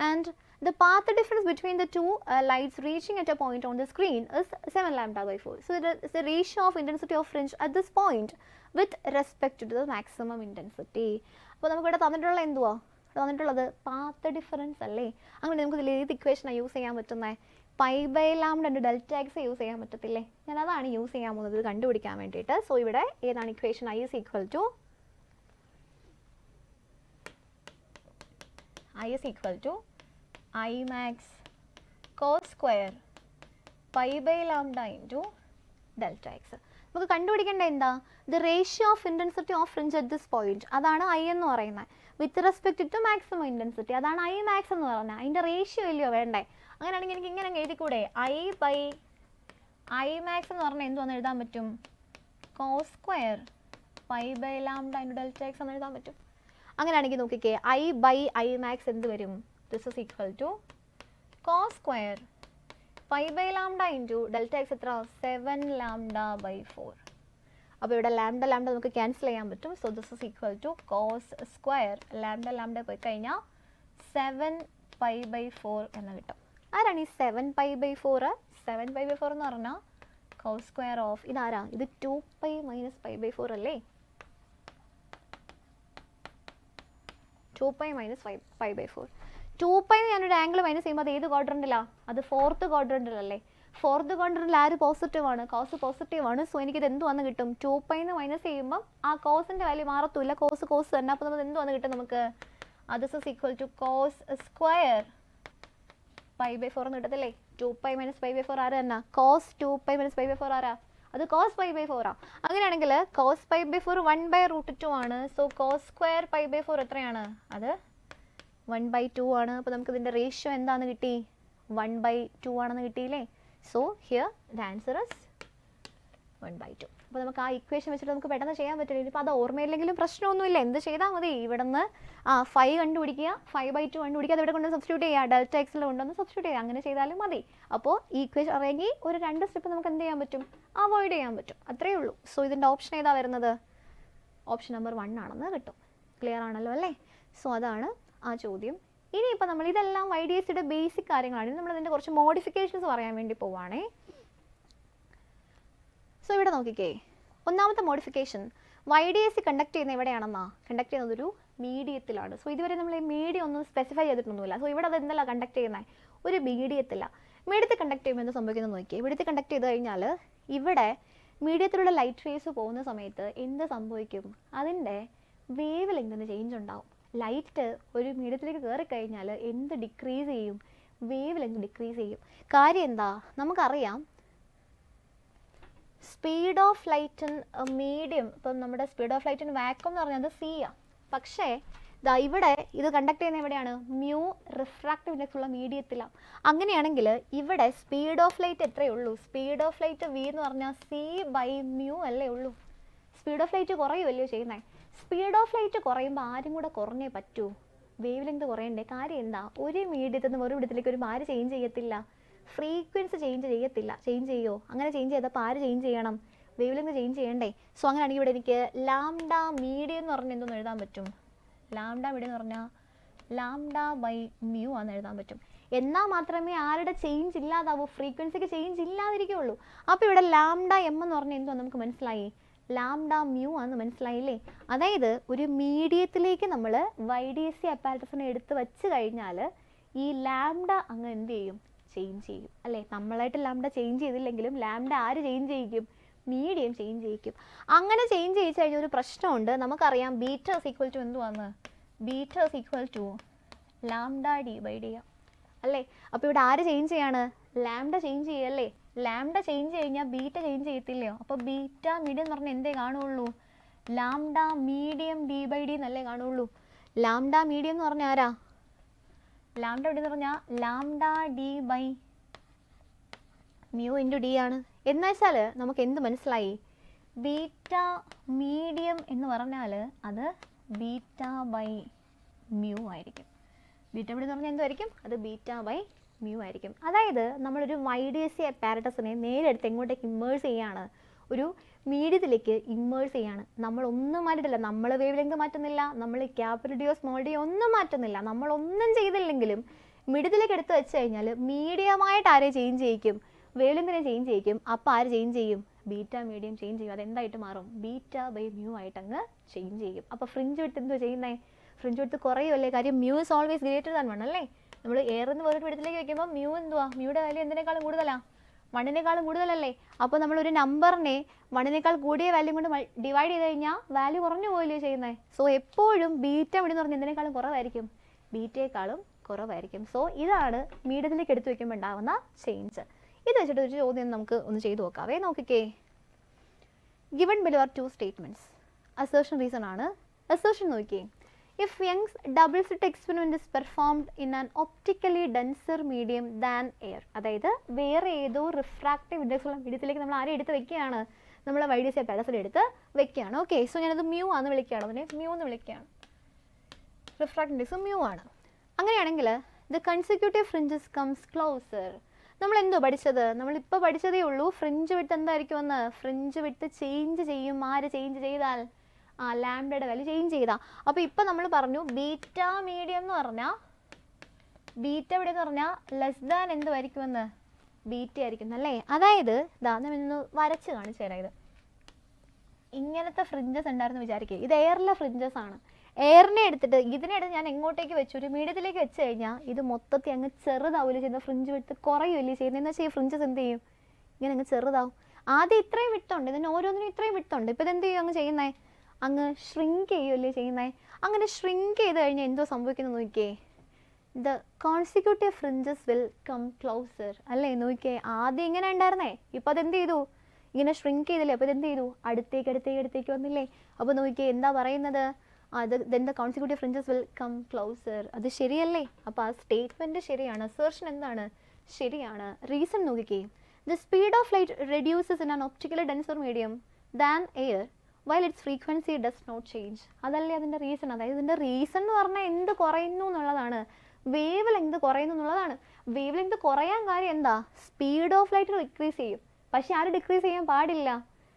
and the path difference between the two lights reaching at a point on the screen is 7 lambda by 4. So it is the ratio of intensity of fringe at this point with respect to the maximum intensity. അപ്പോൾ നമുക്ക് ഇവിടെ തന്നിട്ടുള്ള എന്തുവാ തന്നിട്ടുള്ളത് പാത്ത് ഡിഫറൻസ് അല്ലേ. അങ്ങനെ നമുക്ക് ഇതിൽ ഏത് ഇക്വേഷനാണ് യൂസ് ചെയ്യാൻ പറ്റുന്നത്? പൈ ബൈ ലാംഡ ഉണ്ട് ഡെൽറ്റ എക്സ് യൂസ് ചെയ്യാൻ പറ്റത്തില്ലേ? ഞാൻ അതാണ് യൂസ് ചെയ്യാൻ പോകുന്നത് ഇത് കണ്ടുപിടിക്കാൻ വേണ്ടിയിട്ട്. സോ ഇവിടെ ഏതാണ് equation? I is equal to I max cos square pi by lambda into delta x. നമുക്ക് കണ്ടുപിടിക്കേണ്ട എന്താ? The ratio of intensity of fringe at this point, അതാണ് ഐ എന്ന് പറയുന്നത്. With respect to maximum intensity, അതാണ് ഐ മാക്സ് എന്ന് പറയുന്നത്. അതിൻ്റെ റേഷ്യോ ഇല്ലയോ വേണ്ടേ? അങ്ങനെയാണെങ്കിൽ എനിക്ക് ഇങ്ങനെ എഴുതിക്കൂടെ? ഐ മാക്സ് എന്ന് പറഞ്ഞാൽ എന്തുവാന്ന് എഴുതാൻ പറ്റും? Cos square pi by lambda into delta X എന്ന് എഴുതാൻ പറ്റും. അങ്ങനെയാണെങ്കിൽ നോക്കിക്കേ, ഐ മാക്സ് എന്ത് വരും? This is equal to cos square pi by lambda into delta x എത്ര? 7 lambda by 4. അപ്പോൾ ഇവിടെ ലാംഡ നമുക്ക് ക്യാൻസൽ ചെയ്യാൻ പറ്റും. So this is equal to cos square lambda പോയി കഴിഞ്ഞാൽ 7 പൈ ബൈ 4 എന്ന് കിട്ടും. ആരാണ് ഈ 7 പൈ ബൈ 4? 7 പൈ ബൈ 4 എന്ന് പറഞ്ഞാൽ കോസ് സ്ക്വയർ ഓഫ് ഇതാരാ? ഇത് 2 പൈ മൈനസ് പൈ ബൈ 4 അല്ലേ? 2 pi minus pi by 4. 2 pi ഞാനൊരു ആംഗിൾ മൈനസ് ചെയ്യുമ്പോൾ അത് ഏത് ക്വാഡ്രൻറ്റിലാണ്? അത് 4th ക്വാഡ്രൻറ്റിലല്ലേ? 4th ക്വാഡ്രൻറ്റിൽ ആര് പോസിറ്റീവാണ്? കോസ് പോസിറ്റീവാണ്. സോ എനിക്കിത് എന്തുവന്ന് കിട്ടും? 2 പൈന്ന് മൈനസ് ചെയ്യുമ്പം ആ കോസിൻ്റെ വാല്യൂ മാറത്തില്ല. കോസ് തന്നെ. അപ്പോൾ നമ്മൾ എന്തുവന്ന് കിട്ടും നമുക്ക്? This is equal to cos square pi by 4 എന്ന് കിട്ടത്തില്ലേ? 2 പൈ മൈനസ് പൈ ബൈ 4 ആര് തന്നെ? Cos 2 pi minus pi by 4 ആരാ? അത് കോസ് പൈ ബൈ 4 ആണ്. അങ്ങനെയാണെങ്കിൽ കോസ് പൈ ബൈ 4 1/√2 ആണ്. So cos square pi by 4 എത്രയാണ്? അത് 1/2 ആണ്. അപ്പോൾ നമുക്ക് ഇതിൻ്റെ റേഷ്യോ എന്താണെന്ന് കിട്ടി? 1/2 ആണെന്ന് കിട്ടിയില്ലേ? So here the answer is 1/2. അപ്പോൾ നമുക്ക് ആ ഇക്വേഷൻ വെച്ചിട്ട് നമുക്ക് പെട്ടെന്ന് ചെയ്യാൻ പറ്റില്ല. ഇപ്പോൾ അത് ഓർമ്മയില്ലെങ്കിലും പ്രശ്നമൊന്നുമില്ല. എന്ത് ചെയ്താൽ മതി? ഇവിടെ നിന്ന് 5 കണ്ടുപിടിക്കുക, 5/2 കണ്ടുപിടിക്കുക, അത് ഇവിടെ കൊണ്ട് സബ്സ്റ്റിറ്റ്യൂട്ട് ചെയ്യുക, ഡെൽറ്റ എക്സിൽ കൊണ്ടുവന്ന് സബ്സ്റ്റിറ്റ്യൂട്ട് ചെയ്യുക. അങ്ങനെ ചെയ്താലും മതി. അപ്പോൾ ഈ ഇക്വേഷൻ അറിയെങ്കിൽ ഒരു 2 സ്റ്റെപ്പ് നമുക്ക് എന്ത് ചെയ്യാൻ പറ്റും? അവോയ്ഡ് ചെയ്യാൻ പറ്റും. അത്രയേ ഉള്ളൂ. സോ ഇതിൻ്റെ ഓപ്ഷൻ ഏതാ വരുന്നത്? ഓപ്ഷൻ നമ്പർ 1 ആണെന്ന് കിട്ടും. ക്ലിയർ ആണല്ലോ അല്ലേ? സോ അതാണ് ആ ചോദ്യം. ഇനിയിപ്പോൾ നമ്മൾ ഇതെല്ലാം YDSയുടെ ബേസിക് കാര്യങ്ങളാണ്. നമ്മൾ ഇതിൻ്റെ കുറച്ച് മോഡിഫിക്കേഷൻസ് പറയാൻ വേണ്ടി പോവുകയാണേ. സോ ഇവിടെ നോക്കിക്കേ, ഒന്നാമത്തെ മോഡിഫിക്കേഷൻ YDS കണ്ടക്ട് ചെയ്യുന്നത് എവിടെയാണെന്നാ? കണ്ടക്ട് ചെയ്യുന്നത് ഒരു മീഡിയത്തിലാണ്. സോ ഇതുവരെ നമ്മൾ ഈ മീഡിയം ഒന്നും സ്പെസിഫൈ ചെയ്തിട്ടൊന്നുമില്ല. സോ ഇവിടെ അത് എന്തല്ല കണ്ടക്ട് ചെയ്യുന്നത്? ഒരു മീഡിയത്തിലാണ്. മീഡിയത്തിൽ കണ്ടക്ട് ചെയ്യുമ്പോൾ എന്ത് സംഭവിക്കുന്നത് നോക്കിയേ. മീഡിയത്തിൽ കണ്ടക്ട് ചെയ്ത് കഴിഞ്ഞാൽ ഇവിടെ മീഡിയത്തിലുള്ള ലൈറ്റ് റേസ് പോകുന്ന സമയത്ത് എന്ത് സംഭവിക്കും? അതിൻ്റെ വേവ് ലെങ്തിന് ചേഞ്ച് ഉണ്ടാവും. ലൈറ്റ് ഒരു മീഡിയത്തിലേക്ക് കയറി കഴിഞ്ഞാൽ എന്ത് ഡിക്രീസ് ചെയ്യും? വേവ് ലെങ്ത് ഡിക്രീസ് ചെയ്യും. കാര്യം എന്താ? നമുക്കറിയാം speed of light in medium, ഇപ്പം നമ്മുടെ speed of light in vacuum എന്ന് പറഞ്ഞാൽ അത് സി ആണ്. പക്ഷേ ഇവിടെ ഇത് കണ്ടക്ട് ചെയ്യുന്ന എവിടെയാണ്? മ്യൂ റിഫ്രാക്റ്റീവ് ഇൻഡെക്സ് ഉള്ള മീഡിയത്തിലാണ്. അങ്ങനെയാണെങ്കിൽ ഇവിടെ സ്പീഡ് ഓഫ് ലൈറ്റ് എത്രയേ ഉള്ളൂ? സ്പീഡ് ഓഫ് ലൈറ്റ് വി എന്ന് പറഞ്ഞാൽ c/μ അല്ലേ ഉള്ളൂ. സ്പീഡ് ഓഫ് ലൈറ്റ് കുറയുമല്ലോ ചെയ്യുന്നത്. സ്പീഡ് ഓഫ് ലൈറ്റ് കുറയുമ്പോൾ ആരും കൂടെ കുറഞ്ഞേ പറ്റൂ. വേവ് ലെങ്ത് കുറയണ്ടേ? കാര്യം എന്താ? ഒരു മീഡിയത്തിൽ നിന്ന് ഒരു മീഡിയത്തിലേക്ക് ഒരു ആര് ചേഞ്ച് ചെയ്യത്തില്ല? ഫ്രീക്വൻസി ചേഞ്ച് ചെയ്യത്തില്ല. ചേഞ്ച് ചെയ്യോ? അങ്ങനെ ചേഞ്ച് ചെയ്തപ്പോൾ ആര് ചേഞ്ച് ചെയ്യണം? വേവ് ലെങ്ത് ചേഞ്ച് ചെയ്യണ്ടേ? സോ അങ്ങനെയാണെങ്കിൽ ഇവിടെ എനിക്ക് ലാംഡ മീഡിയം എന്ന് പറഞ്ഞാൽ എന്തെന്ന് എഴുതാൻ പറ്റും? ലാംഡ മീഡിയം എന്ന് പറഞ്ഞാൽ λ/μ ആണെന്ന് എഴുതാൻ പറ്റും. എന്നാൽ മാത്രമേ ആരുടെ ചേഞ്ച് ഇല്ലാതാവൂ? ഫ്രീക്വൻസിക്ക് ചേഞ്ച് ഇല്ലാതിരിക്കുകയുള്ളൂ. അപ്പോൾ ഇവിടെ λm എന്ന് പറഞ്ഞാൽ എന്തോ നമുക്ക് മനസ്സിലായി? λμ ആണെന്ന് മനസ്സിലായില്ലേ? അതായത് ഒരു മീഡിയത്തിലേക്ക് നമ്മൾ YDS അപ്പാരറ്റസിനെ എടുത്ത് വെച്ച് കഴിഞ്ഞാൽ ഈ ലാംഡ അങ്ങ് എന്ത് ചെയ്യും? ചേഞ്ച് ചെയ്യും അല്ലേ? നമ്മളായിട്ട് ലാംഡ ചേഞ്ച് ചെയ്തില്ലെങ്കിലും ലാംഡ ആര് ചേഞ്ച് ചെയ്യിക്കും? മീഡിയം ചേഞ്ച് ചെയ്യിക്കും. അങ്ങനെ ചേഞ്ച് ചെയ്യിച്ചു കഴിഞ്ഞാൽ ഒരു പ്രശ്നമുണ്ട്. നമുക്കറിയാം ബീറ്റ ഇസ് ഈക്വൽ ടു എന്തുവാന്ന്? Beta is equal to λd/d അല്ലേ? അപ്പോൾ ഇവിടെ ആര് ചേഞ്ച് ചെയ്യാണ്? ലാംഡ ചേഞ്ച് ചെയ്യല്ലേ? ലാംഡ ചേഞ്ച് കഴിഞ്ഞാൽ ബീറ്റ ചേഞ്ച് ചെയ്യത്തില്ലയോ? അപ്പോൾ ബീറ്റ മീഡിയം എന്ന് പറഞ്ഞാൽ എന്തേ കാണുള്ളൂ? ലാംഡ മീഡിയം d/d എന്നല്ലേ കാണുള്ളൂ. ലാംഡ മീഡിയം എന്ന് പറഞ്ഞാൽ ആരാ? ലാംഡ മീഡിയം എന്ന് പറഞ്ഞാൽ ലാംഡ d/μ × d ആണ്. എന്നുവെച്ചാൽ നമുക്ക് എന്ത് മനസ്സിലായി? ബീറ്റ മീഡിയം എന്ന് പറഞ്ഞാൽ അത് β/μ ആയിരിക്കും. ബീറ്റ മീഡിയം എന്ന് പറഞ്ഞാൽ എന്തായിരിക്കും? അത് β/μ ആയിരിക്കും. അതായത് നമ്മളൊരു YDS അപ്പാരറ്റസിനെ നേരെ എടുത്ത് എങ്ങോട്ടേക്ക് ഇമ്മേഴ്സ് ചെയ്യാണ്? ഒരു മീഡിയത്തിലേക്ക് ഇമ്മേഴ്സ് ചെയ്യാണ്. നമ്മളൊന്നും മാറ്റിയിട്ടില്ല. നമ്മൾ വേവ് ലെങ്ത് മാറ്റുന്നില്ല, നമ്മൾ ക്യാപിറ്റൽ ഡി സ്മോൾ ഡി ഒന്നും മാറ്റുന്നില്ല, നമ്മളൊന്നും ചെയ്തില്ലെങ്കിലും മിഡിലേക്ക് എടുത്ത് വെച്ച് കഴിഞ്ഞാൽ മീഡിയമായിട്ട് ആരെ ചേഞ്ച് ചെയ്യിക്കും, വേവ് ലെങ്തിനെ ചേഞ്ച് ചെയ്യിക്കും. അപ്പോൾ ആര് ചേഞ്ച് ചെയ്യും, ബീറ്റ മീഡിയം ചേഞ്ച് ചെയ്യും. അതെന്തായിട്ട് മാറും, ബീറ്റ ബൈ മ്യൂ ആയിട്ട് അങ്ങ് ചേഞ്ച് ചെയ്യും. അപ്പോൾ ഫ്രിഞ്ച് വിട്ട് എന്തോ ചെയ്യുന്നത്, ഫ്രിഞ്ച് വിട്ട് കുറയുമല്ലേ, കാര്യം mu is always greater than 1 അല്ലേ. നമ്മൾ എയർന്ന് വേറൊരു വിടത്തിലേക്ക് വെക്കുമ്പോൾ മ്യൂ എന്തുവാ, മ്യൂയുടെ വാല്യൂ എന്തിനേക്കാളും കൂടുതലാണ്, 1നേക്കാളും കൂടുതലല്ലേ. അപ്പോൾ നമ്മളൊരു നമ്പറിനെ 1നേക്കാൾ കൂടിയ വാല്യൂ കൊണ്ട് ഡിവൈഡ് ചെയ്ത് കഴിഞ്ഞാൽ വാല്യൂ കുറഞ്ഞു പോയില്ലേ ചെയ്യുന്നത്. സോ എപ്പോഴും ബീറ്റ എന്ന് പറഞ്ഞാൽ എന്തിനേക്കാളും കുറവായിരിക്കും, ബീറ്റയെക്കാളും കുറവായിരിക്കും. സോ ഇതാണ് മീഡിയത്തിലേക്ക് എടുത്തു വെക്കുമ്പോൾ ഉണ്ടാകുന്ന ചേഞ്ച്. ഇത് വെച്ചിട്ട് ഒരു ചോദ്യം നമുക്ക് ഒന്ന് ചെയ്തു നോക്കാവേ. നോക്കിക്കേ, given below are 2 statements. Assertion reason ആണ്. അസേർഷൻ നോക്കിയേ, if Young's double slit experiment is performed in an optically denser medium than air. അതായത് വേറെ ഏതോ റിഫ്രാക്റ്റീവ് ഇൻഡെക്സ് ഉള്ള മീഡിയത്തിലേക്ക് നമ്മൾ ആരെ എടുത്ത് വെക്കുകയാണ്, നമ്മൾ വൈഡിയസിയ പെഡസൽ എടുത്ത് വെക്കുകയാണ്. ഓക്കെ, സോ ഞാനത് മ്യൂ ആണെന്ന് വിളിക്കുകയാണ്, അതിനെ മ്യൂ എന്ന് വിളിക്കുകയാണ്. റിഫ്രാക്റ്റ് ഇൻഡെക്സ് മ്യൂ ആണ്. അങ്ങനെയാണെങ്കിൽ the consecutive fringes comes closer. നമ്മൾ എന്തോ പഠിച്ചത്, നമ്മളിപ്പോൾ പഠിച്ചതേ ഉള്ളൂ. ഫ്രിഞ്ച് വിട്ട് എന്തായിരിക്കും എന്ന്, ഫ്രിഞ്ച് വിട്ട് ചേഞ്ച് ചെയ്യും. ആര് ചേഞ്ച് ചെയ്താൽ, ലാംഡയുടെ വാല്യൂ ചേഞ്ച് ചെയ്താൽ. അപ്പോൾ ഇപ്പം നമ്മൾ പറഞ്ഞു ബീറ്റ മീഡിയം എന്ന് പറഞ്ഞാൽ, ബീറ്റ ഇവിടെ എന്ന് പറഞ്ഞാൽ ലെസ് ദാൻ എന്തുമായിരിക്കുമെന്ന്, ബീറ്റ ആയിരിക്കും അല്ലേ. അതായത് ഇതാ നമ്മളിന്ന് വരച്ച് കാണിച്ചു തരാം. ഇത് ഇങ്ങനത്തെ ഫ്രിഞ്ചസ് ഉണ്ടായിരുന്നു വിചാരിക്കുക, ഇത് എയറിലെ ഫ്രിഞ്ചസ് ആണ്. എയറിനെ എടുത്തിട്ട് ഇതിനെടുത്ത് ഞാൻ എങ്ങോട്ടേക്ക് വെച്ചു, ഒരു മീഡിയത്തിലേക്ക് വെച്ച് കഴിഞ്ഞാൽ ഇത് മൊത്തത്തിൽ അങ്ങ് ചെറുതാവില്ല ചെയ്യുന്നത്, ഫ്രിഞ്ച് വിട്ട് കുറയുമല്ലേ ചെയ്യുന്നത്. എന്ന് വെച്ചാൽ ഈ ഫ്രിഞ്ചസ് എന്ത് ചെയ്യും, ഇങ്ങനെ അങ്ങ് ചെറുതാവും. ആദ്യം ഇത്രയും വിട്ടുണ്ട്, ഇതിന് ഓരോന്നിനും ഇത്രയും വിട്ടുണ്ട്. ഇപ്പോൾ ഇതെന്ത് ചെയ്യും, അങ്ങ് ചെയ്യുന്നത് അങ്ങ് ഷ്രിങ്ക് ചെയ്യുമല്ലേ ചെയ്യുന്നത്. അങ്ങനെ ഷ്രിങ്ക് ചെയ്ത് കഴിഞ്ഞാൽ എന്തോ സംഭവിക്കുന്നത് നോക്കിയേ, the consecutive fringes will come closer അല്ലേ. നോക്കിയേ, ആദ്യം ഇങ്ങനെ ഉണ്ടായിരുന്നേ, ഇപ്പോൾ അതെന്ത് ചെയ്തു, ഇങ്ങനെ ഷ്രിങ്ക് ചെയ്തില്ലേ. അപ്പോൾ ഇതെന്ത് ചെയ്തു, അടുത്തേക്ക് വന്നില്ലേ. അപ്പോൾ നോക്കിയേ എന്താ പറയുന്നത്, then the consecutive fringes will come closer. അത് ശരിയല്ലേ. അപ്പോൾ ആ സ്റ്റേറ്റ്മെൻറ്റ് ശരിയാണ്, അസേർഷൻ എന്താണ്, ശരിയാണ്. റീസൺ നോക്കിക്കേ, the speed of light reduces in an optically denser medium than air while its frequency does not change. അതല്ലേ അതിൻ്റെ റീസൺ. അതായത് ഇതിൻ്റെ റീസൺ എന്ന് പറഞ്ഞാൽ എന്ത് കുറയുന്നു എന്നുള്ളതാണ്, വേവ് ലെങ്ത് കുറയുന്നു എന്നുള്ളതാണ്. വേവ് ലെങ്ത് കുറയാൻ കാര്യം എന്താ, സ്പീഡ് ഓഫ് ലൈറ്റ് ഡിക്രീസ് ചെയ്യും. പക്ഷെ ആര് ഡിക്രീസ് ചെയ്യാൻ പാടില്ല,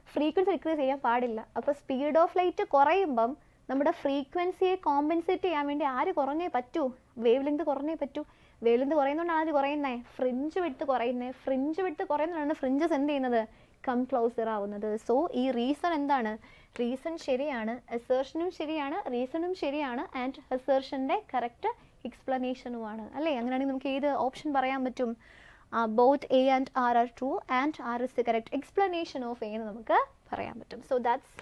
ഫ്രീക്വൻസി ഡിക്രീസ് ചെയ്യാൻ പാടില്ല. അപ്പോൾ സ്പീഡ് ഓഫ് ലൈറ്റ് കുറയുമ്പം നമ്മുടെ ഫ്രീക്വൻസിയെ കോമ്പൻസേറ്റ് ചെയ്യാൻ വേണ്ടി ആര് കുറഞ്ഞേ പറ്റൂ, വേവ് ലെങ്ത് കുറഞ്ഞേ പറ്റൂ. വേവ് ലെങ്ത് കുറയുന്നതുകൊണ്ടാണ് ആര് കുറയുന്നത്, ഫ്രിഞ്ച് വിട്ട് കുറയുന്നത്. ഫ്രിഞ്ച് വിട്ട് കുറയുന്നതുകൊണ്ടാണ് ഫ്രിഞ്ചസ് എന്ത് ചെയ്യുന്നത്, കം ക്ലോസർ ആവുന്നത്. സോ ഈ റീസൺ എന്താണ്, റീസൺ ശരിയാണ്, അസേർഷനും ശരിയാണ്, റീസണും ശരിയാണ്, ആൻഡ് അസേർഷൻ്റെ കറക്റ്റ് എക്സ്പ്ലനേഷനുമാണ് അല്ലേ. അങ്ങനെയാണെങ്കിൽ നമുക്ക് ഏത് ഓപ്ഷൻ പറയാൻ പറ്റും, both A and R are true and R is the correct explanation of A എന്ന് നമുക്ക് പറയാൻ പറ്റും. സോ ദാറ്റ്സ്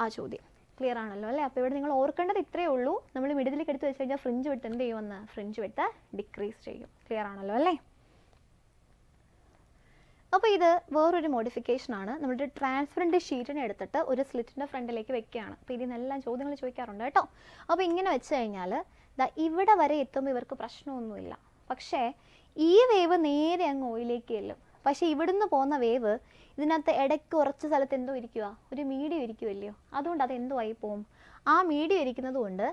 ആ ചോദ്യം. ക്ലിയർ ആണല്ലോ അല്ലേ. അപ്പോൾ ഇവിടെ നിങ്ങൾ ഓർക്കേണ്ടത് ഇത്രയേ ഉള്ളൂ, നമ്മൾ മിഡിലേക്ക് എടുത്ത് വെച്ച് കഴിഞ്ഞാൽ ഫ്രിഞ്ച് വിട്ട് എന്ത് ചെയ്യുമെന്ന്, ഫ്രിഞ്ച് വിട്ട് ഡിക്രീസ് ചെയ്യും. ക്ലിയർ ആണല്ലോ അല്ലേ. അപ്പോൾ ഇത് വേറൊരു മോഡിഫിക്കേഷനാണ്. നമ്മുടെ ട്രാൻസ്പെറൻറ്റ് ഷീറ്റിനെ എടുത്തിട്ട് ഒരു സ്ലിറ്റിൻ്റെ ഫ്രണ്ടിലേക്ക് വെക്കുകയാണ്. അപ്പോൾ ഇതിനെല്ലാം ചോദ്യങ്ങൾ ചോദിക്കാറുണ്ട് കേട്ടോ. അപ്പോൾ ഇങ്ങനെ വെച്ച് കഴിഞ്ഞാൽ ഇവിടെ വരെ എത്തുമ്പോൾ ഇവർക്ക് പ്രശ്നമൊന്നുമില്ല. പക്ഷേ ഈ വേവ് നേരെ അങ്ങ് ഓയിലേക്ക് ചെല്ലും. പക്ഷേ ഇവിടുന്ന് പോകുന്ന വേവ് ഇതിനകത്ത് ഇടയ്ക്ക് കുറച്ച് സ്ഥലത്ത് എന്തോ ഇരിക്കുക, ഒരു മീഡിയം ഇരിക്കുമല്ലയോ, അതുകൊണ്ട് അത് എന്തോ ആയി പോവും. ആ മീഡിയം ഇരിക്കുന്നത് കൊണ്ട്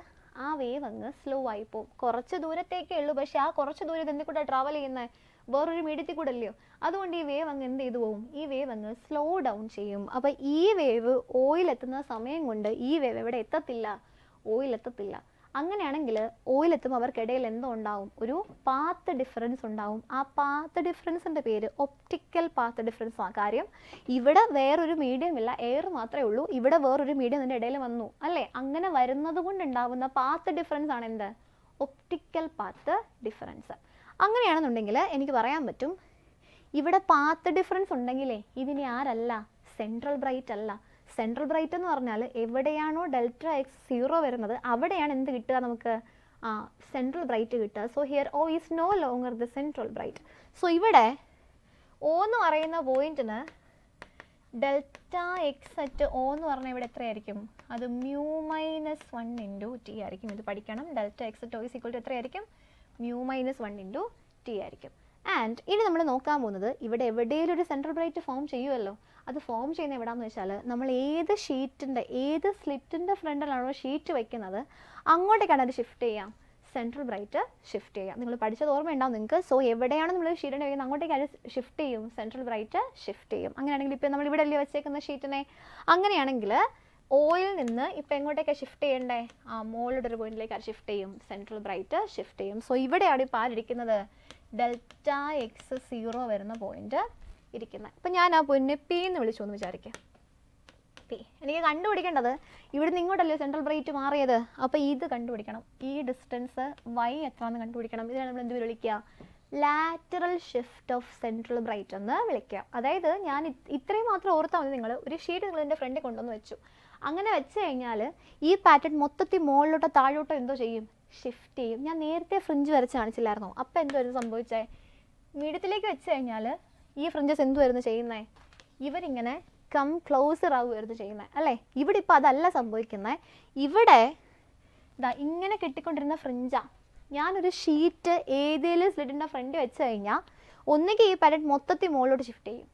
ആ വേവ് അങ്ങ് സ്ലോ ആയി പോവും. കുറച്ച് ദൂരത്തേക്കേ ഉള്ളൂ, പക്ഷേ ആ കുറച്ച് ദൂരം എന്തിൽ കൂടെ ട്രാവൽ ചെയ്യുന്നത്, വേറൊരു മീഡിയത്തിൽ കൂടെ അല്ലയോ. അതുകൊണ്ട് ഈ വേവ് അങ്ങ് എന്ത് ചെയ്തു പോവും, ഈ വേവ് അങ്ങ് സ്ലോ ഡൗൺ ചെയ്യും. അപ്പോൾ ഈ വേവ് ഓയിലെത്തുന്ന സമയം കൊണ്ട് ഈ വേവ് എവിടെ എത്തത്തില്ല, ഓയിലെത്തത്തില്ല. അങ്ങനെയാണെങ്കിൽ ഓയിലെത്തുമ്പോൾ അവർക്കിടയിൽ എന്തോ ഉണ്ടാവും, ഒരു പാത്ത് ഡിഫറൻസ് ഉണ്ടാവും. ആ പാത്ത് ഡിഫറൻസിൻ്റെ പേര് ഒപ്റ്റിക്കൽ പാത്ത് ഡിഫറൻസ് ആണ്. കാര്യം ഇവിടെ വേറൊരു മീഡിയം ഇല്ല, എയർ മാത്രമേ ഉള്ളൂ, ഇവിടെ വേറൊരു മീഡിയം ഇതിൻ്റെ ഇടയിൽ വന്നു അല്ലേ. അങ്ങനെ വരുന്നത് കൊണ്ടുണ്ടാവുന്ന പാത്ത് ഡിഫറൻസ് ആണ് എന്ത്, ഒപ്റ്റിക്കൽ പാത്ത് ഡിഫറൻസ്. അങ്ങനെയാണെന്നുണ്ടെങ്കിൽ എനിക്ക് പറയാൻ പറ്റും, ഇവിടെ പാത്ത് ഡിഫറൻസ് ഉണ്ടെങ്കിലേ ഇതിനി ആരല്ല, സെൻട്രൽ ബ്രൈറ്റ് അല്ല. സെൻട്രൽ ബ്രൈറ്റ് എന്ന് പറഞ്ഞാൽ എവിടെയാണോ ഡെൽറ്റ എക്സ് 0 വരുന്നത് അവിടെയാണ് എന്ത് കിട്ടുക നമുക്ക്, സെൻട്രൽ ബ്രൈറ്റ് കിട്ടുക. So here O is no longer the central bright. So ഇവിടെ ഓ എന്ന് പറയുന്ന പോയിന്റിന് ഡെൽറ്റ എക്സ് അറ്റ് ഓ എന്ന് പറഞ്ഞാൽ ഇവിടെ എത്രയായിരിക്കും, അത് μ-1 ഇൻറ്റു ടി ആയിരിക്കും. ഇത് പഠിക്കണം. Delta X at O is equal to എത്രയായിരിക്കും, μ-1 ഇൻറ്റു ടി ആയിരിക്കും. ആൻഡ് ഇനി നമ്മൾ നോക്കാൻ പോകുന്നത്, ഇവിടെ എവിടെയെങ്കിലും ഒരു സെൻട്രൽ ബ്രൈറ്റ് ഫോം ചെയ്യുമല്ലോ. അത് ഫോം ചെയ്യുന്ന എവിടെയാണെന്ന് വെച്ചാൽ നമ്മൾ ഏത് ഷീറ്റിൻ്റെ ഏത് സ്ലിറ്റിൻ്റെ ഫ്രണ്ടിലാണോ ഷീറ്റ് വയ്ക്കുന്നത് അങ്ങോട്ടേക്കാണ് അത് ഷിഫ്റ്റ് ചെയ്യാം, സെൻട്രൽ ബ്രൈറ്റ് ഷിഫ്റ്റ് ചെയ്യാം. നിങ്ങൾ പഠിച്ചത് ഓർമ്മയുണ്ടാവും നിങ്ങൾക്ക്. സോ എവിടെയാണ് നമ്മൾ ഷീറ്റിൻ്റെ വയ്ക്കുന്നത് അങ്ങോട്ടേക്ക് അത് ഷിഫ്റ്റ് ചെയ്യും, സെൻട്രൽ ബ്രൈറ്റ് ഷിഫ്റ്റ് ചെയ്യും. അങ്ങനെയാണെങ്കിൽ ഇപ്പോൾ നമ്മൾ ഇവിടെ അല്ലേ വെച്ചേക്കുന്ന ഷീറ്റിനെ, അങ്ങനെയാണെങ്കിൽ ഓയിൽ നിന്ന് ഇപ്പം എങ്ങോട്ടേക്കാണ് ഷിഫ്റ്റ് ചെയ്യണ്ടേ? മുകളിലൂടെ ഒരു പോയിന്റിലേക്ക് ഷിഫ്റ്റ് ചെയ്യും, സെൻട്രൽ ബ്രൈറ്റ് ഷിഫ്റ്റ് ചെയ്യും. സോ ഇവിടെയാണ് ഇപ്പോൾ ആരിരിക്കുന്നത്? ഡെൽറ്റ എക്സ് 0 വരുന്ന പോയിന്റ് ഇരിക്കുന്നത്. അപ്പം ഞാൻ ആ പോയിന്റിനെ പി എന്ന് വിളിച്ചു എന്ന് വിചാരിക്കാം. പി എനിക്ക് കണ്ടുപിടിക്കേണ്ടത് ഇവിടുന്ന് ഇങ്ങോട്ടല്ലേ സെൻട്രൽ ബ്രൈറ്റ് മാറിയത്. അപ്പോൾ ഇത് കണ്ടുപിടിക്കണം. ഈ ഡിസ്റ്റൻസ് വൈ എത്രയാണെന്ന് കണ്ടുപിടിക്കണം. ഇതിനെ നമ്മൾ എന്ത് വിളിക്കുക? Lateral shift of central bright എന്ന് വിളിക്കുക. അതായത് ഞാൻ ഇത്രയും മാത്രം ഓർത്താൽ മതി. നിങ്ങൾ ഒരു ഷീറ്റ് നിങ്ങൾ എൻ്റെ ഫ്രണ്ടിൽ കൊണ്ടുവന്ന് വെച്ചു. അങ്ങനെ വെച്ച് കഴിഞ്ഞാൽ ഈ പാറ്റേൺ മൊത്തത്തിൽ മുകളിലോട്ടോ താഴോട്ടോ എന്തോ ചെയ്യും? ഷിഫ്റ്റ് ചെയ്യും. ഞാൻ നേരത്തെ ഫ്രിഞ്ച് വരച്ച് കാണിച്ചില്ലായിരുന്നോ? അപ്പോൾ എന്തോ ഒരു സംഭവിച്ചേ? മീഡിയത്തിലേക്ക് വെച്ച് കഴിഞ്ഞാൽ ഈ ഫ്രിഞ്ചസ് എന്തുവായിരുന്നു ചെയ്യുന്നത്? ഇവരിങ്ങനെ കം ക്ലോസർ ആവുമായിരുന്നു ചെയ്യുന്നത് അല്ലേ? ഇവിടെ ഇപ്പോൾ അതല്ല സംഭവിക്കുന്നത്. ഇവിടെ ഇതാ ഇങ്ങനെ കെട്ടിക്കൊണ്ടിരുന്ന ഫ്രിഞ്ചാണ്. ഞാനൊരു ഷീറ്റ് ഏതെങ്കിലും സ്ലിറ്റിൻ്റെ ഫ്രണ്ട് വെച്ച് കഴിഞ്ഞാൽ ഒന്നുകിൽ ഈ പാറ്റേൺ മൊത്തത്തിൽ മുകളിലോട്ട് ഷിഫ്റ്റ് ചെയ്യും,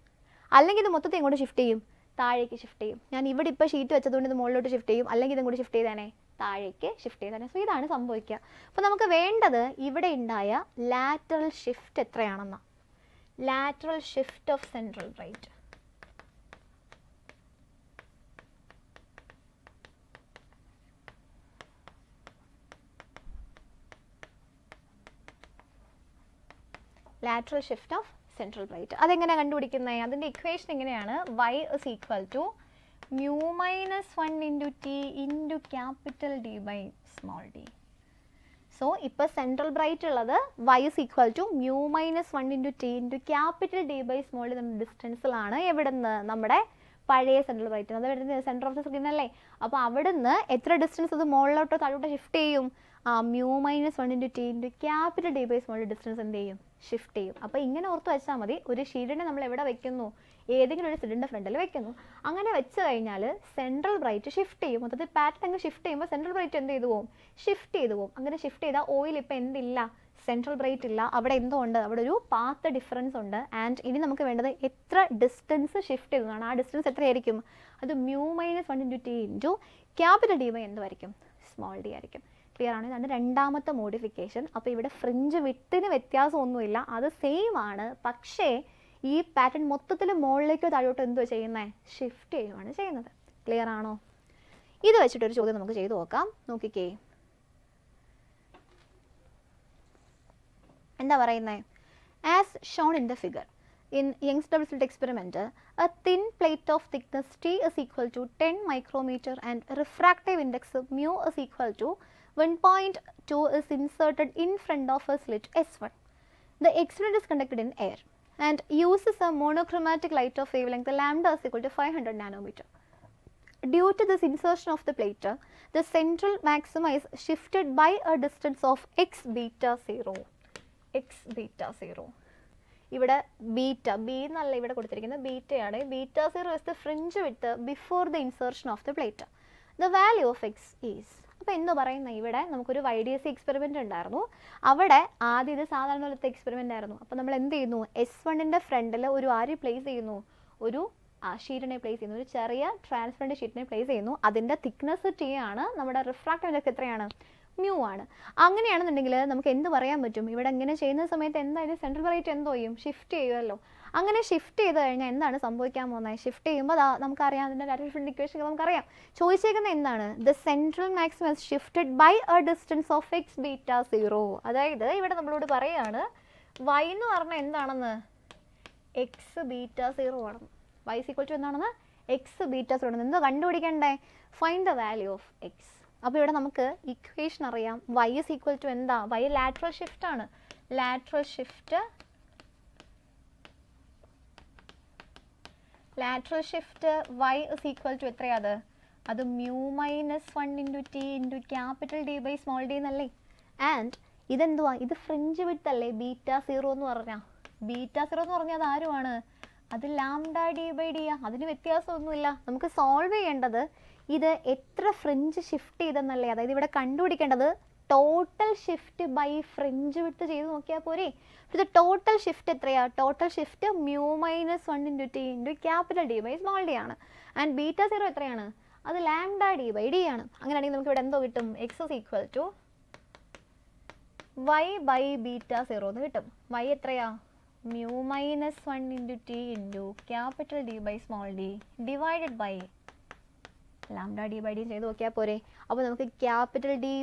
അല്ലെങ്കിൽ ഇത് മൊത്തത്തിൽ ഇങ്ങോട്ട് ഷിഫ്റ്റ് ചെയ്യും, താഴേക്ക് ഷിഫ്റ്റ് ചെയ്യും. ഞാൻ ഇവിടെ ഇപ്പോൾ ഷീറ്റ് വെച്ചതുകൊണ്ട് ഇത് മുകളിലോട്ട് ഷിഫ്റ്റ് ചെയ്യും, അല്ലെങ്കിൽ ഇതും കൂടി ഷിഫ്റ്റ് ചെയ്താനേ താഴേക്ക് ഷിഫ്റ്റ് ചെയ്താനേ. സോ ഇതാണ് സംഭവിക്കുക. അപ്പോൾ നമുക്ക് വേണ്ടത് ഇവിടെ ഉണ്ടായ ലാറ്ററൽ ഷിഫ്റ്റ് എത്രയാണെന്നാണ്. Lateral shift of central bright. Lateral shift of central bright. അതെങ്ങനെയാണ് കണ്ടുപിടിക്കുന്നത്? അതിൻ്റെ ഇക്വേഷൻ എങ്ങനെയാണ്? y is equal to mu minus 1 into t into capital D by small d. So ഇപ്പോൾ സെൻട്രൽ ബ്രൈറ്റ് ഉള്ളത് y is equal to mu minus 1 into t into capital D by small d നമ്മുടെ ഡിസ്റ്റൻസിലാണ്. എവിടുന്ന്? നമ്മുടെ പഴയ സെൻട്രൽ ബ്രൈറ്റ്, അത് വരുന്നത് സെൻറ്റർ ഓഫ് ദ സ്ക്രീൻ അല്ലേ? അപ്പോൾ അവിടുന്ന് എത്ര ഡിസ്റ്റൻസ് അത് മുകളിലോട്ടോ താഴോട്ടോ ഷിഫ്റ്റ് ചെയ്യും? mu minus 1 into t into capital D by small d distance എന്ത് ചെയ്യും? ഷിഫ്റ്റ് ചെയ്യും. അപ്പോൾ ഇങ്ങനെ ഓർത്ത് വെച്ചാൽ മതി. ഒരു ഷീറ്റിനെ നമ്മൾ എവിടെ വെക്കുന്നു? ഏതെങ്കിലും ഒരു സ്ലിറ്റിൻ്റെ ഫ്രണ്ടിൽ വെക്കുന്നു. അങ്ങനെ വെച്ച് കഴിഞ്ഞാൽ സെൻട്രൽ ബ്രൈറ്റ് ഷിഫ്റ്റ് ചെയ്യും. മൊത്തത്തിൽ പാറ്റേൺ അങ്ങ് ഷിഫ്റ്റ് ചെയ്യുമ്പോൾ സെൻട്രൽ ബ്രൈറ്റ് എന്ത് ചെയ്തു പോകും? ഷിഫ്റ്റ് ചെയ്തു പോകും. അങ്ങനെ ഷിഫ്റ്റ് ചെയ്താൽ ഓയിൽ ഇപ്പോൾ എന്തില്ല? സെൻട്രൽ ബ്രൈറ്റ് ഇല്ല. അവിടെ എന്തോ ഉണ്ട്? അവിടെ ഒരു പാത്ത് ഡിഫറൻസ് ഉണ്ട്. ആൻഡ് ഇനി നമുക്ക് വേണ്ടത് എത്ര ഡിസ്റ്റൻസ് ഷിഫ്റ്റ് ചെയ്തതാണ്. ആ ഡിസ്റ്റൻസ് എത്രയായിരിക്കും? അത് mu minus 1 into t into capital D by എന്തുമായിരിക്കും? സ്മോൾ d ആയിരിക്കും. ക്ലിയർ ആണ്? ഇതാണ് രണ്ടാമത്തെ മോഡിഫിക്കേഷൻ. അപ്പോൾ ഇവിടെ ഫ്രിഞ്ച് വിട്ടിന് വ്യത്യാസമൊന്നുമില്ല, അത് സെയിം ആണ്. പക്ഷേ ഈ പാറ്റേൺ മൊത്തത്തിൽ മുകളിലേക്കോ താഴോട്ടോ എന്തോ ചെയ്യുന്നത്? ഷിഫ്റ്റ് ചെയ്യുകയാണ് ചെയ്യുന്നത്. ക്ലിയർ ആണോ? ഇത് വെച്ചിട്ടൊരു ചോദ്യം നമുക്ക് ചെയ്തു നോക്കാം. നോക്കിക്കേ, എന്താ പറയുന്നത്? As shown in the figure in Young's double slit experiment, a thin plate of thickness T is equal to 10 micrometer and refractive index mu is equal to 1.2 is inserted in front of a slit S1. The experiment is conducted in air and uses a monochromatic light of wavelength lambda is equal to 500 nanometer. Due to this insertion of the plate, the central maxima is shifted by a distance of x beta 0. x beta 0. ഇവിടെ ബീറ്റ, ബി എന്നല്ല ഇവിടെ കൊടുത്തിരിക്കുന്നത്, ബീറ്റയാണ്. ബീറ്റ 0 is the fringe width before the insertion of the plate. The value of x is. അപ്പോൾ എന്തോ പറയുന്നത്? ഇവിടെ നമുക്കൊരു YDSC എക്സ്പെരിമെൻ്റ് ഉണ്ടായിരുന്നു. അവിടെ ആദ്യം ഇത് സാധാരണ പോലത്തെ എക്സ്പെരിമെൻ്റ് ആയിരുന്നു. അപ്പോൾ നമ്മൾ എന്ത് ചെയ്യുന്നു? S1ൻ്റെ ഫ്രണ്ടിൽ ഒരു ആര് പ്ലേസ് ചെയ്യുന്നു? ഒരു ഷീറ്റിനെ പ്ലേസ് ചെയ്യുന്നു. ഒരു ചെറിയ ട്രാൻസ്പെറൻറ്റ് ഷീറ്റിനെ പ്ലേസ് ചെയ്യുന്നു. അതിൻ്റെ തിക്നെസ് T ആണ്. നമ്മുടെ റിഫ്രാക്റ്റീവ് ഇൻഡെക്സ് എത്രയാണ്? mu ആണ്. അങ്ങനെയാണെന്നുണ്ടെങ്കിൽ നമുക്ക് എന്ത് പറയാൻ പറ്റും? ഇവിടെ ഇങ്ങനെ ചെയ്യുന്ന സമയത്ത് എന്തായാലും സെൻട്രൽ ബ്രൈറ്റ് എന്തോ ചെയ്യും? ഷിഫ്റ്റ് ചെയ്യുമല്ലോ. അങ്ങനെ ഷിഫ്റ്റ് ചെയ്ത് കഴിഞ്ഞാൽ എന്താണ് സംഭവിക്കാൻ പോകുന്നത്? ഷിഫ്റ്റ് ചെയ്യുമ്പോൾ നമുക്കറിയാം, അതിൻ്റെ ലാറ്ററൽ ഇക്വേഷൻ നമുക്കറിയാം. ചോദിച്ചേക്കുന്നത് എന്താണ്? The central maximum is shifted by a distance of X beta 0. അതായത് ഇവിടെ നമ്മളോട് പറയുകയാണ് y എന്ന് പറഞ്ഞാൽ എന്താണെന്ന്? എക്സ് ബീറ്റ 0 ആണെന്ന്. y is equal to എന്താണെന്ന്? എക്സ് ബീറ്റ 0 ആണെന്ന്. എന്താ കണ്ടുപിടിക്കണ്ടേ? Find the value of X. അപ്പോൾ ഇവിടെ നമുക്ക് ഇക്വേഷൻ അറിയാം. y is equal to എന്താ? y ലാറ്ററൽ ഷിഫ്റ്റ് ആണ്. Lateral shift y is equal to എത്രയാത്? അത് mu minus 1 into t into capital D by small d എന്നല്ലേ? ആൻഡ് ഇതെന്തുവാ? ഇത് ഫ്രിഞ്ച് വിഡ്ത്ത് അല്ലേ? ബീറ്റ 0 എന്ന് പറഞ്ഞാൽ. ബീറ്റ 0 എന്ന് പറഞ്ഞാൽ അത് ആരുമാണ്? അത് ലാംഡ ഡി ബൈ ഡി ആ. അതിന് വ്യത്യാസമൊന്നുമില്ല. നമുക്ക് സോൾവ് ചെയ്യേണ്ടത് ഇത് എത്ര ഫ്രിഞ്ച് ഷിഫ്റ്റ് ചെയ്തെന്നല്ലേ. അതായത് ഇവിടെ കണ്ടുപിടിക്കേണ്ടത് ടോട്ടൽ ഷിഫ്റ്റ് ബൈ ഫ്രിഞ്ച് വിട്ട് ചെയ്ത് നോക്കിയാൽ പോരെ. ഇത് ടോട്ടൽ ഷിഫ്റ്റ് എത്രയാണ്? Total shift mu minus 1 into t into capital D by small d ആണ്. ആൻഡ് ബീറ്റ 0 എത്രയാണ്? അത് ലാംഡ ഡി ബൈ ഡി ആണ്. അങ്ങനെയാണെങ്കിൽ നമുക്ക് ഇവിടെ എന്തോ കിട്ടും? x is equal to y by beta 0 എന്ന് കിട്ടും. y എത്രയാ? mu minus 1 into t into capital D by small d divided by lambda D by D ചെയ്ത് നോക്കിയാൽ പോരെ. അപ്പോൾ നമുക്ക് capital D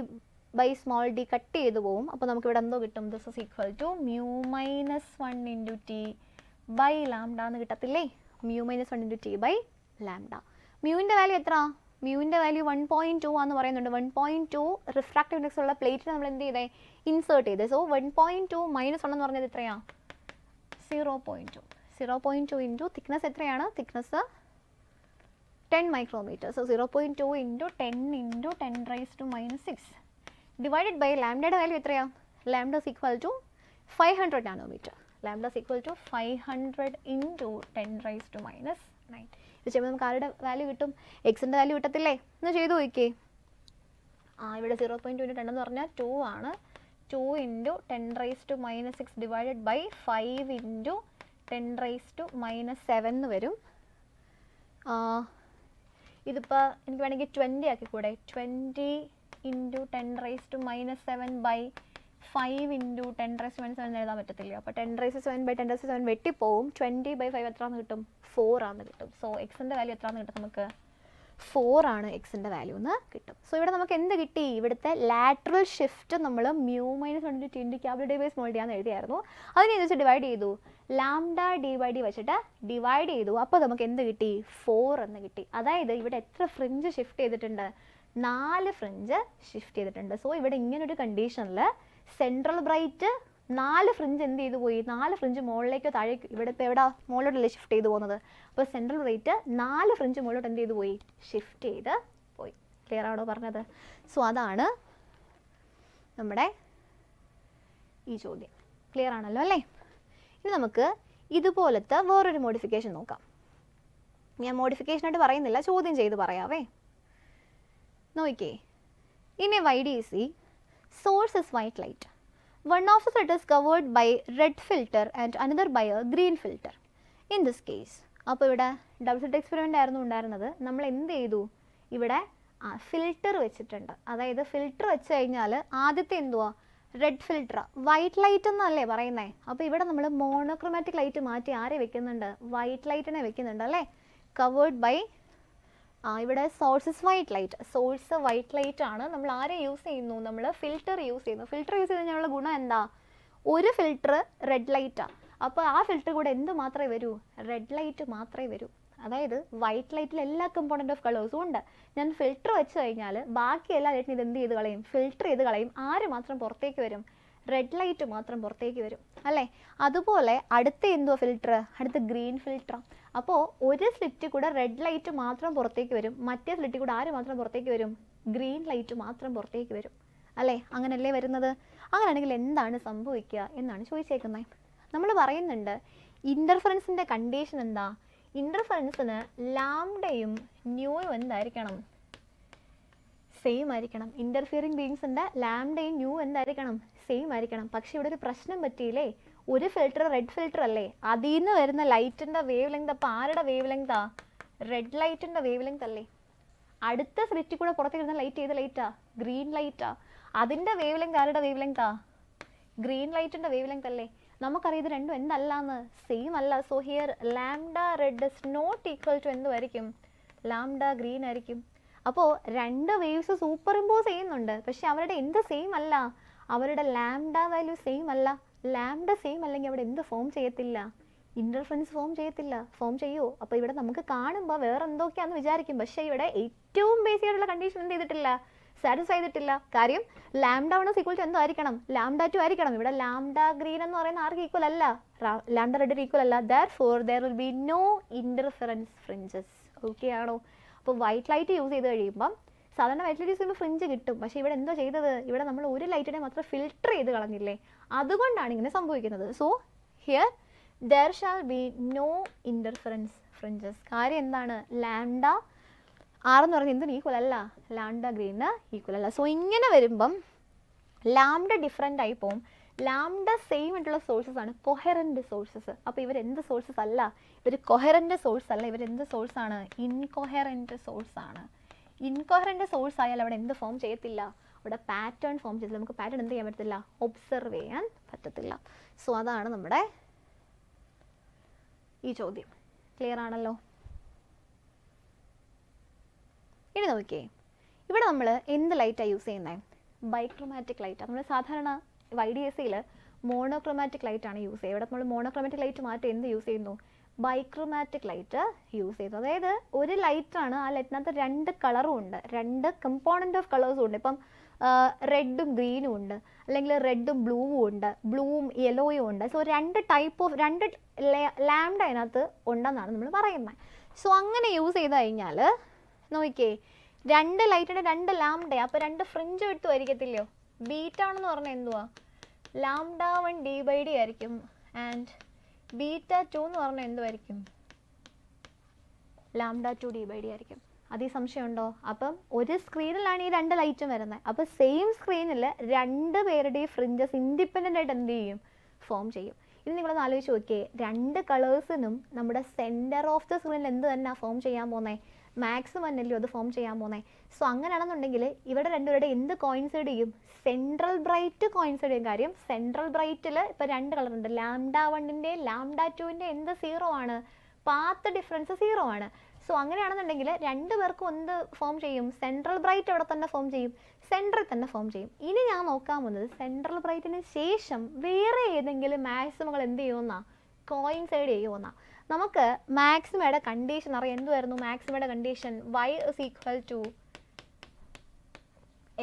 by small D cut ചെയ്ത് പോവും. അപ്പോൾ നമുക്ക് ഇവിടെ എന്തോ കിട്ടും, this is equal to mu minus 1 into T by lambda എന്ന് കിട്ടത്തില്ലേ. Mu minus 1 into T by lambda. മ്യൂവിൻ്റെ വാല്യൂ എത്ര? മ്യൂവിൻ്റെ വാല്യൂ 1.2 ആണെന്ന് പറയുന്നുണ്ട്. 1.2 റിഫ്രാക്റ്റീവ് ഇൻഡെക്സ് ഉള്ള പ്ലേറ്റിൽ നമ്മൾ എന്ത് ചെയ്തേ, ഇൻസേർട്ട് ചെയ്തേ. സോ 1.2 മൈനസ് 1 എന്ന് പറഞ്ഞത് എത്രയാണ്? 0.2. 0.2 ഇൻറ്റു തിക്നെസ് എത്രയാണ്? Thickness 10 micrometre. So 0.2 into 10 into 10 raise to minus 6 divided by ലാംഡയുടെ വാല്യൂ എത്രയാണ്? Lambda is equal to 500 nanometre. Lambda is equal to 500 into 10 raise to minus 9. ഇത് ചെയ്യുമ്പോൾ നമുക്ക് ആരുടെ വാല്യൂ കിട്ടും? എക്സിൻ്റെ വാല്യൂ കിട്ടത്തില്ലേ? എന്ന് ചെയ്ത് നോക്കിയേ. ഇവിടെ 0.2 ഇൻറ്റു 10 എന്ന് പറഞ്ഞാൽ 2 ആണ്. 2 into 10 raise to minus 6 divided by 5 into 10 raise to minus 7 എന്ന് വരും. ഇതിപ്പോൾ എനിക്ക് വേണമെങ്കിൽ 20 ആക്കിക്കൂടെ. 20 into 10 raise to minus 7 by 5 into 10 raise to minus 7 എഴുതാൻ പറ്റത്തില്ല. അപ്പോൾ 10 raise to 7 by 10 raise to 7 വെട്ടിപ്പോവും. 20 ബൈ 5 എത്രയാണെന്ന് കിട്ടും? 4 ആണെന്ന് കിട്ടും. സോ എക്സിൻ്റെ വാല്യൂ എത്രയാണെന്ന് കിട്ടും? നമുക്ക് 4 ആണ് എക്സിൻ്റെ വാല്യൂ എന്ന് കിട്ടും. സോ ഇവിടെ നമുക്ക് എന്ത് കിട്ടി? ഇവിടുത്തെ ലാറ്ററൽ ഷിഫ്റ്റ് നമ്മൾ mu minus 1 into T into capital D by small D ആണെന്ന് എഴുതിയായിരുന്നു. അതിനെ വെച്ച് ഡിവൈഡ് ചെയ്തു. ലാംഡ ഡി ബൈ ഡി വെച്ചിട്ട് ഡിവൈഡ് ചെയ്തു. അപ്പോൾ നമുക്ക് എന്ത് കിട്ടി? 4 എന്ന് കിട്ടി. അതായത് ഇവിടെ എത്ര ഫ്രിഞ്ച് ഷിഫ്റ്റ് ചെയ്തിട്ടുണ്ട്? 4 ഫ്രിഞ്ച് ഷിഫ്റ്റ് ചെയ്തിട്ടുണ്ട്. സോ ഇവിടെ ഇങ്ങനൊരു കണ്ടീഷനിൽ സെൻട്രൽ ബ്രൈറ്റ് 4 ഫ്രിഞ്ച് എന്ത് ചെയ്തു പോയി? 4 ഫ്രിഞ്ച് മുകളിലേക്കോ താഴേക്ക്, ഇവിടെ ഇപ്പോൾ എവിടെ മുകളിലോട്ടല്ലേ ഷിഫ്റ്റ് ചെയ്ത് പോകുന്നത്. അപ്പോൾ സെൻട്രൽ ബ്രൈറ്റ് 4 ഫ്രിഞ്ച് മുകളിലോട്ട് എന്ത് ചെയ്തു പോയി? ഷിഫ്റ്റ് ചെയ്ത് പോയി. ക്ലിയർ ആണോ പറഞ്ഞത്? സോ അതാണ് നമ്മുടെ ഈ ചോദ്യം. ക്ലിയർ ആണല്ലോ അല്ലേ? ഇനി നമുക്ക് ഇതുപോലത്തെ വേറൊരു മോഡിഫിക്കേഷൻ നോക്കാം. ഞാൻ മോഡിഫിക്കേഷനായിട്ട് പറയുന്നില്ല, ചോദ്യം ചെയ്ത് പറയാവേ. നോക്കിക്കേ. In A YDC, source is white light. One of the set is covered by red filter and another by a green filter. In this case, അപ്പോൾ ഇവിടെ ഡബിൾ സ്ലിറ്റ് എക്സ്പെരിമെൻ്റ് ആയിരുന്നു ഉണ്ടായിരുന്നത്. നമ്മൾ എന്ത് ചെയ്തു? ഇവിടെ ഫിൽറ്റർ വെച്ചിട്ടുണ്ട്. അതായത് ഫിൽറ്റർ വെച്ച് കഴിഞ്ഞാൽ ആദ്യത്തെ എന്തുവാ? Red filter. വൈറ്റ് ലൈറ്റ് എന്നല്ലേ പറയുന്നത്. അപ്പോൾ ഇവിടെ നമ്മൾ മോണോക്രോമാറ്റിക് ലൈറ്റ് മാറ്റി ആരെ വെക്കുന്നുണ്ട്? വൈറ്റ് ലൈറ്റിനെ വെക്കുന്നുണ്ട് അല്ലേ. കവേർഡ് ബൈ ഇവിടെ sources white light. Source white light ആണ്. നമ്മൾ ആരെ യൂസ് ചെയ്യുന്നു? നമ്മൾ ഫിൽറ്റർ യൂസ് ചെയ്യുന്നു. ഫിൽറ്റർ യൂസ് ചെയ്ത് കഴിഞ്ഞാലുള്ള ഗുണം എന്താ? ഒരു ഫിൽറ്റർ റെഡ് ലൈറ്റാണ്. അപ്പോൾ ആ ഫിൽറ്റർ കൂടെ എന്ത് മാത്രമേ വരൂ? റെഡ് ലൈറ്റ് മാത്രമേ വരൂ. അതായത് വൈറ്റ് ലൈറ്റിൽ എല്ലാ കമ്പോണൻറ്റ് ഓഫ് കളേഴ്സും ഉണ്ട്. ഞാൻ ഫിൽറ്റർ വെച്ച് കഴിഞ്ഞാൽ ബാക്കി എല്ലാ ലൈറ്റിനും ഇത് എന്ത് ചെയ്ത് കളയും? ഫിൽറ്റർ ചെയ്ത് കളയും. ആര് മാത്രം പുറത്തേക്ക് വരും? റെഡ് ലൈറ്റ് മാത്രം പുറത്തേക്ക് വരും അല്ലേ. അതുപോലെ അടുത്ത എന്തുവാ ഫിൽറ്റർ? അടുത്ത ഗ്രീൻ ഫിൽറ്റർ. അപ്പോൾ ഒരു സ്ലിറ്റിൽ കൂടെ റെഡ് ലൈറ്റ് മാത്രം പുറത്തേക്ക് വരും, മറ്റേ സ്ലിറ്റിൽ കൂടെ ആര് മാത്രം പുറത്തേക്ക് വരും? ഗ്രീൻ ലൈറ്റ് മാത്രം പുറത്തേക്ക് വരും അല്ലേ. അങ്ങനല്ലേ വരുന്നത്. അങ്ങനെയാണെങ്കിൽ എന്താണ് സംഭവിക്കുക എന്നാണ് ചോദിച്ചേക്കുന്നത്. നമ്മൾ പറയുന്നുണ്ട് ഇൻ്റർഫറൻസിൻ്റെ കണ്ടീഷൻ എന്താ? ഇൻ്റർഫറൻസിന് ലാംഡയും ന്യൂയും എന്തായിരിക്കണം? സെയിം ആയിരിക്കണം. ഇൻ്റർഫിയറിംഗ് ബീങ്സിൻ്റെ ലാംഡയും ന്യൂ എന്തായിരിക്കണം? സെയിം ആയിരിക്കണം. പക്ഷെ ഇവിടെ ഒരു പ്രശ്നം പറ്റിയില്ലേ? ഒരു ഫിൽറ്റർ റെഡ് ഫിൽറ്റർ അല്ലേ, അതിൽ നിന്ന് വരുന്ന ലൈറ്റിൻ്റെ വേവ് ലെങ്ത് അപ്പോൾ ആരുടെ വേവ് ലെങ്താ? റെഡ് ലൈറ്റിൻ്റെ വേവ് ലെങ്ത് അല്ലേ. അടുത്ത സ്ലിറ്റിൽ കൂടെ പുറത്തേക്ക് വരുന്ന ലൈറ്റ് ഏത് ലൈറ്റാ? ഗ്രീൻ ലൈറ്റാ. അതിൻ്റെ വേവ് ലെങ്ത് ആരുടെ വേവ് ലെങ്താ? ഗ്രീൻ ലൈറ്റിൻ്റെ വേവ് ലെങ്ത് അല്ലേ. നമുക്കറിയാം ഇത് രണ്ടും എന്തല്ലാന്ന്? സെയിം അല്ല. So here lambda red is not equal to എന്തുമായിരിക്കും? ലാംഡ ഗ്രീൻ ആയിരിക്കും. അപ്പോൾ രണ്ട് വേവ്സ് സൂപ്പർ ഇമ്പോസ് ചെയ്യുന്നുണ്ട്, പക്ഷെ അവരുടെ എന്ത് സെയിം അല്ല? അവരുടെ ലാംഡ വാല്യൂ സെയിം അല്ല. ലാംഡ സെയിം അല്ലെങ്കിൽ അവിടെ എന്ത് ഫോം ചെയ്യത്തില്ല? ഇൻ്റർഫറൻസ് ഫോം ചെയ്യത്തില്ല. ഫോം ചെയ്യുമോ? അപ്പോൾ ഇവിടെ നമുക്ക് കാണുമ്പോൾ വേറെ എന്തൊക്കെയാണെന്ന് വിചാരിക്കും, പക്ഷേ ഇവിടെ ഏറ്റവും ബേസിക് ആയിട്ടുള്ള കണ്ടീഷൻ എന്ത് ചെയ്തിട്ടില്ല? സാറ്റിസ്ഫൈ ചെയ്തിട്ടില്ല. കാര്യം ലാംഡ 1 ഈക്വൽ ടു എന്തോ ആയിരിക്കണം? ലാംഡ 2 ആയിരിക്കണം. ഇവിടെ ലാംഡ ഗ്രീൻ എന്ന് പറയുന്ന ആർക്ക് ഈക്വൽ അല്ല? ലാംഡ റെഡ് ഈക്വൽ അല്ല. Therefore there will be no interference fringes. Okay ആണോ? അപ്പോൾ വൈറ്റ് ലൈറ്റ് യൂസ് ചെയ്ത് കഴിയുമ്പം സാധാരണ വൈറ്റ് ലൈറ്റ് യൂസ് ചെയ്യുമ്പോൾ ഫ്രിഞ്ച് കിട്ടും, പക്ഷേ ഇവിടെ എന്തോ ചെയ്തത്? ഇവിടെ നമ്മൾ ഒരു ലൈറ്റിനെ മാത്രം ഫിൽട്ടർ ചെയ്ത് കളഞ്ഞില്ലേ, അതുകൊണ്ടാണ് ഇങ്ങനെ സംഭവിക്കുന്നത്. So here there shall be no interference fringes. കാര്യം എന്താണ്? ലാംഡ ആറെന്ന് പറഞ്ഞാൽ എന്തിന് ഈക്വൽ അല്ല? ലാംഡ ഗ്രീന് ഈക്വൽ അല്ല. സോ ഇങ്ങനെ വരുമ്പം ലാംഡ ഡിഫറെൻ്റ് ആയി പോകും. ലാംഡ സെയിം ആയിട്ടുള്ള സോഴ്സസ് ആണ് കൊഹറൻറ്റ് സോഴ്സസ്. അപ്പോൾ ഇവരെന്ത് സോഴ്സസ് അല്ല? ഇവർ കൊഹറൻറ്റ് സോഴ്സ് അല്ല. ഇവരെന്ത് സോഴ്സാണ്? ഇൻകൊഹറൻറ്റ് സോഴ്സ് ആണ്. ഇൻകൊഹറൻറ്റ് സോഴ്സ് ആയാൽ അവിടെ എന്ത് ഫോം ചെയ്യത്തില്ല? അവിടെ പാറ്റേൺ ഫോം ചെയ്തില്ല. നമുക്ക് പാറ്റേൺ എന്ത് ചെയ്യാൻ പറ്റത്തില്ല? ഒബ്സർവ് ചെയ്യാൻ പറ്റത്തില്ല. സോ അതാണ് നമ്മുടെ ഈ ചോദ്യം. ക്ലിയർ ആണല്ലോ? ഇനി നോക്കിയേ, ഇവിടെ നമ്മൾ എന്ത് ലൈറ്റാണ് യൂസ് ചെയ്യുന്നത്? ബൈക്രോമാറ്റിക് ലൈറ്റാണ്. നമ്മൾ സാധാരണ YDSയിൽ മോണോക്രോമാറ്റിക് ലൈറ്റാണ് യൂസ് ചെയ്യുക. ഇവിടെ നമ്മൾ മോണോക്രോമാറ്റിക് ലൈറ്റ് മാറ്റി എന്ത് യൂസ് ചെയ്യുന്നു? ബൈക്രോമാറ്റിക് ലൈറ്റ് യൂസ് ചെയ്യുന്നു. അതായത് ഒരു ലൈറ്റാണ്, ആ ലൈറ്റിനകത്ത് 2 കളറും ഉണ്ട്, 2 കമ്പോണൻ്റ് ഓഫ് കളേഴ്സും ഉണ്ട്. ഇപ്പം റെഡും ഗ്രീനും ഉണ്ട്, അല്ലെങ്കിൽ റെഡും ബ്ലൂവും ഉണ്ട്, ബ്ലൂവും യെല്ലോയും ഉണ്ട്. സോ 2 ടൈപ്പ് ഓഫ് 2 ലാംഡ അതിനകത്ത് ഉണ്ടെന്നാണ് നമ്മൾ പറയുന്നത്. സോ അങ്ങനെ യൂസ് ചെയ്ത് കഴിഞ്ഞാൽ നോക്കിയേ, 2 ലൈറ്റിൻ്റെ 2 ലാംഡ, അപ്പോൾ 2 ഫ്രിഞ്ച് എടുത്തു ആയിരിക്കത്തില്ലയോ? ബീറ്റ ആണെന്ന് പറഞ്ഞാൽ എന്തുവാ? λ1 d/d ആയിരിക്കും. ആൻഡ് β2 എന്ന് പറഞ്ഞാൽ എന്തുമായിരിക്കും? λ2 d/d ആയിരിക്കും. അതീ സംശയമുണ്ടോ? അപ്പം ഒരു സ്ക്രീനിലാണ് ഈ 2 ലൈറ്റും വരുന്നത്. അപ്പോൾ സെയിം സ്ക്രീനിൽ 2 പേരുടെയും ഫ്രിഞ്ചസ് ഇൻഡിപെൻഡൻ്റ് ആയിട്ട് എന്ത് ചെയ്യും? ഫോം ചെയ്യും. ഇനി നിങ്ങളൊന്ന് ആലോചിച്ച് നോക്കിയേ, 2 കളേഴ്സിനും നമ്മുടെ സെൻറ്റർ ഓഫ് ദ സ്ക്രീനിൽ എന്ത് തന്നെ ഫോം ചെയ്യാൻ പോകുന്നത്? മാക്സിമം തന്നെയല്ലോ അത് ഫോം ചെയ്യാൻ പോകുന്നത്. സോ അങ്ങനെയാണെന്നുണ്ടെങ്കിൽ ഇവിടെ രണ്ടുപേരുടെ എന്ത് കോയിൻസൈഡ് ചെയ്യും? സെൻട്രൽ ബ്രൈറ്റ് കോയിൻസൈഡ് ചെയ്യും. കാര്യം സെൻട്രൽ ബ്രൈറ്റിൽ ഇപ്പോൾ 2 കളറുണ്ട്. λ1ൻ്റെ λ2ൻ്റെ എന്ത് 0 ആണ്? പാത്ത് ഡിഫറൻസ് 0 ആണ്. സോ അങ്ങനെയാണെന്നുണ്ടെങ്കിൽ 2 പേർക്കും എന്ത് ഫോം ചെയ്യും? സെൻട്രൽ ബ്രൈറ്റ് അവിടെ തന്നെ ഫോം ചെയ്യും, സെൻട്രൽ തന്നെ ഫോം ചെയ്യും. ഇനി ഞാൻ നോക്കാൻ പോകുന്നത് സെൻട്രൽ ബ്രൈറ്റിന് ശേഷം വേറെ ഏതെങ്കിലും മാക്സിമകൾ എന്ത് ചെയ്യുമെന്നാ? കോയിൻസൈഡ് ചെയ്യുമെന്നാ. നമുക്ക് മാക്സിമയുടെ കണ്ടീഷൻ അറിയാം. എന്തുവായിരുന്നു മാക്സിമയുടെ കണ്ടീഷൻ? y =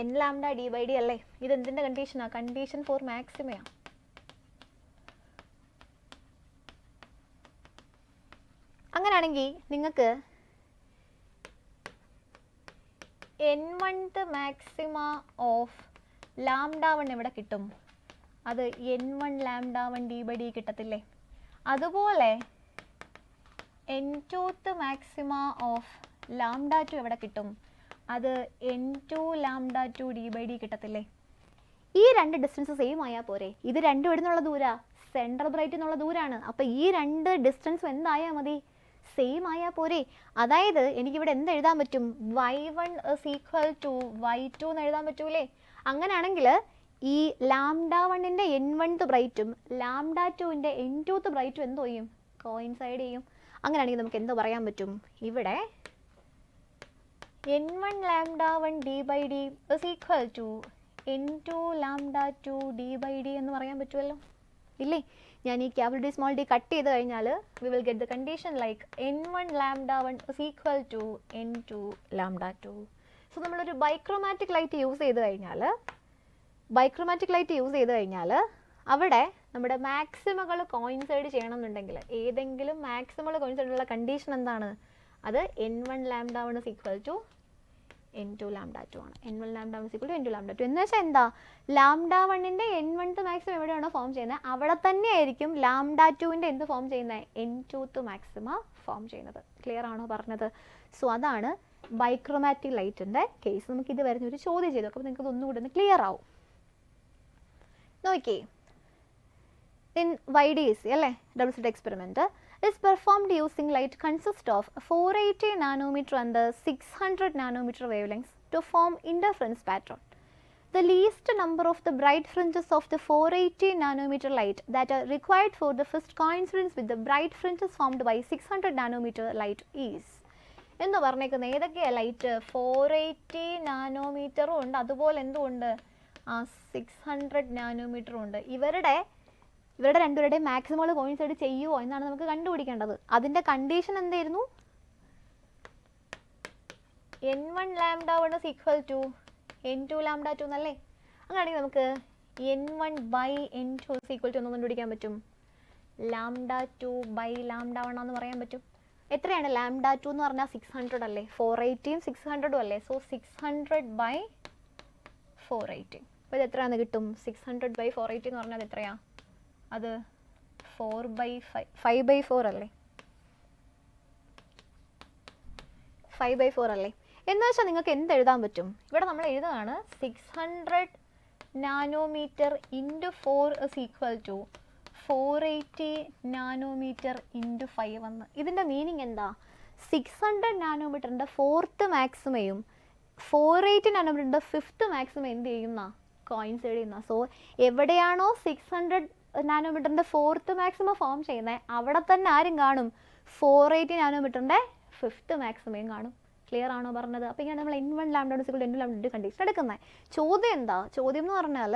nλ d/d അല്ലേ? ഇത് എന്തിൻ്റെ കണ്ടീഷനാണ്? കണ്ടീഷൻ ഫോർ മാക്സിമയാണ്. അങ്ങനെയാണെങ്കിൽ നിങ്ങൾക്ക് n1th മാക്സിമ ഓഫ് λ1 എവിടെ കിട്ടും? അത് n1 λ1 d/d കിട്ടത്തില്ലേ? അതുപോലെ n2th മാക്സിമ ഓഫ് λ2 എവിടെ കിട്ടും? അത് n2 λ2 d/d കിട്ടത്തില്ലേ? ഈ 2 ഡിസ്റ്റൻസ് സെയിം ആയാൽ പോരെ? ഇത് 2 എവിടുന്നുള്ള ദൂരമാണ്? സെൻട്രൽ ബ്രൈറ്റിൽ നിന്നുള്ള ദൂരമാണ്. അപ്പോൾ ഈ 2 ഡിസ്റ്റൻസും എന്തായാൽ മതി? സെയിം ആയാൽ പോരെ? അതായത് എനിക്കിവിടെ എന്ത് എഴുതാൻ പറ്റും? y1 = y2 എന്ന് എഴുതാൻ പറ്റൂലേ? അങ്ങനെയാണെങ്കിൽ ഈ λ1ൻ്റെ n1th ബ്രൈറ്റും λ2ൻ്റെ n2th ബ്രൈറ്റും എന്തോ ചെയ്യും? കോയിൻസൈഡ് ചെയ്യും. അങ്ങനെയാണെങ്കിൽ നമുക്ക് എന്തോ പറയാൻ പറ്റും? ഇവിടെ n1 λ1 d/d = n2 λ2 d/d എന്ന് പറയാൻ പറ്റുമല്ലോ, ഇല്ലേ? ഞാൻ ഈ ക്യാപിറ്റൽ സ്മോൾ d കട്ട് ചെയ്ത് കഴിഞ്ഞാൽ we will get the condition like n1 λ1 = n2 λ2. So നമ്മളൊരു ബൈക്രോമാറ്റിക് ലൈറ്റ് യൂസ് ചെയ്ത് കഴിഞ്ഞാൽ അവിടെ നമ്മുടെ മാക്സിമകൾ കോയിൻസൈഡ് ചെയ്യണമെന്നുണ്ടെങ്കിൽ ഏതെങ്കിലും മാക്സിമകൾ കോയിൻസൈഡ് ഉള്ള കണ്ടീഷൻ എന്താണ്? അത് n1 λ1 = n2 λ2 ആണ്. n1 λ1 = n2 λ2 എന്ന് വെച്ചാൽ എന്താ? λ1ൻ്റെ n1th മാക്സിമം എവിടെയാണോ ഫോം ചെയ്യുന്നത് അവിടെ തന്നെ ആയിരിക്കും λ2ൻ്റെ എന്ത് ഫോം ചെയ്യുന്നത്? n2th മാക്സിമ ഫോം ചെയ്യുന്നത്. ക്ലിയർ ആണോ പറഞ്ഞത്? സോ അതാണ് ബൈക്രോമാറ്റിക് ലൈറ്റിൻ്റെ കേസ്. നമുക്ക് ഇത് വരുന്ന ഒരു ചോദ്യം ചെയ്തു. അപ്പോൾ നിങ്ങൾക്ക് ഒന്നുകൂടെ ഒന്ന് ക്ലിയർ ആവും. നോക്കിയേ, in YDSC അല്ലേ, double slit experiment is performed using light consists of 480 nanometer and the 600 nanometer wavelengths to form interference pattern. The least number of the bright fringes of the 480 nanometer light that are required for the first coincidence with the bright fringes formed by 600 nanometer light is. എന്ന് പറഞ്ഞേക്കുന്നത് ഏതൊക്കെയാണ് ലൈറ്റ്? 480 നാനോമീറ്ററും ഉണ്ട്, അതുപോലെ എന്തുകൊണ്ട് 600 നാനോമീറ്ററും ഉണ്ട്. ഇവരുടെ രണ്ടുപേരുടെ മാക്സിമം കോയിൻസൈഡ് ചെയ്യുമോ എന്നാണ് നമുക്ക് കണ്ടുപിടിക്കേണ്ടത്. അതിൻ്റെ കണ്ടീഷൻ എന്തായിരുന്നു? n1 λ1 = n2 λ2 എന്നല്ലേ? അങ്ങനെയാണെങ്കിൽ നമുക്ക് n1/n2 = ഒന്ന് കണ്ടുപിടിക്കാൻ പറ്റും. λ2/λ1 എന്ന് പറയാൻ പറ്റും. എത്രയാണ് λ2 എന്ന് പറഞ്ഞാൽ? 600 അല്ലേ? 480യും 600ഉം അല്ലേ? സോ 600/480. അപ്പോൾ ഇത് എത്രയാണെന്ന് കിട്ടും? 600/480 എന്ന് പറഞ്ഞാൽ എത്രയാണ്? അത് 5/4 അല്ലേ? 5/4 അല്ലേ? എന്ന് വെച്ചാൽ നിങ്ങൾക്ക് എന്ത് എഴുതാൻ പറ്റും? ഇവിടെ നമ്മൾ എഴുതുകയാണ് 600 നാനോമീറ്റർ ഇൻറ്റു 4 = 480 നാനോമീറ്റർ ഇൻറ്റു 5 എന്ന്. ഇതിൻ്റെ മീനിങ് എന്താ? 600 നാനോമീറ്ററിൻ്റെ 4th മാക്സിമയും 480 നാനോമീറ്ററിൻ്റെ 5th മാക്സിമം എന്ത് ചെയ്യുന്ന? കോയിൻസൈഡ് ചെയ്യുന്ന. സോ എവിടെയാണോ 600 നാനോമീറ്ററിൻ്റെ 4th മാക്സിമം ഫോം ചെയ്യുന്നത് അവിടെ തന്നെ ആരും കാണും? 480 നാനോമീറ്ററിൻ്റെ 5th മാക്സിമയും കാണും. ക്ലിയർ ആണോ പറഞ്ഞത്? അപ്പോൾ ഇങ്ങനെ നമ്മൾ n1 lambda equal to n2 lambda condition എടുക്കുന്നത്. ചോദ്യം എന്താ? ചോദ്യം എന്ന് പറഞ്ഞാൽ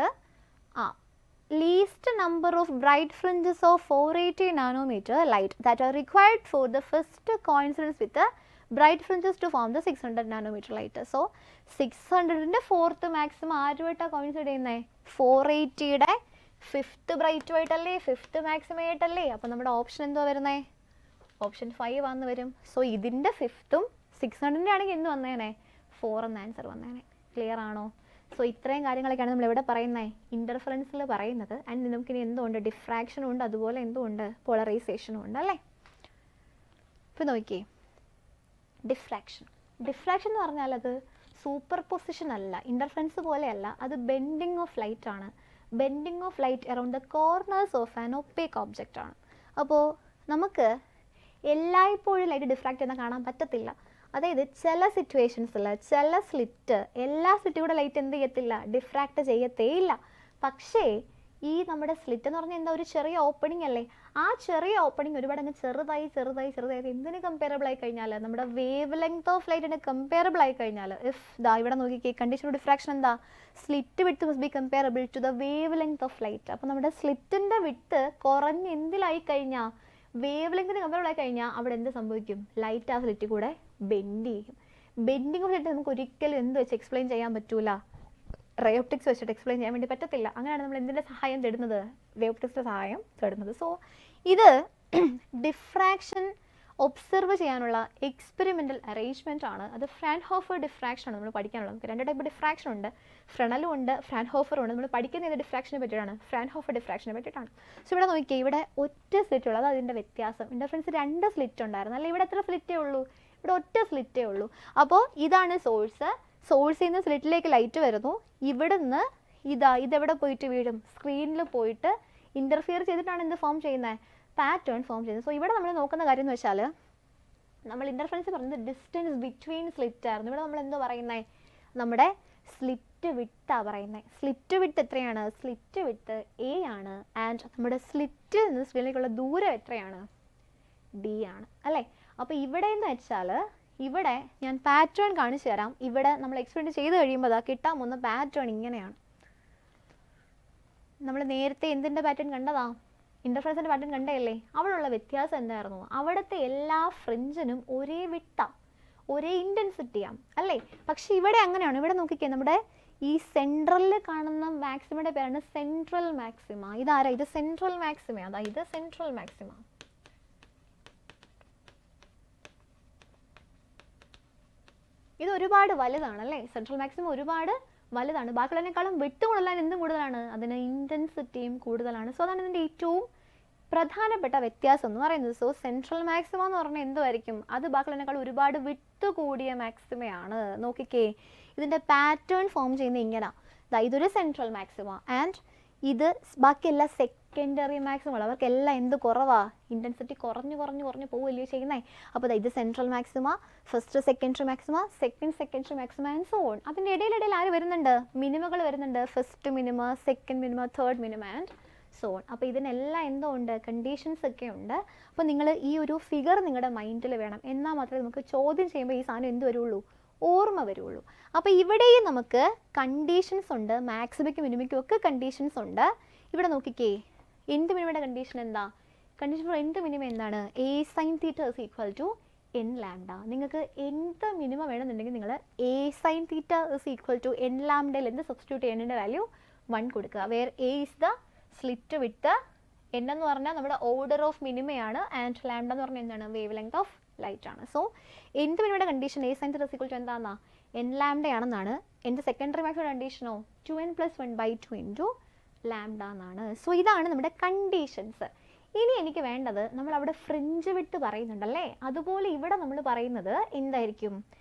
least number of bright fringes of 480 nanometer light that are required for the first coincidence with the bright fringes to form the 600 nanometer light. So 600ന്റെ ഫോർത്ത് മാക്സിമം ആരുമായിട്ടാണ് കോയിൻസൈഡ് ചെയ്യുന്നത്? 480യുടെ ഫിഫ്ത്ത് ബ്രൈറ്റ് ആയിട്ടല്ലേ, ഫിഫ്ത്ത് മാക്സിമം ആയിട്ടല്ലേ? അപ്പോൾ നമ്മുടെ ഓപ്ഷൻ എന്തോ വരുന്നത്? ഓപ്ഷൻ 5 ആണെന്ന് വരും. സോ ഇതിൻ്റെ ഫിഫ്ത്തും 600ൻ്റെ ആണെങ്കിൽ എന്ത് വന്നേനെ? 4 എന്ന ആൻസർ വന്നേനെ. ക്ലിയർ ആണോ? സോ ഇത്രയും കാര്യങ്ങളൊക്കെയാണ് നമ്മൾ ഇവിടെ പറയുന്നത്, ഇൻ്റർഫറൻസിൽ പറയുന്നത്. ആൻഡ് നമുക്കിനി എന്തുകൊണ്ട്? ഡിഫ്രാക്ഷനും ഉണ്ട്, അതുപോലെ എന്തുകൊണ്ട്? പോളറൈസേഷനും ഉണ്ട് അല്ലേ? ഇപ്പോൾ നോക്കിയേ, ഡിഫ്രാക്ഷൻ എന്ന് പറഞ്ഞാൽ അത് സൂപ്പർ പൊസിഷൻ അല്ല, ഇൻ്റർഫറൻസ് പോലെയല്ല, അത് ബെൻഡിങ് ഓഫ് ലൈറ്റ് ആണ്. Bending of light around the corners of an opaque object ആണ്. അപ്പോൾ നമുക്ക് എല്ലായ്പ്പോഴും ലൈറ്റ് ഡിഫ്രാക്റ്റ് ചെയ്യുന്ന കാണാൻ പറ്റത്തില്ല. അതായത് ചില സിറ്റുവേഷൻസിൽ ചില സ്ലിറ്റ്, എല്ലാ സ്ലിറ്റിലൂടെ ലൈറ്റ് എന്ത് ചെയ്യത്തില്ല? ഡിഫ്രാക്റ്റ് ചെയ്യത്തേയില്ല. പക്ഷേ ഈ നമ്മുടെ സ്ലിറ്റ് എന്ന് പറഞ്ഞാൽ എന്താ? ഒരു ചെറിയ ഓപ്പണിംഗ് അല്ലേ? ആ ചെറിയ ഓപ്പണിംഗ് ഒരുപാട് അങ്ങ് ചെറുതായി എന്തിന് കമ്പയറബിൾ ആയി കഴിഞ്ഞാൽ? നമ്മുടെ വേവ് ലെങ്ത് ഓഫ് ലൈറ്റിന് കമ്പയറബിൾ ആയി കഴിഞ്ഞാൽ, ഇഫ് ദാ ഇവിടെ നോക്കിക്കേ, കണ്ടീഷൻ ഓഫ് ഡിഫ്രാക്ഷൻ എന്താ? Slit width must be comparable to the wave length of light. അപ്പോൾ നമ്മുടെ സ്ലിറ്റിൻ്റെ വിഡ്ത്ത് കുറഞ്ഞ് എന്തിലായി കഴിഞ്ഞാൽ? വേവ് ലെങ്തിന് കമ്പയറബിൾ ആയി കഴിഞ്ഞാൽ അവിടെ എന്ത് സംഭവിക്കും? ലൈറ്റ് ആ സ്ലിറ്റിൽ കൂടെ ബെൻഡ് ചെയ്യും. ബെൻഡിങ് ഓഫ് ലൈറ്റ് നമുക്ക് ഒരിക്കലും എന്ത് വെച്ച് എക്സ്പ്ലെയിൻ ചെയ്യാൻ പറ്റൂല? റേ ഓപ്റ്റിക്സ് വെച്ചിട്ട് എക്സ്പ്ലെയിൻ ചെയ്യാൻ വേണ്ടി പറ്റത്തില്ല. അങ്ങനെയാണ് നമ്മൾ എന്തിൻ്റെ സഹായം തേടുന്നത്? വേവ് ഓപ്റ്റിക്സിൻ്റെ സഹായം തേടുന്നത്. സോ ഇത് ഡിഫ്രാക്ഷൻ ഒബ്സർവ് ചെയ്യാനുള്ള എക്സ്പെരിമെൻ്റൽ അറേഞ്ച്മെൻ്റ് ആണ്. അത് ഫ്രാൻഹോഫർ ഡിഫ്രാക്ഷൻ ആണ് നമ്മൾ പഠിക്കാനുള്ളത്. നമുക്ക് 2 ടൈപ്പ് ഡിഫ്രാക്ഷൻ ഉണ്ട്, ഫ്രെണലും ഉണ്ട്, ഫ്രാൻഹോഫറും ഉണ്ട്. നമ്മൾ പഠിക്കുന്ന ഏത് ഡിഫ്രാക്ഷനെ പറ്റിയിട്ടാണ്? ഫ്രാൻഹോഫർ ഡിഫ്രാക്ഷനെ പറ്റിയിട്ടാണ്. സോ ഇവിടെ നോക്കിയേ, ഇവിടെ ഒറ്റ സ്ലിറ്റ് ഉള്ളൂ, അത് അതിൻ്റെ വ്യത്യാസം. ഇൻ്റർഫറൻസ് 2 സ്ലിറ്റ് ഉണ്ടായിരുന്നു അല്ലേ? ഇവിടെ എത്ര സ്ലിറ്റേ ഉള്ളൂ? ഇവിടെ ഒറ്റ സ്ലിറ്റേ ഉള്ളൂ. അപ്പോൾ ഇതാണ് സോഴ്സിൽ നിന്ന് സ്ലിറ്റിലേക്ക് ലൈറ്റ് വരുന്നു. ഇവിടുന്ന് ഇതെവിടെ പോയിട്ട് വീഴും? സ്ക്രീനിൽ പോയിട്ട് ഇൻ്റർഫിയർ ചെയ്തിട്ടാണ് എന്ത് ഫോം ചെയ്യുന്നത്? പാറ്റേൺ ഫോം ചെയ്യുന്നത്. സോ ഇവിടെ നമ്മൾ നോക്കുന്ന കാര്യം എന്ന് വെച്ചാൽ, നമ്മൾ ഇൻ്റർഫറൻസ് പറയുന്നത് ഡിസ്റ്റൻസ് ബിറ്റ്വീൻ സ്ലിറ്റ് ആയിരുന്നു. ഇവിടെ നമ്മൾ എന്തോ പറയുന്നത്? നമ്മുടെ സ്ലിറ്റ് വിഡ്ത്താണ് പറയുന്നത്. സ്ലിറ്റ് വിഡ്ത്ത് എത്രയാണ്? സ്ലിറ്റ് വിഡ്ത്ത് A ആണ്. ആൻഡ് നമ്മുടെ സ്ലിറ്റിൽ നിന്ന് സ്ക്രീനിലേക്കുള്ള ദൂരം എത്രയാണ്? D ആണ് അല്ലേ? അപ്പോൾ ഇവിടെ എന്ന് വെച്ചാൽ, ഇവിടെ ഞാൻ പാറ്റേൺ കാണിച്ചു തരാം. ഇവിടെ നമ്മൾ എക്സ്പെരിമെൻറ്റ് ചെയ്ത് കഴിയുമ്പോൾ കിട്ടാൻ പോകുന്ന പാറ്റേൺ ഇങ്ങനെയാണ്. നമ്മൾ നേരത്തെ എന്തിൻ്റെ പാറ്റേൺ കണ്ടതാ? ഇൻ്റർഫറൻസിൻ്റെ പാറ്റേൺ കണ്ടതല്ലേ? അവിടെയുള്ള വ്യത്യാസം എന്തായിരുന്നു? അവിടുത്തെ എല്ലാ ഫ്രിഞ്ചിനും ഒരേ വിട്ടാണ്, ഒരേ ഇൻറ്റൻസിറ്റിയാണ് അല്ലേ? പക്ഷേ ഇവിടെ അങ്ങനെയാണ്. ഇവിടെ നോക്കിക്കേ, നമ്മുടെ ഈ സെൻട്രലിൽ കാണുന്ന മാക്സിമയുടെ പേരാണ് സെൻട്രൽ മാക്സിമ. ഇതാരാ? ഇത് സെൻട്രൽ മാക്സിമ. അതാ ഇത് സെൻട്രൽ മാക്സിമ. ഇത് ഒരുപാട് വലുതാണ് അല്ലേ? സെൻട്രൽ മാക്സിമം ഒരുപാട് വലുതാണ്. ബാക്കിയുള്ളതിനേക്കാളും വിട്ട് കൂടുതലാണ്. എന്തും കൂടുതലാണ്? അതിന് ഇൻറ്റൻസിറ്റിയും കൂടുതലാണ്. സോ അതാണ് ഇതിൻ്റെ ഏറ്റവും പ്രധാനപ്പെട്ട വ്യത്യാസം എന്ന് പറയുന്നത്. സോ സെൻട്രൽ മാക്സിമ എന്ന് പറഞ്ഞാൽ എന്തുമായിരിക്കും? അത് ബാക്കിയുള്ളതിനേക്കാൾ ഒരുപാട് വിട്ട് കൂടിയ മാക്സിമയാണ്. നോക്കിക്കേ, ഇതിൻ്റെ പാറ്റേൺ ഫോം ചെയ്യുന്നത് ഇങ്ങനെ. ഇതൊരു സെൻട്രൽ മാക്സിമ ആൻഡ് ഇത് ബാക്കിയെല്ലാം സെക്കൻഡറി മാക്സിമം. അവർക്കെല്ലാം എന്ത് കുറവാ? ഇൻറ്റൻസിറ്റി കുറഞ്ഞു പോവുകയല്ലേ ചെയ്യുന്നത്. അപ്പോൾ ഇത് central maxima, first secondary maxima, secondary maxima and so on. അതിൻ്റെ ഇടയിൽ ആര് വരുന്നുണ്ട്? മിനിമകൾ വരുന്നുണ്ട്. First minima, second minima, third minima and so on. അപ്പോൾ ഇതിനെല്ലാം എന്തോ ഉണ്ട്? കണ്ടീഷൻസ് ഒക്കെ ഉണ്ട്. അപ്പോൾ നിങ്ങൾ ഈ ഒരു ഫിഗർ നിങ്ങളുടെ മൈൻഡിൽ വേണം. എന്നാൽ മാത്രമേ നമുക്ക് ചോദ്യം ചെയ്യുമ്പോൾ ഈ സാധനം എന്ത് വരുള്ളൂ? ഓർമ്മ വരുള്ളൂ. അപ്പോൾ ഇവിടെയും നമുക്ക് കണ്ടീഷൻസ് ഉണ്ട്. മാക്സിമയ്ക്കും മിനിമയ്ക്കും ഒക്കെ കണ്ടീഷൻസ് ഉണ്ട്. ഇവിടെ നോക്കിക്കേ, എന്ത് മിനിമയുടെ കണ്ടീഷൻ എന്താ? കണ്ടീഷൻ ഫോർ എന്ത് മിനിമം എന്താണ്? A sin theta is equal to n lambda. നിങ്ങൾക്ക് എന്ത് മിനിമം വേണമെന്നുണ്ടെങ്കിൽ നിങ്ങൾ A sin theta is equal to n lambda എന്ത് സബ്സ്റ്റിറ്റ്യൂട്ട് ചെയ്യുന്നതിൻ്റെ വാല്യൂ 1 കൊടുക്കുക. Where A is the slit width, n എന്ന് പറഞ്ഞാൽ നമ്മുടെ ഓർഡർ ഓഫ് മിനിമയാണ്, ആൻഡ് ലാംഡ എന്ന് പറഞ്ഞാൽ എന്താണ്? വേവ് ലെങ്ത് ഓഫ് ലൈറ്റ് ആണ്. സോ എന്ത് മിനിമയുടെ condition A sin theta is equal to എന്താണെന്നാ? n lambda ആണെന്നാണ്. എൻ്റെ സെക്കൻഡറി മാക്സിമം കണ്ടീഷനോ 2n + 1/2 ഇൻറ്റു ലാംഡ എന്നാണ്. സോ ഇതാണ് നമ്മുടെ കണ്ടീഷൻസ്. ഇനി എനിക്ക് വേണ്ടത്, നമ്മൾ അവിടെ ഫ്രിഞ്ച് വിട്ട് പറയുന്നുണ്ടല്ലേ, അതുപോലെ ഇവിടെ നമ്മൾ പറയുന്നത് എന്തായിരിക്കും?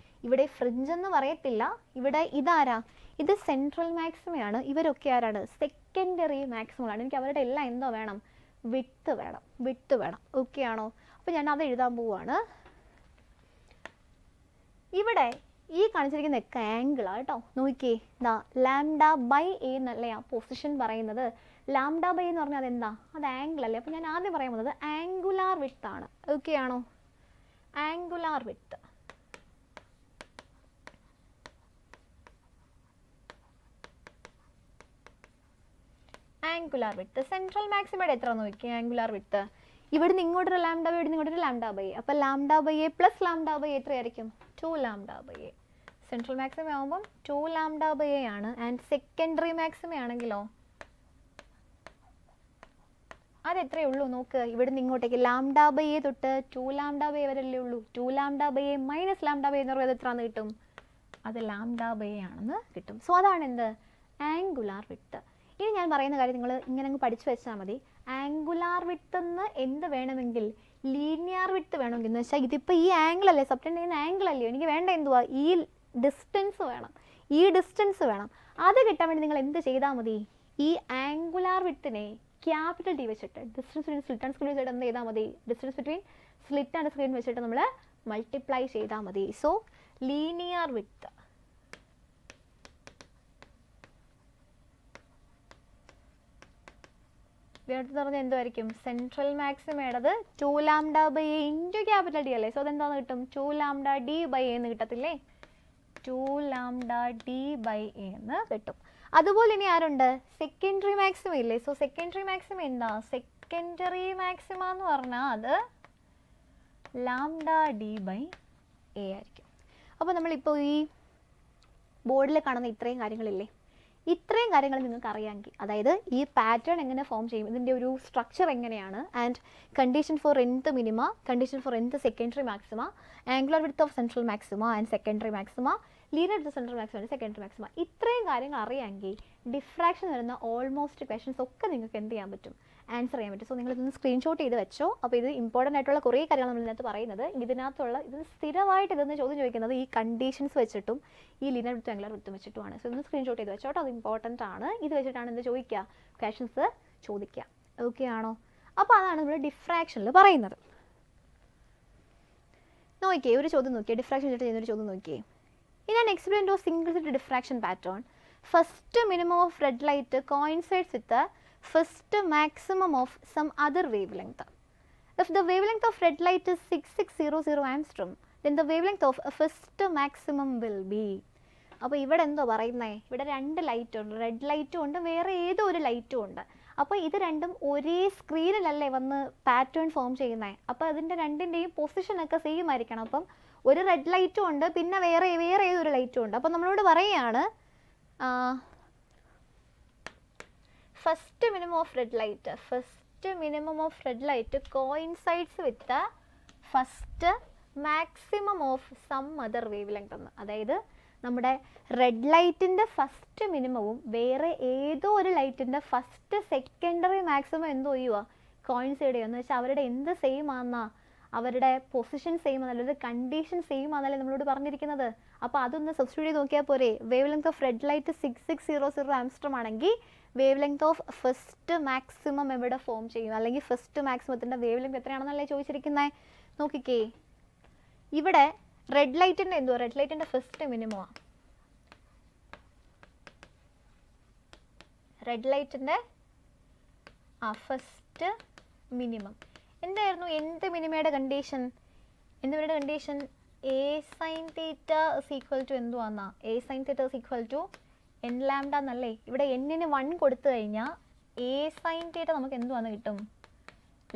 ഇവിടെ ഫ്രിഞ്ച് എന്ന് പറയത്തില്ല. ഇവിടെ ഇതാരാ? ഇത് സെൻട്രൽ മാക്സിമയാണ്. ഇവരൊക്കെ ആരാണ്? സെക്കൻഡറി മാക്സിമമാണ്. എനിക്ക് അവരുടെ എല്ലാം എന്തോ വേണം? വിട്ട് വേണം. ഓക്കെ ആണോ? അപ്പോൾ ഞാൻ അത് എഴുതാൻ പോവുകയാണ്. ഇവിടെ ഈ കാണിച്ചിരിക്കുന്ന ഒക്കെ ആംഗിളാണ് കേട്ടോ. നോക്കിയേ, ലാംഡ ബൈ എ എന്നല്ലേ ആ പൊസിഷൻ പറയുന്നത്. ലാംഡ ബൈ എന്ന് പറഞ്ഞാൽ അതെന്താ? അത് ആംഗിൾ അല്ലേ? അപ്പോൾ ഞാൻ ആദ്യം പറയാൻ പോകുന്നത് ആംഗുലാർ വിഡ്ത്ത് ആണ്. ഓക്കെ ആണോ? Angular width. Angular width. Central മാക്സിമയുടെ എത്ര നോക്കിയേ ആംഗുലാർ വിഡ്ത്ത്. ഇവിടുന്ന് ഇങ്ങോട്ടൊരു ലാംഡ ബൈ, ഇവിടുന്ന് ഇങ്ങോട്ടൊരു ലാംഡ ബൈ. അപ്പോൾ lambda by A plus lambda by എത്രയായിരിക്കും? 2 lambda by A. Central maximum ആകുമ്പം 2 ലാംഡ ബൈ എ ആണ്. ആൻഡ് സെക്കൻഡറി മാക്സിമം ആണെങ്കിലോ അതെത്രയേ ഉള്ളൂ നോക്ക്. ഇവിടുന്ന് ഇങ്ങോട്ടേക്ക് ലാംഡ ബൈ എ തൊട്ട് 2 ലാംഡ ബൈ വരല്ലേ ഉള്ളൂ. 2 lambda by A minus lambda by എന്ന് പറയുന്നത് എത്രയാണെന്ന് കിട്ടും? അത് ലാംഡ ബൈ എ ആണെന്ന് കിട്ടും. സോ അതാണ് എന്ത്? Angular width. ഇനി ഞാൻ പറയുന്ന കാര്യം നിങ്ങൾ ഇങ്ങനെ അങ്ങ് പഠിച്ചു വെച്ചാൽ മതി. ആംഗുലാർ വിഡ്ത്ത് എന്ന് എന്ത് വേണമെങ്കിൽ ലീനിയർ വിഡ്ത്ത് വേണമെങ്കിൽ എന്ന് വെച്ചാൽ ഇതിപ്പോൾ ഈ ആംഗിൾ അല്ലേ, സബ്റ്റൻഡ് ചെയ്യുന്ന ആംഗിൾ അല്ലയോ, എനിക്ക് വേണ്ട എന്തുവാ ഈ ഡിസ്റ്റൻസ് വേണം, ഈ ഡിസ്റ്റൻസ് വേണം. അത് കിട്ടാൻ വേണ്ടി നിങ്ങൾ എന്ത് ചെയ്താൽ മതി? ഈ ആംഗുലാർ വിഡ്ത്തിനെ ക്യാപിറ്റൽ ഡി വെച്ചിട്ട് distance between slit and screen വെച്ചിട്ട് എന്ത് ചെയ്താൽ മതി? Distance between slit and screen വെച്ചിട്ട് നമ്മൾ മൾട്ടിപ്ലൈ ചെയ്താൽ മതി. സോ ലീനിയർ വിഡ്ത്ത് എന്ന് പറഞ്ഞാൽ എന്തായിരിക്കും? സെൻട്രൽ മാക്സിമയുടേത് 2 lambda by A into capital D അല്ലേ. സോ അതെന്താന്ന് കിട്ടും? 2 ലാംഡ ഡി ബൈ എ എന്ന് കിട്ടത്തില്ലേ? 2 ലാംഡ ഡി ബൈ എ എന്ന് കിട്ടും. അതുപോലെ ഇനി ആരുണ്ട്? സെക്കൻഡറി മാക്സിമം ഇല്ലേ. സോ സെക്കൻഡറി മാക്സിമം എന്താ? സെക്കൻഡറി മാക്സിമ എന്ന് പറഞ്ഞാൽ അത് ലാംഡ ഡി ബൈ എ ആയിരിക്കും. അപ്പോൾ നമ്മളിപ്പോൾ ഈ ബോർഡിൽ കാണുന്ന ഇത്രയും കാര്യങ്ങളില്ലേ, ഇത്രയും കാര്യങ്ങൾ നിങ്ങൾക്ക് അറിയാമെങ്കിൽ, അതായത് ഈ പാറ്റേൺ എങ്ങനെ ഫോം ചെയ്യും, ഇതിൻ്റെ ഒരു സ്ട്രക്ചർ എങ്ങനെയാണ്, and condition four nth minima, condition for nth secondary maxima, angular width of central maxima and secondary maxima, linear width central maxima and secondary maxima, ഇത്രയും കാര്യങ്ങൾ അറിയാമെങ്കിൽ ഡിഫ്രാക്ഷൻ വരുന്ന ഓൾമോസ്റ്റ് ക്വസ്റ്റൻസ് ഒക്കെ നിങ്ങൾക്ക് എന്ത് ചെയ്യാൻ പറ്റും? ആൻസർ ചെയ്യാൻ പറ്റും. സോ നിങ്ങളിതൊന്ന് സ്ക്രീൻഷോട്ട് ചെയ്ത് വെച്ചോ. അപ്പോൾ ഇത് ഇമ്പോർട്ടൻ്റ് ആയിട്ടുള്ള കുറേ കാര്യങ്ങൾ നമ്മൾ ഇതിനകത്ത് പറയുന്നത്. ഇതിനകത്തുള്ള ഇത് സ്ഥിരമായിട്ട് ഇതൊന്ന് ചോദ്യം ചോദിക്കുന്നത് ഈ കണ്ടീഷൻസ് വെച്ചിട്ടും ഈ ലീനിയർ വിഡ്ത്തും ആംഗുലർ വിഡ്ത്തും വെച്ചിട്ടുമാണ്. സോ ഇതൊന്ന് സ്ക്രീൻഷോട്ട് ചെയ്ത് വെച്ചോട്ടോ, അത് ഇമ്പോർട്ടൻ്റ് ആണ്. ഇത് വെച്ചിട്ടാണ് എന്ത് ചോദിക്കുക? ക്വസ്റ്റൻസ് ചോദിക്കുക. ഓക്കെ ആണോ? അപ്പോൾ അതാണ് നമ്മൾ ഡിഫ്രാക്ഷനിൽ പറയുന്നത്. നോക്കിയേ ഒരു ചോദ്യം നോക്കിയേ, ഡിഫ്രാക്ഷൻ വെച്ചിട്ട് ചെയ്യുന്നൊരു ചോദ്യം നോക്കിയേ. In an experiment of single slit diffraction pattern, first minimum of red light coincides with the first maximum of some other wavelength. If the wavelength of red light is 6600 angstrom, then the wavelength of a first maximum will be. അപ്പോൾ ഇവിടെ എന്തോ പറയുന്നേ? ഇവിടെ 2 ലൈറ്റ് ഉണ്ട്, റെഡ് ലൈറ്റും ഉണ്ട്, വേറെ ഏതോ ഒരു ലൈറ്റും ഉണ്ട്. അപ്പോൾ ഇത് രണ്ടും ഒരേ സ്ക്രീനിലല്ലേ വന്ന് പാറ്റേൺ ഫോം ചെയ്യുന്നത്. അപ്പോൾ അതിൻ്റെ രണ്ടിൻ്റെയും പൊസിഷനൊക്കെ സെയിം ആയിരിക്കണം. അപ്പം ഒരു റെഡ് ലൈറ്റും ഉണ്ട്, പിന്നെ വേറെ ഏതൊരു ലൈറ്റും ഉണ്ട്. അപ്പോൾ നമ്മളോട് പറയുകയാണ് first minimum of red light coincides with first maximum of some other wave length എന്ന്. അതായത് നമ്മുടെ റെഡ് ലൈറ്റിൻ്റെ ഫസ്റ്റ് മിനിമവും വേറെ ഏതോ ഒരു ലൈറ്റിൻ്റെ ഫസ്റ്റ് സെക്കൻഡറി മാക്സിമം എന്തോ ചെയ്യുക? കോയിൻസൈഡ് ചെയ്യുക. എന്ന് വെച്ചാൽ അവരുടെ എന്ത് സെയിം ആണെന്നാ? അവരുടെ പൊസിഷൻ സെയിം ആണല്ലോ, ഒരു കണ്ടീഷൻ സെയിം ആണല്ലേ നമ്മളോട് പറഞ്ഞിരിക്കുന്നത്. അപ്പോൾ അതൊന്ന് സബ്സ്റ്റിറ്റ്യൂട്ട് ചെയ്ത് നോക്കിയാൽ പോരെ. Wave length of red light 6600 angstrom ആണെങ്കിൽ wave length of first maximum എവിടെ ഫോം ചെയ്യും? അല്ലെങ്കിൽ ഫസ്റ്റ് മാക്സിമത്തിൻ്റെ വേവ് ലെങ്ത് എത്രയാണെന്നല്ലേ ചോദിച്ചിരിക്കുന്നത്. നോക്കിക്കേ, ഇവിടെ റെഡ് ലൈറ്റിൻ്റെ എന്തുവാ? റെഡ് ലൈറ്റിൻ്റെ ഫസ്റ്റ് മിനിമമാണ്. റെഡ് ലൈറ്റിൻ്റെ ഫസ്റ്റ് മിനിമം എന്തായിരുന്നു? എന്ത് മിനിമയുടെ കണ്ടീഷൻ? എന്തിൻ്റെ condition? A sine theta is equal to എന്തുവാന്നാ? A sine theta is equal to N lambda എന്നല്ലേ. ഇവിടെ എന്നിന് 1 കൊടുത്തു കഴിഞ്ഞാൽ എ സൈൻ തീറ്റ നമുക്ക് എന്തുവാന്ന് കിട്ടും?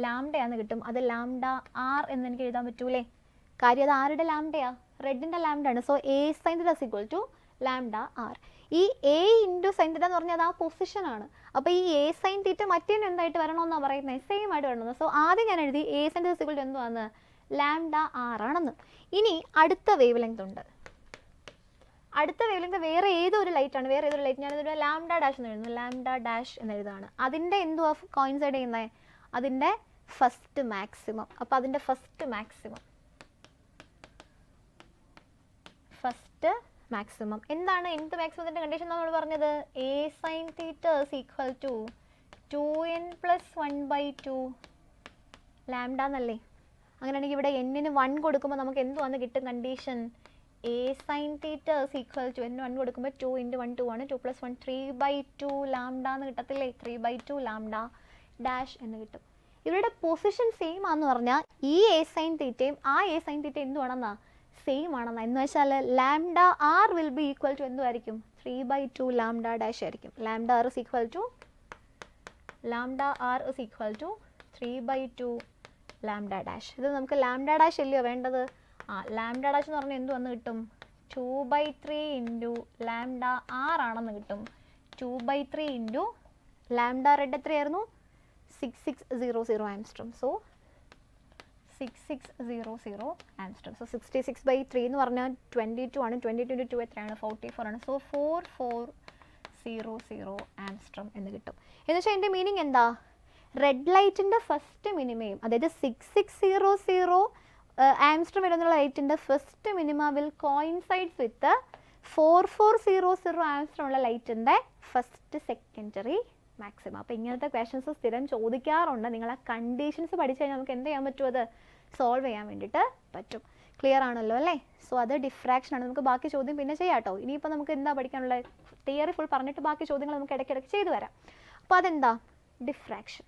ലാംഡയാന്ന് കിട്ടും. അത് ലാംഡ ആർ എന്ന് എനിക്ക് എഴുതാൻ പറ്റൂലേ? കാര്യം അത് ആരുടെ ലാംഡയാ? റെഡിൻ്റെ ലാംഡ ആണ്. So A sine theta is equal to lambda R. ഈ എ ഇൻറ്റു സൈൻ തീറ്റ എന്ന് പറഞ്ഞാൽ അത് ആ പൊസിഷനാണ്. അപ്പോൾ ഈ എ സൈൻ തീറ്റ മറ്റേനും എന്തായിട്ട് വരണമെന്നാണ് പറയുന്നത്? സെയിം ആയിട്ട് വരണമെന്ന്. സോ ആദ്യം ഞാൻ എഴുതി A sine theta is equal to എന്തുവാന്ന്? ലാംഡ ആർ ആണെന്ന്. ഇനി അടുത്ത വേവ് ലെങ്ത് ഉണ്ട്. അടുത്ത വേവ് ലെങ്ത് വേറെ ഏതോ ഒരു ലൈറ്റാണ്. വേറെ ഏതൊരു ലൈറ്റ് ഞാനിതൊരു ലാംഡ ഡാഷ് എന്ന് എഴുതുന്നു. ലാംഡ ഡാഷ് എന്ന് എഴുതാണ്. അതിൻ്റെ എന്തുവാ കോയിൻസൈഡ് ചെയ്യുന്നത്? അതിൻ്റെ ഫസ്റ്റ് മാക്സിമം. അപ്പോൾ അതിൻ്റെ ഫസ്റ്റ് മാക്സിമം എന്താണ്? nth മാക്സിമത്തിൻ്റെ കണ്ടീഷൻ നമ്മൾ പറഞ്ഞത് a sine theta is equal to 2n + 1/2 lambda എന്നല്ലേ. അങ്ങനെയാണെങ്കിൽ ഇവിടെ എന്നിന് 1 കൊടുക്കുമ്പോൾ നമുക്ക് എന്തുവാന്ന് കിട്ടും condition? A sine theta is equal to n 1 കൊടുക്കുമ്പോൾ 2 × 1 2 ആണ്. 2 + 1 3/2 ലാംഡ എന്ന് കിട്ടത്തില്ലേ? 3/2 ലാംഡ ഡാഷ് എന്ന് കിട്ടും. ഇവരുടെ പൊസിഷൻ സെയിം ആണെന്ന് പറഞ്ഞാൽ ഈ എ സൈൻ തീറ്റയും ആ എ സൈൻ തീറ്റ എന്തുവാണെന്നാ? സെയിം ആണെന്നാ. എന്ന് വെച്ചാൽ lambda R will be equal to എന്തുമായിരിക്കും? 3/2 ലാംഡ ഡാഷ് ആയിരിക്കും. Lambda R is equal to lambda R is equal to 3/2 lambda dash. ഇത് നമുക്ക് ലാംഡ ഡാഷ് ഇല്ലയോ വേണ്ടത്? ലാംഡ ഡാഷ് എന്ന് പറഞ്ഞാൽ എന്ത് വന്ന് കിട്ടും? 2/3 ഇൻറ്റു ലാംഡ ആർ ആണെന്ന് കിട്ടും. 2/3 ഇൻറ്റു ലാംഡ റെഡ് എത്രയായിരുന്നു? 6600 ആംസ്ട്രോം. സോ 6600 ആംസ്ട്രോം. സോ 66/3 എന്ന് പറഞ്ഞാൽ 22 ആണ്. 22 ഇൻറ്റു 2 എത്രയാണ്? 44 ആണ്. സോ 4400 ആംസ്ട്രോം എന്ന് കിട്ടും. എന്ന് വെച്ചാൽ എൻ്റെ മീനിങ് എന്താ? റെഡ് ലൈറ്റിൻ്റെ ഫസ്റ്റ് മിനിമയും, അതായത് 6600 ആംസ്ട്രോം വരുന്നുള്ള ലൈറ്റിൻ്റെ ഫസ്റ്റ് മിനിമ വിൽ കോയിൻസൈഡ്സ് വിത്ത് 4400 ആംസ്ട്രോം ഉള്ള ലൈറ്റിൻ്റെ ഫസ്റ്റ് സെക്കൻഡറി മാക്സിമം. അപ്പോൾ ഇങ്ങനത്തെ ക്വസ്റ്റ്യൻസ് സ്ഥിരം ചോദിക്കാറുണ്ട്. നിങ്ങൾ ആ കണ്ടീഷൻസ് പഠിച്ചു കഴിഞ്ഞാൽ നമുക്ക് എന്ത് ചെയ്യാൻ പറ്റും? അത് സോൾവ് ചെയ്യാൻ വേണ്ടിയിട്ട് പറ്റും. ക്ലിയർ ആണല്ലോ അല്ലേ? സോ അത് ഡിഫ്രാക്ഷൻ ആണ്. നമുക്ക് ബാക്കി ചോദ്യം പിന്നെ ചെയ്യാം കേട്ടോ. ഇനിയിപ്പോൾ നമുക്ക് എന്താ പഠിക്കാനുള്ള? തിയറി ഫുൾ പറഞ്ഞിട്ട് ബാക്കി ചോദ്യങ്ങൾ നമുക്ക് ഇടയ്ക്കിടയ്ക്ക് ചെയ്തു വരാം. അപ്പോൾ അതെന്താ? ഡിഫ്രാക്ഷൻ.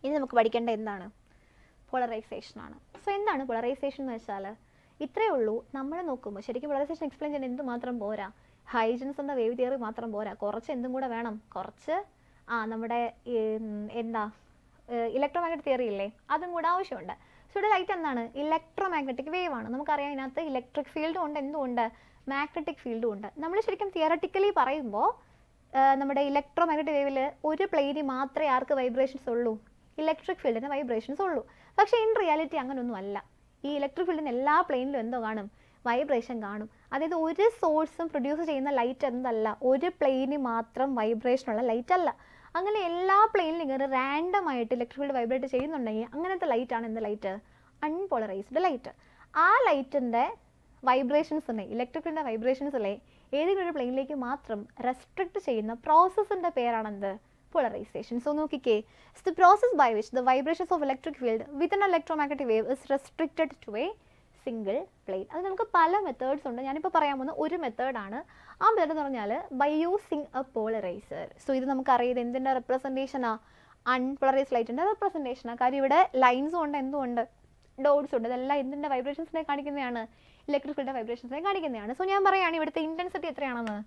ഇനി നമുക്ക് പഠിക്കേണ്ട എന്താണ്? പോളറൈസേഷൻ ആണ്. സോ എന്താണ് പോളറൈസേഷൻ എന്ന് വെച്ചാൽ ഇത്രയേ ഉള്ളൂ. നമ്മൾ നോക്കുമ്പോൾ ശരിക്കും പോളറൈസേഷൻ എക്സ്പ്ലെയിൻ ചെയ്യാൻ എന്ത് മാത്രം പോരാ? ഹൈജൻസിൻ്റെ വേവ് തിയറി മാത്രം പോരാ. കുറച്ച് എന്തും കൂടെ വേണം. കുറച്ച് നമ്മുടെ എന്താ ഇലക്ട്രോമാഗ്നറ്റിക് തിയറി ഇല്ലേ, അതും കൂടെ ആവശ്യമുണ്ട്. സോ ഇവിടെ ലൈറ്റ് എന്താണ്? ഇലക്ട്രോമാഗ്നറ്റിക് വേവ് ആണ്. നമുക്കറിയാം ഇതിനകത്ത് ഇലക്ട്രിക് ഫീൽഡും ഉണ്ട്, എന്തുകൊണ്ട്? മാഗ്നറ്റിക് ഫീൽഡും ഉണ്ട്. നമ്മൾ ശരിക്കും തിയററ്റിക്കലി പറയുമ്പോൾ നമ്മുടെ ഇലക്ട്രോമാഗ്നറ്റിക് വേവിൽ ഒരു പ്ലെയിനിൽ മാത്രമേ ആർക്ക് വൈബ്രേഷൻസ് ഉള്ളൂ? ഇലക്ട്രിക് ഫീൽഡിന് വൈബ്രേഷൻസ് ഉള്ളൂ. പക്ഷേ ഇൻ റിയാലിറ്റി അങ്ങനെയൊന്നും അല്ല. ഈ ഇലക്ട്രിക് ഫീൽഡിന് എല്ലാ പ്ലെയിനിലും എന്തോ കാണും? വൈബ്രേഷൻ കാണും. അതായത് ഒരു സോഴ്സും പ്രൊഡ്യൂസ് ചെയ്യുന്ന ലൈറ്റ് എന്തല്ല, ഒരു പ്ലെയിനിൽ മാത്രം വൈബ്രേഷനുള്ള ലൈറ്റ് അല്ല. അങ്ങനെ എല്ലാ പ്ലെയിനിലും ഇങ്ങനെ റാൻഡം ആയിട്ട് ഇലക്ട്രിക് ഫീൽഡ് വൈബ്രേറ്റ് ചെയ്യുന്നുണ്ടെങ്കിൽ അങ്ങനത്തെ ലൈറ്റാണ് എന്ത് ലൈറ്റ്? Unpolarised light. ആ ലൈറ്റിൻ്റെ വൈബ്രേഷൻസിനെ, ഇലക്ട്രിക് ഫീൽഡിൻ്റെ വൈബ്രേഷൻസിലെ ഏതെങ്കിലും ഒരു പ്ലെയിനിലേക്ക് മാത്രം റെസ്ട്രിക്റ്റ് ചെയ്യുന്ന പ്രോസസ്സിൻ്റെ പേരാണെന്ത്? Polarization. So നോക്കിക്കേ, it's the process by which the vibrations of electric field within an electromagnetic wave is restricted to a single plane. അത് നമുക്ക് പല മെത്തേഡ്സ് ഉണ്ട്. ഞാനിപ്പോൾ പറയാൻ പോകുന്ന ഒരു മെത്തേഡാണ്. ആ മെത്തേഡ് എന്ന് പറഞ്ഞാൽ by using a polariser. So ഇത് നമുക്കറിയാം എന്തിൻ്റെ റെപ്രസെൻറ്റേഷനാ? അൺപോളറൈസ്ഡ് ലൈറ്റിൻ്റെ റെപ്രസെൻറ്റേഷനാണ്. കാര്യം ഇവിടെ ലൈൻസും ഉണ്ട്, എന്തുകൊണ്ട്? ഡോട്ട്സ് ഉണ്ട്. ഇതെല്ലാം എന്തിൻ്റെ വൈബ്രേഷൻസിനെ കാണിക്കുന്നതാണ്? ഇലക്ട്രിക് ഫീൽഡിൻ്റെ വൈബ്രേഷൻസിനെ കാണിക്കുന്നതാണ്. സോ ഞാൻ പറയുകയാണ് ഇവിടുത്തെ ഇൻറ്റൻസിറ്റി എത്രയാണെന്ന്.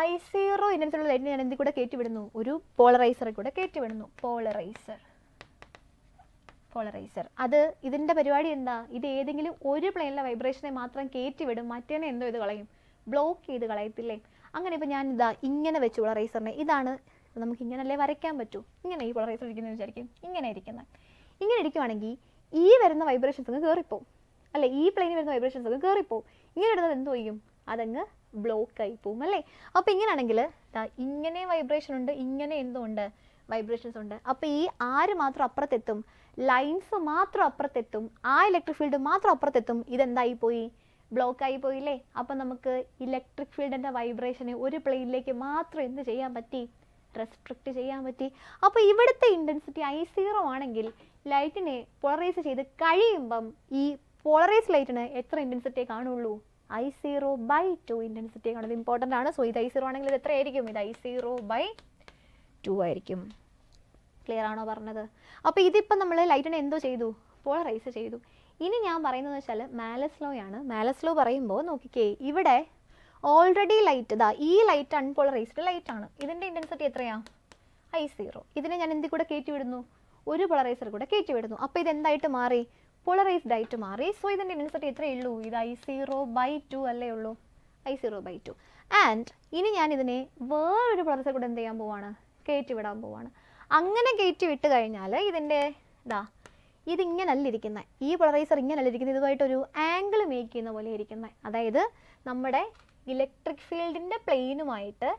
I0 ഇൻറ്റൻസിറ്റിയുള്ള ലൈറ്റിനെ ഞാൻ എന്തിൽ കൂടെ കയറ്റി വിടുന്നു? ഒരു പോളറൈസറിൽ കൂടെ കയറ്റി വിടുന്നു. പോളറൈസർ അത് ഇതിൻ്റെ പരിപാടി എന്താ? ഇത് ഏതെങ്കിലും ഒരു പ്ലെയിനിലെ വൈബ്രേഷനെ മാത്രം കയറ്റി വിടും, മറ്റേനെ എന്തോ ഇത് കളയും, ബ്ലോക്ക് ചെയ്ത് കളയത്തില്ലേ? അങ്ങനെ ഇപ്പോൾ ഞാൻ ഇതാ ഇങ്ങനെ വെച്ചു പോളറൈസറിനെ. ഇതാണ് നമുക്ക് ഇങ്ങനല്ലേ വരയ്ക്കാൻ പറ്റൂ. ഇങ്ങനെ ഈ പോളറൈസർ ഇരിക്കുന്നത് വിചാരിക്കും, ഇങ്ങനെ ഇരിക്കുന്നത്. ഇങ്ങനെ ഇരിക്കുവാണെങ്കിൽ ഈ വരുന്ന വൈബ്രേഷൻസ് അങ്ങ് കയറിപ്പോവും അല്ലേ? ഈ പ്ലെയിനിൽ വരുന്ന വൈബ്രേഷൻസ് അങ്ങ് കയറിപ്പോവും. ഇങ്ങനെ ഇടുന്നത് എന്തോ ചെയ്യും? അതങ്ങ് ബ്ലോക്ക് ആയി പോവും അല്ലേ? അപ്പോൾ ഇങ്ങനെയാണെങ്കിൽ ഇങ്ങനെ വൈബ്രേഷൻ ഉണ്ട്, ഇങ്ങനെ എന്തുണ്ട്? വൈബ്രേഷൻസ് ഉണ്ട്. അപ്പോൾ ഈ ആര് മാത്രം അപ്പുറത്തെത്തും? ലൈൻസ് മാത്രം അപ്പുറത്തെത്തും, ആ ഇലക്ട്രിക് ഫീൽഡ് മാത്രം അപ്പുറത്തെത്തും. ഇതെന്തായി പോയി? ബ്ലോക്ക് ആയി പോയില്ലേ? അപ്പം നമുക്ക് ഇലക്ട്രിക് ഫീൽഡിൻ്റെ വൈബ്രേഷനെ ഒരു പ്ലെയിനിലേക്ക് മാത്രം എന്ത് ചെയ്യാൻ പറ്റി? റെസ്ട്രിക്റ്റ് ചെയ്യാൻ പറ്റി. അപ്പോൾ ഇവിടുത്തെ ഇൻറ്റൻസിറ്റി I0 ആണെങ്കിൽ ലൈറ്റിനെ പോളറൈസ് ചെയ്ത് കഴിയുമ്പം ഈ പോളറൈസ് ലൈറ്റിന് എത്ര ഇൻറ്റൻസിറ്റിയെ കാണുള്ളൂ? I0/2 ഇൻറ്റൻസിറ്റി കാണുന്നത് ഇമ്പോർട്ടൻ്റ് ആണ്. സോ ഇത് I0 ആണെങ്കിൽ ഇത് എത്രയായിരിക്കും? ഇത് I0/2 ആയിരിക്കും. ക്ലിയർ ആണോ പറഞ്ഞത്? അപ്പോൾ ഇതിപ്പോൾ നമ്മൾ ലൈറ്റിനെ എന്തോ ചെയ്തു? പോളറൈസ് ചെയ്തു. ഇനി ഞാൻ പറയുന്നത് വെച്ചാൽ മാലസ് ലോ ആണ്. മാലസ് ലോ പറയുമ്പോൾ നോക്കിക്കേ, ഇവിടെ ഓൾറെഡി ലൈറ്റ് ഈ ലൈറ്റ് അൺപോളറൈസ്ഡ് ലൈറ്റ് ആണ്. ഇതിൻ്റെ ഇൻറ്റൻസിറ്റി എത്രയാണ്? I0. ഇതിനെ ഞാൻ എന്തിൽ കൂടെ കയറ്റി വിടുന്നു? ഒരു പോളറൈസർ കൂടെ കയറ്റി വിടുന്നു. അപ്പോൾ ഇതെന്തായിട്ട് മാറി? പോളറൈസ്ഡ് ആയിട്ട് മാറി. സോ ഇതിൻ്റെ ഇൻറ്റൻസിറ്റി എത്രയേ ഉള്ളൂ? ഇത് I0/2 അല്ലേ ഉള്ളൂ? I0/2. ആൻഡ് ഇനി ഞാൻ ഇതിനെ വേറൊരു പോളറൈസർ കൂടെ എന്ത് ചെയ്യാൻ പോവാണ്? കയറ്റി വിടാൻ പോവാണ്. അങ്ങനെ കയറ്റി വിട്ട് കഴിഞ്ഞാൽ ഇതിൻ്റെ ഇതിങ്ങനല്ല ഇരിക്കുന്നത്, ഈ പോളറൈസർ ഇങ്ങനല്ല ഇരിക്കുന്നത്, ഇതുമായിട്ടൊരു ആംഗിൾ മേക്ക് ചെയ്യുന്ന പോലെ ഇരിക്കുന്നത്. അതായത് നമ്മുടെ ഇലക്ട്രിക് ഫീൽഡിൻ്റെ പ്ലെയിനുമായിട്ട്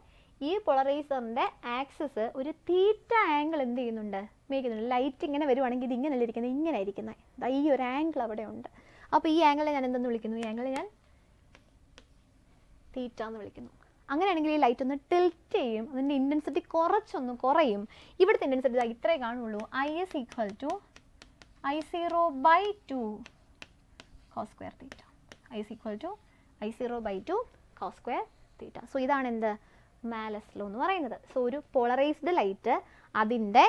ഈ പോളറൈസറിൻ്റെ ആക്സിസ് ഒരു തീറ്റ ആംഗിൾ എന്ത് ചെയ്യുന്നുണ്ട്? മേക്ക് ചെയ്യുന്നുണ്ട്. ലൈറ്റ് ഇങ്ങനെ വരുവാണെങ്കിൽ ഇത് ഇങ്ങനല്ല ഇരിക്കുന്നത്, ഇങ്ങനെ ഇരിക്കുന്നത്. ഈ ഒരു ആംഗിൾ അവിടെ ഉണ്ട്. അപ്പോൾ ഈ ആംഗിളെ ഞാൻ എന്തെന്ന് വിളിക്കുന്നു? ഈ ആംഗിളെ ഞാൻ തീറ്റ എന്ന് വിളിക്കുന്നു. അങ്ങനെയാണെങ്കിൽ ഈ ലൈറ്റ് ഒന്ന് ടിൽറ്റ് ചെയ്യും, അതിൻ്റെ ഇൻറ്റൻസിറ്റി കുറച്ചൊന്ന് കുറയും. ഇവിടുത്തെ ഇൻറ്റൻസിറ്റി ഇത്രേ കാണുള്ളൂ. I is equal to I0/2 cos square theta. I is equal to I0/2 cos square theta. So ഇതാണ് എന്ത്? മാലസ് ലോ എന്ന് പറയുന്നത്. സോ ഒരു പോളറൈസ്ഡ് ലൈറ്റ് അതിൻ്റെ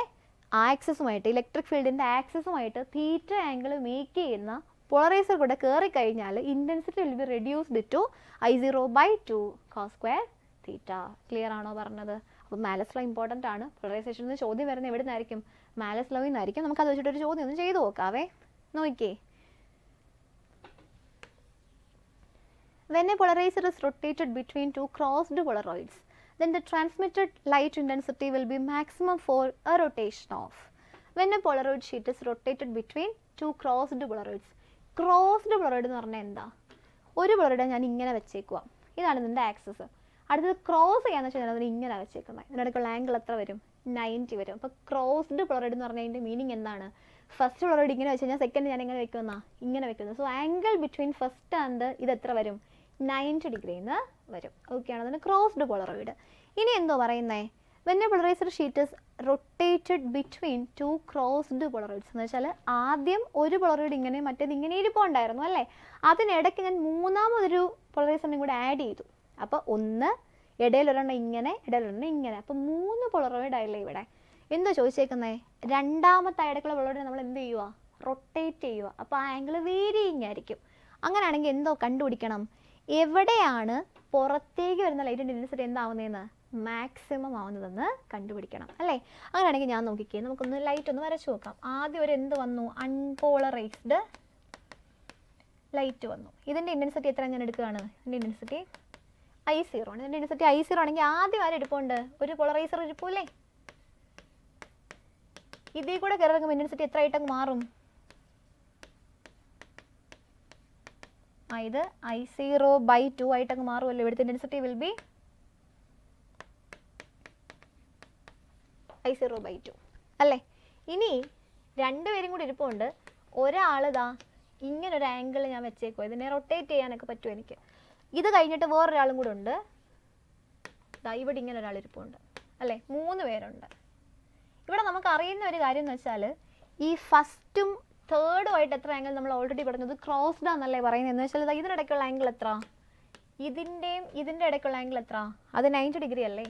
ആക്സിസുമായിട്ട്, ഇലക്ട്രിക് ഫീൽഡിൻ്റെ ആക്സിസുമായിട്ട് തീറ്റ ആംഗിൾ മേക്ക് ചെയ്യുന്ന പോളറൈസർ കൂടെ കയറി കഴിഞ്ഞാൽ intensity will be reduced to I0/2 cos square theta. Clear ആണോ പറഞ്ഞത്? അപ്പോൾ മാലസ് ലോ ഇമ്പോർട്ടൻ്റ് ആണ്. പോളറൈസേഷനിൽ ചോദ്യം വരുന്നത് എവിടെ നിന്നായിരിക്കും? മാലസ് ലോയിൽ നിന്നായിരിക്കും. നമുക്കത് വെച്ചിട്ടൊരു ചോദ്യം ഒന്ന് ചെയ്തു നോക്കാവേ. നോക്കിയേ, when a polarizer is rotated between two crossed polaroids, then the transmitted light intensity will be maximum for a rotation of. When a polaroid sheet is rotated between two crossed polaroids. Crossed polaroid എന്ന് പറഞ്ഞാൽ എന്താ? ഒരു പൊളറോയിഡ് ഞാൻ ഇങ്ങനെ വെച്ചേക്കുക, ഇതാണ് ഇതിൻ്റെ ആക്സസ്. അടുത്തത് ക്രോസ് ചെയ്യാന്ന് വെച്ചാൽ അതിന് ഇങ്ങനെ വെച്ചേക്കുന്നത്. ഇതിനിടയ്ക്കുള്ള ആംഗിൾ എത്ര വരും? 90 വരും. അപ്പോൾ ക്രോസ്ഡ് പൊളറോയിഡ് എന്ന് പറഞ്ഞാൽ അതിൻ്റെ മീനിങ് എന്താണ്? ഫസ്റ്റ് പൊളറോയിഡ് ഇങ്ങനെ വെച്ച് കഴിഞ്ഞാൽ സെക്കൻഡ് ഞാൻ എങ്ങനെ വെക്കുന്ന? ഇങ്ങനെ വെക്കുന്നത്. So angle between first and ഇത് എത്ര വരും? 90 ഡിഗ്രിന്ന് വരും. ഓക്കെ ആണ്, അതിന് ക്രോസ്ഡ് പൊളറോയിഡ്. ഇനി എന്തോ പറയുന്നേ? when a polarizer sheet is rotated between two crossed polaroids എന്ന് വെച്ചാൽ ആദ്യം ഒരു പൊളറോയിഡ് ഇങ്ങനെ മറ്റേത് ഇങ്ങനെ ഇരിപ്പുണ്ടായിരുന്നു അല്ലേ, അതിനിടയ്ക്ക് ഞാൻ മൂന്നാമതൊരു പൊളറൈസറിനും കൂടെ ആഡ് ചെയ്തു. അപ്പോൾ ഒന്ന് ഇടയിലൊരെണ്ണം ഇങ്ങനെ, ഇടയിലൊരെണ്ണം ഇങ്ങനെ, അപ്പോൾ 3 പൊളറോയിഡ് ആയില്ലേ ഇവിടെ. എന്തോ ചോദിച്ചേക്കുന്നത്? രണ്ടാമത്തെ ഇടയ്ക്കുള്ള പൊളറോയിഡ് നമ്മൾ എന്ത് ചെയ്യുക? റൊട്ടേറ്റ് ചെയ്യുക. അപ്പോൾ ആ ആംഗിൾ വേരിയിങ് ആയിരിക്കും. അങ്ങനെയാണെങ്കിൽ എന്തോ കണ്ടുപിടിക്കണം? എവിടെയാണ് പുറത്തേക്ക് വരുന്ന ലൈറ്റിൻ്റെ ഇൻറ്റൻസിറ്റി എന്താവുന്നതെന്ന്? മാക്സിമം ആവുന്നതെന്ന് കണ്ടുപിടിക്കണം അല്ലേ. അങ്ങനെയാണെങ്കിൽ ഞാൻ നോക്കിക്കേ, നമുക്കൊന്ന് ലൈറ്റ് ഒന്ന് വരച്ചു നോക്കാം. ആദ്യം ഒരു എന്ത് വന്നു? അൺപോളറൈസ്ഡ് ലൈറ്റ് വന്നു. ഇതിൻ്റെ ഇൻറ്റൻസിറ്റി എത്ര ഞാൻ എടുക്കുകയാണ്? ഇതിൻ്റെ ഇൻറ്റൻസിറ്റി I0 ആണ്. ഇതിൻ്റെ ഇൻറ്റൻസിറ്റി I0 ആണെങ്കിൽ ആദ്യം ആരും എടുപ്പുണ്ട്? ഒരു പോളറൈസർ ഇരിപ്പൂല്ലേ? ഇതിൽ കൂടെ കയറിറങ്ങുമ്പോൾ ഇൻറ്റൻസിറ്റി എത്ര ആയിട്ടങ്ങ് മാറും? ഇത് I0/2 ആയിട്ടങ്ങ് മാറുമല്ലോ. ഇവിടുത്തെ ഇൻറ്റൻസിറ്റി വിൽ ബി I0/2 അല്ലേ. ഇനി രണ്ടുപേരും കൂടി ഇരിപ്പുണ്ട്. ഒരാളിതാ ഇങ്ങനൊരു ആംഗിൾ ഞാൻ വെച്ചേക്കോ, ഇതിനെ റൊട്ടേറ്റ് ചെയ്യാനൊക്കെ പറ്റും എനിക്ക്. ഇത് കഴിഞ്ഞിട്ട് വേറൊരാളും കൂടെ ഉണ്ട്, ഇവിടെ ഇങ്ങനെ ഒരാൾ ഇരിപ്പുണ്ട് അല്ലേ. 3 പേരുണ്ട്. ഇവിടെ നമുക്ക് അറിയുന്ന ഒരു കാര്യം എന്ന് വെച്ചാൽ ഈ ഫസ്റ്റും തേർഡുമായിട്ട് എത്ര ആംഗിൾ നമ്മൾ ഓൾറെഡി പറഞ്ഞത് ക്രോസ്ഡ് ആണെന്നല്ലേ പറയുന്നത്. എന്ന് വെച്ചാൽ ഇതിനിടയ്ക്കുള്ള ആംഗിൾ എത്ര? ഇതിൻ്റെയും ഇതിൻ്റെ ഇടയ്ക്കുള്ള ആംഗിൾ എത്ര? അത് 90 ഡിഗ്രി അല്ലേ.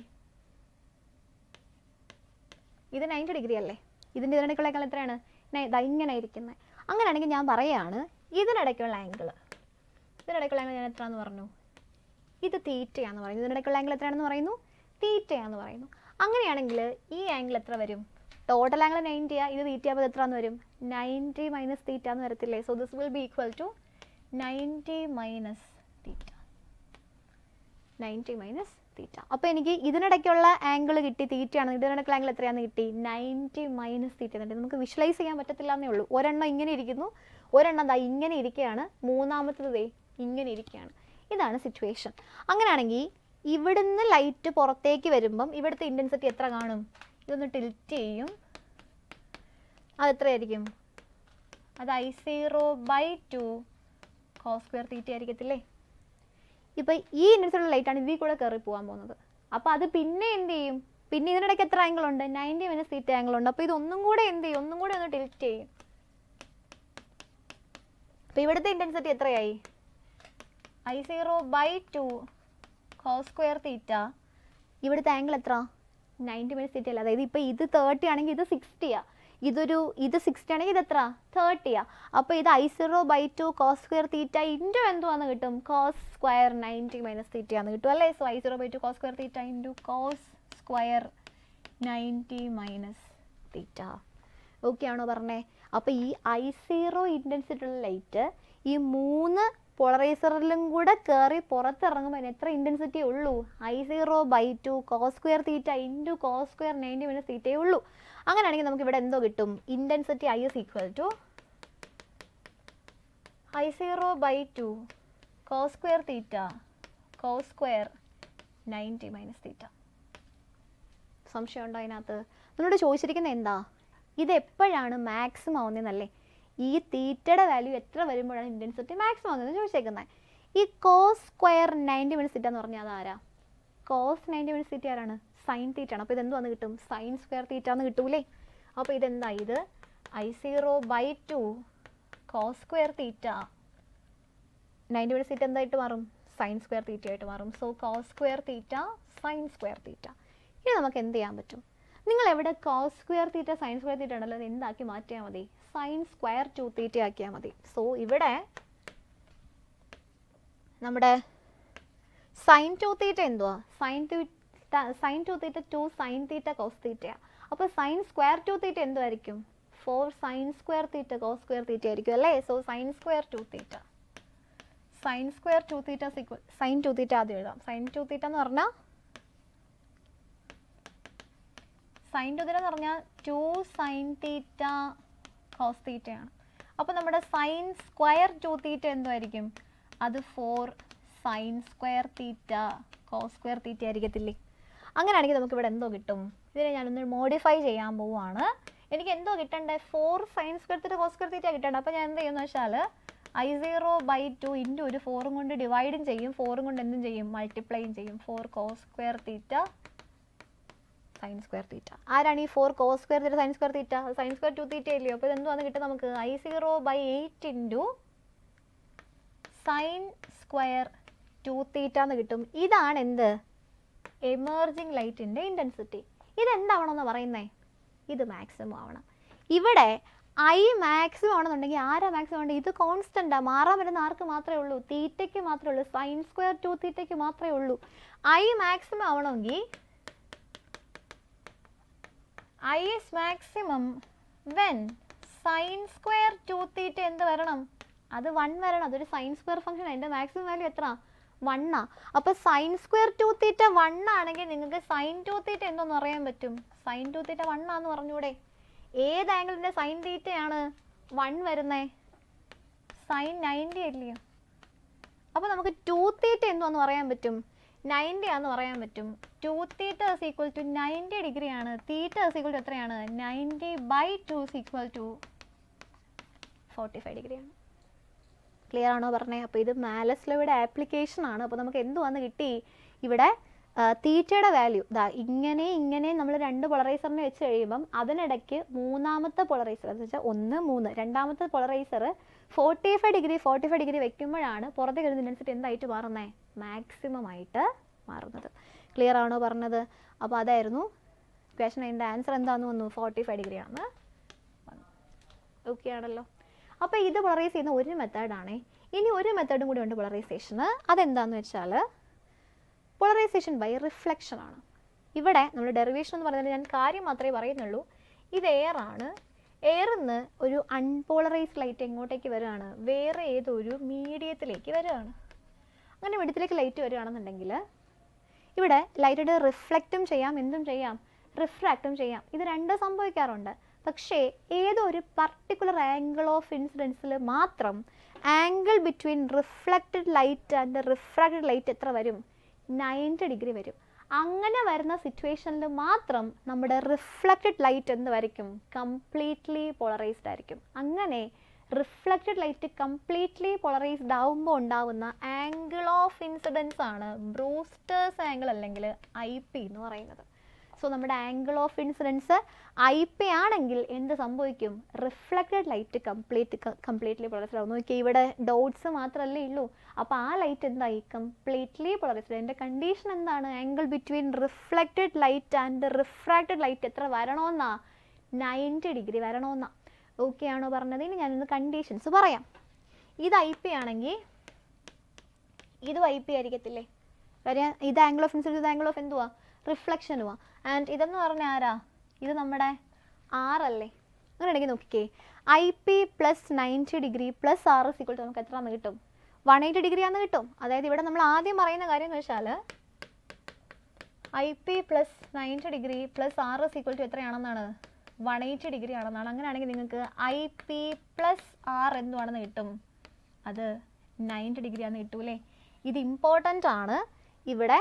ഇത് 90 ഡിഗ്രി അല്ലേ. ഇതിനിടയ്ക്കുള്ള ആംഗിൾ എത്രയാണ്? ഇങ്ങനെ ഇരിക്കുന്നത്. അങ്ങനെയാണെങ്കിൽ ഞാൻ പറയുകയാണ് ഇതിനിടയ്ക്കുള്ള ആംഗിൾ ഞാൻ എത്രയാണെന്ന് പറഞ്ഞു? ഇത് തീറ്റയാന്ന് പറയുന്നു. ഇതിനിടയ്ക്കുള്ള ആംഗിൾ എത്രയാണെന്ന് പറയുന്നു? തീറ്റയാന്ന് പറയുന്നു. അങ്ങനെയാണെങ്കിൽ ഈ ആംഗിൾ എത്ര വരും? ടോട്ടൽ ആംഗിൾ 90 ആ, ഇത് തീറ്റ ആകുമ്പോൾ എത്രയാന്ന് വരും? 90 മൈനസ് തീറ്റ എന്ന് വരത്തില്ലേ. So this will be equal to 90 minus theta. 90 minus theta. അപ്പോൾ എനിക്ക് ഇതിനിടയ്ക്കുള്ള ആംഗിൾ കിട്ടി, തീറ്റയാണ്. ഇതിനിടയ്ക്കുള്ള ആംഗിൾ എത്രയാണെന്ന് കിട്ടി? 90 മൈനസ് തീറ്റ എന്നുണ്ട്. നമുക്ക് വിഷ്വലൈസ് ചെയ്യാൻ പറ്റത്തില്ല എന്നേ ഉള്ളൂ. ഒരെണ്ണം ഇങ്ങനെ ഇരിക്കുന്നു, ഒരെണ്ണം ദാ ഇങ്ങനെ ഇരിക്കുകയാണ്, മൂന്നാമത്തത് ദേ ഇങ്ങനെ ഇരിക്കുകയാണ്. ഇതാണ് സിറ്റുവേഷൻ. അങ്ങനെയാണെങ്കിൽ ഇവിടുന്ന് ലൈറ്റ് പുറത്തേക്ക് വരുമ്പം ഇവിടുത്തെ ഇൻറ്റൻസിറ്റി എത്ര കാണും? ഇതൊന്ന് ടിൽറ്റ് ചെയ്യും. അതെത്രയായിരിക്കും? അത് I0/2 cos² തീറ്റ ആയിരിക്കത്തില്ലേ. ഇപ്പം ഈ ഇൻറ്റൻസിറ്റിയുള്ള ലൈറ്റാണ് ഇതിൽ കൂടെ കയറി പോകാൻ പോകുന്നത്. അപ്പോൾ അത് പിന്നെ എന്ത് ചെയ്യും? പിന്നെ ഇതിനിടയ്ക്ക് എത്ര ആംഗിൾ ഉണ്ട്? 90 മൈനസ് തീറ്റ ആംഗിൾ ഉണ്ട്. അപ്പോൾ ഇതൊന്നും കൂടെ എന്ത് ചെയ്യും? ഒന്നും കൂടെ ഒന്ന് ടിൽറ്റ് ചെയ്യും. അപ്പോൾ ഇവിടുത്തെ ഇൻറ്റൻസിറ്റി എത്രയായി? I0/2 cos² തീറ്റ. ഇവിടുത്തെ ആംഗിൾ എത്ര? 90 മൈനസ് തീറ്റ അല്ല. അതായത് ഇപ്പോൾ ഇത് 30 ആണെങ്കിൽ ഇത് 60 ആ. ഇത് 60 ആണെങ്കിൽ ഇത് എത്ര? 30 ആ. അപ്പോൾ ഇത് I0/2 cos² തീറ്റ ഇൻറ്റു എന്തുവാന്ന് കിട്ടും? cos² 90 മൈനസ് തീറ്റ ആണെന്ന് കിട്ടും അല്ലേ. So I0/2 cos² theta into cos² 90 minus തീറ്റ. ഓക്കെ ആണോ പറഞ്ഞേ? അപ്പോൾ ഈ I0 ഇൻറ്റൻസിറ്റി ഉള്ള ലൈറ്റ് ഈ 3 പോളറൈസറിലും കൂടെ കയറി പുറത്തിറങ്ങുമ്പോൾ അതിന് എത്ര ഇൻറ്റൻസിറ്റി ഉള്ളൂ? I0/2 cos² theta into cos² 90 minus തീറ്റയേ ഉള്ളൂ. അങ്ങനെയാണെങ്കിൽ നമുക്ക് ഇവിടെ എന്തോ കിട്ടും? Intensity I is equal to I0/2 cos² theta cos² 90 minus തീറ്റ. സംശയം ഉണ്ടോ അതിനകത്ത്? നിങ്ങളോട് ചോദിച്ചിരിക്കുന്നത് എന്താ? ഇത് എപ്പോഴാണ് മാക്സിമം ആവുന്നതെന്നല്ലേ. ഈ തീറ്റയുടെ വാല്യൂ എത്ര വരുമ്പോഴാണ് ഇൻറ്റൻസിറ്റി മാക്സിമം ആവുന്നതെന്ന് ചോദിച്ചേക്കുന്നത്. ഈ cos² 90 മൈനസ് തീറ്റ എന്ന് പറഞ്ഞാൽ അതാരാ? cos 90 മൈനസ് തീറ്റ ആരാണ്? സൈൻ തീറ്റ ആണ്. അപ്പോൾ ഇതെന്തുവാന്ന് കിട്ടും? sin² തീറ്റ എന്ന് കിട്ടൂലേ. അപ്പോൾ ഇതെന്താ? ഇത് I0/2 cos² തീറ്റ 90 മൈനസ് തീറ്റ എന്തായിട്ട് മാറും? sin² തീറ്റ ആയിട്ട് മാറും. സോ cos² തീറ്റ sin² തീറ്റ. ഇനി നമുക്ക് എന്ത് ചെയ്യാൻ പറ്റും? നിങ്ങൾ എവിടെ cos² തീറ്റ sin² തീറ്റ ഉണ്ടല്ലോ, അത് എന്താക്കി മാറ്റിയാൽ മതി? sin² തീറ്റ ആക്കിയാൽ മതി. സോ ഇവിടെ നമ്മുടെ sin 2 തീറ്റ എന്തുവാ? sin 2 sine 2 theta 2 sine theta cos തീറ്റയാണ്. അപ്പോൾ സൈൻ സ്ക്വയർ 2 തീറ്റ എന്തുമായിരിക്കും? 4 sine square theta cos square theta ആയിരിക്കും അല്ലേ? So sine square 2 theta, sine square 2 theta equal sine 2 theta ആദ്യം എഴുതാം. സൈൻ 2 തീറ്റ എന്ന് പറഞ്ഞാൽ സൈൻ 2 തീറ്റ എന്ന് പറഞ്ഞാൽ 2 സൈൻ തീറ്റ കോസ് തീറ്റയാണ്. അപ്പോൾ നമ്മുടെ സൈൻ സ്ക്വയർ 2 തീറ്റ എന്തുമായിരിക്കും? അത് 4 sine square theta cos square theta ആയിരിക്കത്തില്ലേ? അങ്ങനെയാണെങ്കിൽ നമുക്ക് ഇവിടെ എന്തോ കിട്ടും? ഇതിനെ ഞാനൊന്ന് മോഡിഫൈ ചെയ്യാൻ പോവുകയാണ്. എനിക്ക് എന്തോ കിട്ടണ്ടേ? 4 sine square theta cos square theta കിട്ടേണ്ടത്. അപ്പോൾ ഞാൻ എന്ത് ചെയ്യുമെന്ന് വെച്ചാൽ I0/2 ഇൻറ്റു ഒരു 4 കൊണ്ട് ഡിവൈഡും ചെയ്യും, 4 കൊണ്ട് എന്തും ചെയ്യും? മൾട്ടിപ്ലൈയും ചെയ്യും. 4 cos square theta sine square theta. ആരാണ് ഈ 4 cos square theta sine square theta? Sine square 2 theta ഇല്ലയോ? അപ്പോൾ ഇതെന്തുവാന്ന് കിട്ടും നമുക്ക്? I0/8 ഇൻറ്റു സൈൻ സ്ക്വയർ 2 തീറ്റ എന്ന് കിട്ടും. ഇതാണ് എന്ത്? എമേർജിങ് ലൈറ്റിൻ്റെ ഇൻറ്റൻസിറ്റി. ഇതെന്താവണമെന്ന് പറയുന്നേ? ഇത് മാക്സിമം ആവണം. ഇവിടെ ഐ മാക്സിമം ആണെന്നുണ്ടെങ്കിൽ ആരാ മാക്സിമം ഉണ്ട്? ഇത് കോൺസ്റ്റൻ്റാണ്, മാറാൻ വരുന്ന ആർക്ക് മാത്രമേ ഉള്ളൂ? തീറ്റയ്ക്ക് മാത്രമേ ഉള്ളൂ, സൈൻ സ്ക്വയർ 2 തീറ്റയ്ക്ക് മാത്രമേ ഉള്ളൂ. ഐ മാക്സിമം ആവണമെങ്കിൽ I is maximum when sign square 2 തീറ്റ എന്ത് വരണം? അത് 1 വരണം. അതൊരു സൈൻ സ്ക്വയർ ഫംഗ്ഷൻ. അതിൻ്റെ മാക്സിമം വാല്യൂ എത്ര? 1 ആ. അപ്പോൾ സൈൻ സ്ക്വയർ 2 തീറ്റ 1 ആണെങ്കിൽ നിങ്ങൾക്ക് സൈൻ 2 തീറ്റ എന്തോന്ന് അറിയാൻ പറ്റും? സൈൻ 2 തീറ്റ 1 ആണെന്ന് പറഞ്ഞൂടെ? ഏത് ആംഗിളിൻ്റെ സൈൻ തീറ്റയാണ് 1 വരുന്നത്? സൈൻ 90 അല്ലയോ? അപ്പോൾ നമുക്ക് 2 തീറ്റ എന്തോന്ന് പറയാൻ പറ്റും? 90 ആണെന്ന് പറയാൻ പറ്റും. 2 theta is equal to 90 degree ആണ്. തീറ്റ ഈസ് ഈക്വൽ ടു എത്രയാണ്? 90/2 ഈസ് ഈക്വൽ ടു 45 ഡിഗ്രിയാണ്. ക്ലിയർ ആണോ പറഞ്ഞേ? അപ്പോൾ ഇത് മാലസ് ലോയുടെ ആപ്ലിക്കേഷൻ ആണ്. അപ്പോൾ നമുക്ക് എന്തുവാന്ന് കിട്ടി? ഇവിടെ തീറ്റയുടെ വാല്യൂ ഇങ്ങനെ നമ്മൾ 2 പോളറൈസറിനെ വെച്ച് കഴിയുമ്പം അതിനിടയ്ക്ക് മൂന്നാമത്തെ പോളറൈസർ എന്ന് വെച്ചാൽ 1 3 രണ്ടാമത്തെ പോളറൈസർ 45 ഡിഗ്രി വെക്കുമ്പോഴാണ് പുറത്തേക്ക് വരുന്ന ഇൻറ്റൻസിറ്റി എന്തായിട്ട് മാറുന്നത്? മാക്സിമം ആയിട്ട് മാറുന്നത്. ക്ലിയർ ആണോ പറഞ്ഞത്? അപ്പോൾ അതായിരുന്നു ക്വസ്റ്റൻ. അതിൻ്റെ ആൻസർ എന്താണെന്ന് വന്നു? 45 ഡിഗ്രി ആണ്. ഓക്കെ ആണല്ലോ. അപ്പോൾ ഇത് പോളറൈസ് ചെയ്യുന്ന ഒരു മെത്തേഡാണ്. ഇനി ഒരു മെത്തേഡും കൂടി ഉണ്ട് പോളറൈസേഷന്. അതെന്താണെന്ന് വെച്ചാൽ പോളറൈസേഷൻ ബൈ റിഫ്ലക്ഷൻ ആണ്. ഇവിടെ നമ്മൾ ഡെറിവേഷൻ എന്ന് പറയുന്നത് ഞാൻ കാര്യം മാത്രമേ പറയുന്നുള്ളൂ. ഇത് എയർ ആണ്. എയറിൽ നിന്ന് ഒരു അൺപോളറൈസ്ഡ് ലൈറ്റ് എങ്ങോട്ടേക്ക് വരികയാണ്? വേറെ ഏതൊരു മീഡിയത്തിലേക്ക് വരികയാണ്. അങ്ങനെ മീഡിയത്തിലേക്ക് ലൈറ്റ് വരികയാണെന്നുണ്ടെങ്കിൽ ഇവിടെ ലൈറ്റിന് റിഫ്ലക്റ്റും ചെയ്യാം, എന്തും ചെയ്യാം, റിഫ്രാക്റ്റും ചെയ്യാം. ഇത് രണ്ടും സംഭവിക്കാറുണ്ട്. പക്ഷേ ഏതോ ഒരു പർട്ടിക്കുലർ ആംഗിൾ ഓഫ് ഇൻസിഡൻസിൽ മാത്രം angle between reflected light and refracted light എത്ര വരും? 90 ഡിഗ്രി വരും. അങ്ങനെ വരുന്ന സിറ്റുവേഷനിൽ മാത്രം നമ്മുടെ റിഫ്ലക്റ്റഡ് ലൈറ്റ് എന്ത് വരയ്ക്കും? കംപ്ലീറ്റ്ലി പോളറൈസ്ഡ് ആയിരിക്കും. അങ്ങനെ റിഫ്ലക്റ്റഡ് ലൈറ്റ് കംപ്ലീറ്റ്ലി പോളറൈസ്ഡ് ആവുമ്പോൾ ഉണ്ടാവുന്ന ആംഗിൾ ഓഫ് ഇൻസിഡൻസ് ആണ് ബ്രൂസ്റ്റേഴ്സ് ആംഗിൾ അല്ലെങ്കിൽ IP എന്ന് പറയുന്നത്. സോ നമ്മുടെ ആംഗിൾ ഓഫ് ഇൻസിഡൻസ് IP ആണെങ്കിൽ എന്ത് സംഭവിക്കും? റിഫ്ലക്റ്റഡ് ലൈറ്റ് കംപ്ലീറ്റ്ലി പോളറൈസ്ഡ് ആവും. നോക്കിയാൽ ഇവിടെ ഡോട്ട്സ് മാത്രമല്ലേ ഉള്ളൂ. അപ്പോൾ ആ ലൈറ്റ് എന്തായി? Completely polarised. അതിൻ്റെ കണ്ടീഷൻ എന്താണ്? Angle between reflected light and refracted light എത്ര വരണമെന്നാ? 90 ഡിഗ്രി വരണമെന്നാ. ഓക്കെ ആണോ പറഞ്ഞത്? ഇനി ഞാനൊന്ന് കണ്ടീഷൻസ് പറയാം. ഇത് IP ആണെങ്കിൽ ഇതും IP ആയിരിക്കത്തില്ലേ? കാര്യം ഇത് ആംഗിൾ ഓഫ് ഇൻസിഡൻസ്, ഇത് ആംഗിൾ ഓഫ് എന്തുവാ? റിഫ്ലക്ഷനുവാ. ആൻഡ് ഇതെന്ന് പറഞ്ഞാൽ ആരാ? ഇത് നമ്മുടെ R അല്ലേ? അങ്ങനെയാണെങ്കിൽ നോക്കിക്കേ, IP + 90 ഡിഗ്രി + R = നമുക്ക് എത്രയാണെന്ന് കിട്ടും? 180 ഡിഗ്രി ആണെന്ന് കിട്ടും. അതായത് ഇവിടെ നമ്മൾ ആദ്യം പറയുന്ന കാര്യം എന്ന് വെച്ചാൽ IP + 90 ഡിഗ്രി + R = എത്രയാണെന്നാണ്? 180 ഡിഗ്രി ആണെന്നാണ്. അങ്ങനെയാണെങ്കിൽ നിങ്ങൾക്ക് IP + R എന്തുവാണെന്ന് കിട്ടും? അത് 90 ഡിഗ്രി ആണെന്ന് കിട്ടൂലേ? ഇത് ഇമ്പോർട്ടൻ്റ് ആണ്. ഇവിടെ